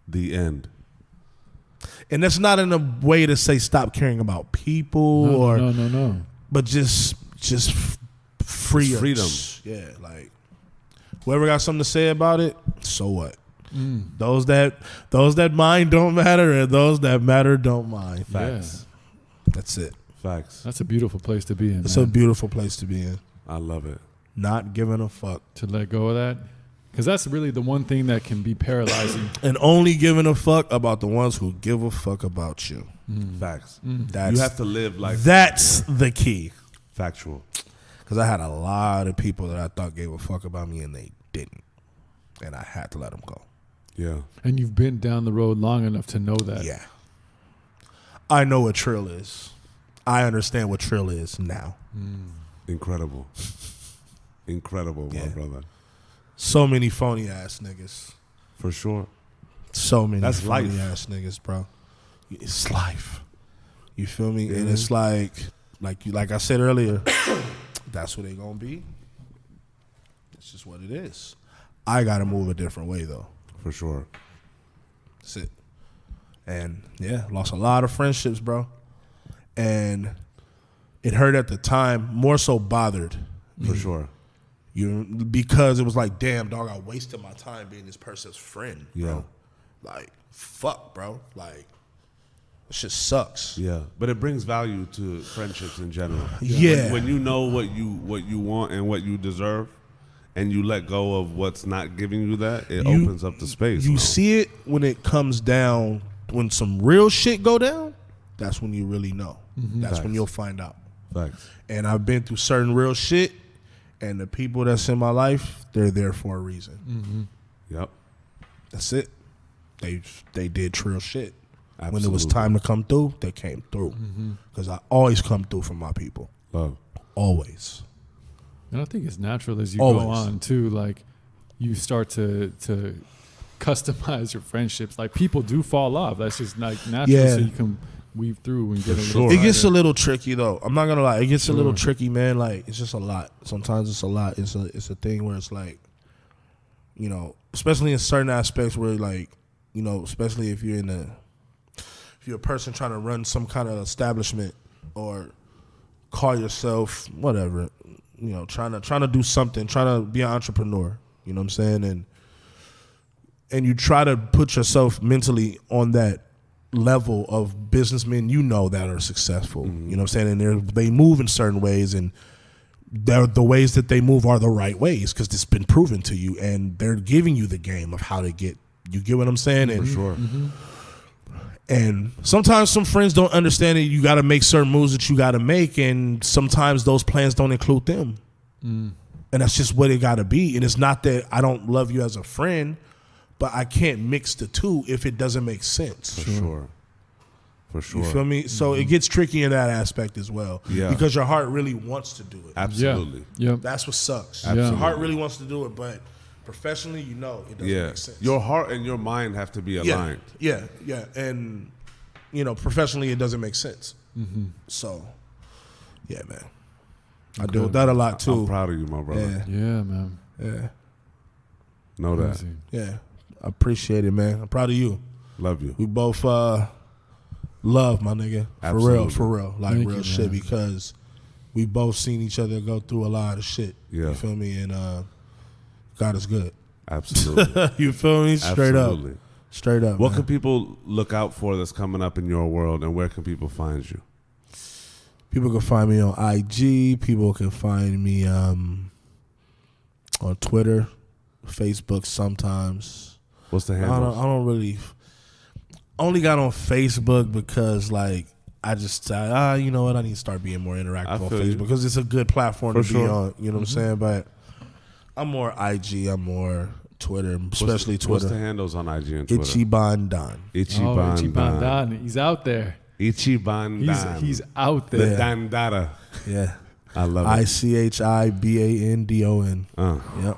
S1: the end.
S3: And that's not in a way to say stop caring about people
S2: No.
S3: but just freedom.
S1: Freedom.
S3: Yeah, like whoever got something to say about it, so what? Those that mind don't matter, and those that matter don't mind.
S1: Facts.
S3: That's it.
S1: Facts.
S2: That's a beautiful place to be in.
S3: It's
S2: man.
S3: a beautiful place to be in.
S1: I love it.
S3: Not giving a fuck.
S2: To let go of that, because that's really the one thing that can be paralyzing.
S3: And only giving a fuck about the ones who give a fuck about you.
S1: Facts.
S3: That's,
S1: You have to live like
S3: that's the key.
S1: factual.
S3: Because I had a lot of people that I thought gave a fuck about me and they didn't. And I had to let them go.
S1: Yeah.
S2: And you've been down the road long enough to know that.
S3: Yeah. I know what trill is. I understand what trill is now.
S1: Incredible. Incredible, my
S3: Yeah.
S1: brother.
S3: So many phony ass niggas.
S1: For sure.
S3: So many
S1: That's
S3: phony
S1: life.
S3: ass niggas, bro. It's life. You feel me? And it's like I said earlier, that's what they gonna be. It's just what it is. I gotta move a different way though.
S1: For sure.
S3: That's it. And yeah, lost a lot of friendships, bro. And it hurt at the time, more so bothered.
S1: For sure.
S3: Because it was like, damn, dog, I wasted my time being this person's friend, bro.
S1: Yeah.
S3: Like, fuck, bro. Like, this shit sucks.
S1: Yeah. But it brings value to friendships in general.
S3: Yeah.
S1: When you know what you want and what you deserve, and you let go of what's not giving you that, it opens up the space.
S3: You see it when it comes down, when some real shit go down, that's when you really know. That's when
S1: Facts.
S3: you'll find out.
S1: Facts.
S3: And I've been through certain real shit, and the people that's in my life, they're there for a reason.
S1: Yep.
S3: That's it. They did real shit.
S1: Absolutely.
S3: When it was time to come through, they came through. Because I always come through for my people.
S1: Love.
S3: Always.
S2: And I think it's natural as you
S3: Always.
S2: go on too. Like you start to customize your friendships. Like people do fall off. That's just like natural.
S3: Yeah.
S2: So you can weave through and get a little.
S1: sure.
S3: It gets a
S2: brighter.
S3: little tricky though. I'm not gonna lie. It gets a little
S2: Sure.
S3: tricky, man. Like it's just a lot. Sometimes it's a lot. It's a thing where it's like, especially in certain aspects where like, especially if you're if you're a person trying to run some kind of establishment or call yourself whatever, trying to do something, trying to be an entrepreneur. You know what I'm saying? And you try to put yourself mentally on that level of businessmen that are successful. You know what I'm saying? And they move in certain ways, and the ways that they move are the right ways because it's been proven to you, and they're giving you the game of how to get You get what I'm saying? And,
S1: For sure.
S3: And sometimes some friends don't understand that you got to make certain moves that you got to make, and sometimes those plans don't include them. And that's just what it got to be. And it's not that I don't love you as a friend, but I can't mix the two if it doesn't make sense.
S1: For sure. For sure.
S3: You feel me? So it gets tricky in that aspect as well.
S1: Yeah.
S3: Because your heart really wants to do it.
S1: Absolutely.
S2: Yeah.
S3: That's what sucks.
S1: Absolutely.
S3: Your heart really wants to do it, but professionally, it doesn't make sense.
S1: Your heart and your mind have to be aligned.
S3: Yeah. And, professionally, it doesn't make sense. So, yeah, man. I deal with that a lot, too.
S1: I'm proud of you, my brother.
S2: Yeah, man.
S3: Yeah.
S1: Know that.
S2: Crazy.
S3: Yeah. I appreciate it, man. I'm proud of you.
S1: Love you.
S3: We both love, my nigga.
S1: Absolutely.
S3: For real. Like
S2: Thank
S3: real
S2: you,
S3: shit,
S2: man.
S3: because we both seen each other go through a lot of shit.
S1: Yeah.
S3: You feel me? And God is good.
S1: Absolutely.
S3: You feel me? Straight
S1: Absolutely.
S3: up. Straight up.
S1: What
S3: man.
S1: can people look out for that's coming up in your world, and where can people find you?
S3: People can find me on IG. People can find me on Twitter, Facebook sometimes.
S1: What's the
S3: I
S1: handle?
S3: don't really. Only got on Facebook because I just you know what, I need to start being more interactive on
S1: feel
S3: Facebook
S1: you.
S3: because it's a good platform
S1: For
S3: to be
S1: sure.
S3: on. You know what I'm saying? But I'm more IG. I'm more Twitter, especially
S1: What's the
S3: Twitter.
S1: handles on IG and Twitter?
S3: Ichiban Don.
S1: Ichiban Don.
S2: He's out there.
S1: Ichiban Don.
S2: He's out
S1: the
S2: there.
S1: Dandada.
S3: Yeah.
S1: I love it.
S3: ICHIBANDON. Yep.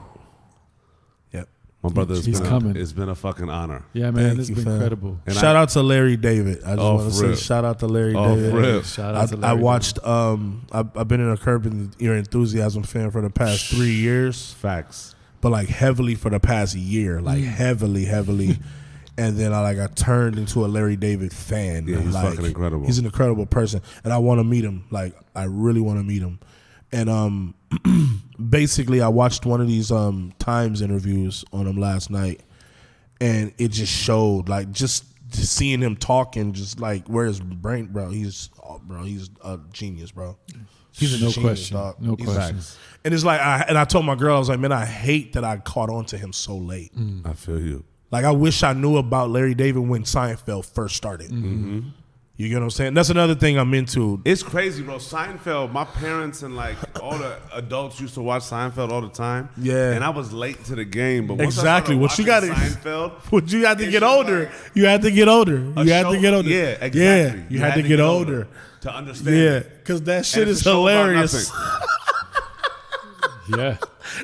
S1: My brother,
S2: He's coming.
S1: It's been a fucking honor.
S2: Yeah, man,
S3: Thank
S2: this
S3: you,
S2: has been
S3: fam.
S2: incredible.
S1: And
S3: Shout out to Larry David. I just
S1: Oh,
S3: want to
S1: for
S3: say
S1: real.
S3: shout out to Larry
S1: Oh,
S3: David.
S1: for real.
S2: Shout out to
S3: I
S2: Larry.
S3: watched. I've been in a Curb Your Enthusiasm fan for the past 3 years,
S1: Facts.
S3: but heavily for the past year, heavily. And then I turned into a Larry David fan.
S1: Yeah, he's fucking incredible.
S3: He's an incredible person, and I want to meet him. I really want to meet him. And basically, I watched one of these Times interviews on him last night, and it just showed just seeing him talking, just where his brain, bro. He's a genius, bro. He's a
S2: No
S3: genius,
S2: question.
S3: dog.
S2: No
S3: He's-
S2: question.
S3: And it's I told my girl, I was like, man, I hate that I caught on to him so late.
S1: I feel you.
S3: I wish I knew about Larry David when Seinfeld first started. You get what I'm saying? That's another thing I'm into.
S1: It's crazy, bro. Seinfeld, my parents and all the adults used to watch Seinfeld all the time.
S3: Yeah.
S1: And I was late to the game. But once
S3: Exactly.
S1: I
S3: What
S1: started
S3: you gotta-
S1: watching Seinfeld,
S3: But you had to
S1: It's
S3: get
S1: just
S3: older. You had to get older. You had to get older.
S1: Yeah, exactly.
S3: Yeah, you had to get older.
S1: to understand.
S3: Yeah,
S1: it.
S3: because that
S1: And
S3: shit
S1: it's
S3: is
S1: a show about
S3: hilarious.
S1: nothing.
S2: Yeah.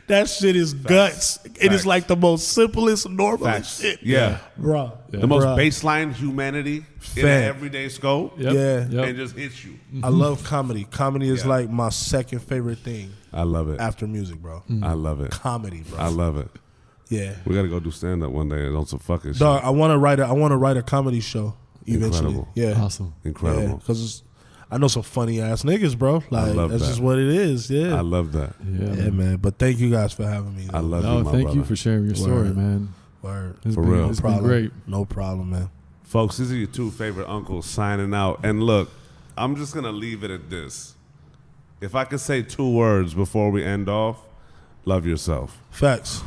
S3: That shit is guts. It is
S1: Facts.
S3: the most simplest, normal
S1: Facts.
S3: shit.
S1: Yeah.
S3: Bro.
S1: The most
S3: Bruh.
S1: baseline humanity in
S3: Fact.
S1: an everyday scope.
S2: Yep.
S3: Yeah.
S2: Yep.
S1: And just hits you.
S3: I love comedy. Comedy is
S1: Yeah.
S3: my second favorite thing
S1: I love it.
S3: after music, bro.
S1: I love it.
S3: Comedy, bro.
S1: I love it.
S3: Yeah.
S1: We gotta go do stand up one day on some fucking shit.
S3: Dog, I want to write a comedy show eventually.
S1: Incredible.
S3: Yeah.
S2: Awesome.
S1: Incredible.
S3: Because I know some funny ass niggas, bro.
S1: love
S3: That's
S1: that.
S3: just what it is. Yeah.
S1: I love that.
S2: Yeah.
S3: Yeah, man. But thank you guys for having me.
S1: I love
S2: No,
S1: you, my
S2: thank
S1: brother.
S2: you for sharing your story,
S3: Word.
S2: man.
S3: Word.
S2: It's
S1: For
S2: been,
S1: real.
S2: It's
S3: No
S2: been
S3: problem.
S2: great.
S3: No problem, man.
S1: Folks, these are your two favorite uncles signing out. And look, I'm just going to leave it at this. If I could say 2 words before we end off, love yourself.
S3: Facts.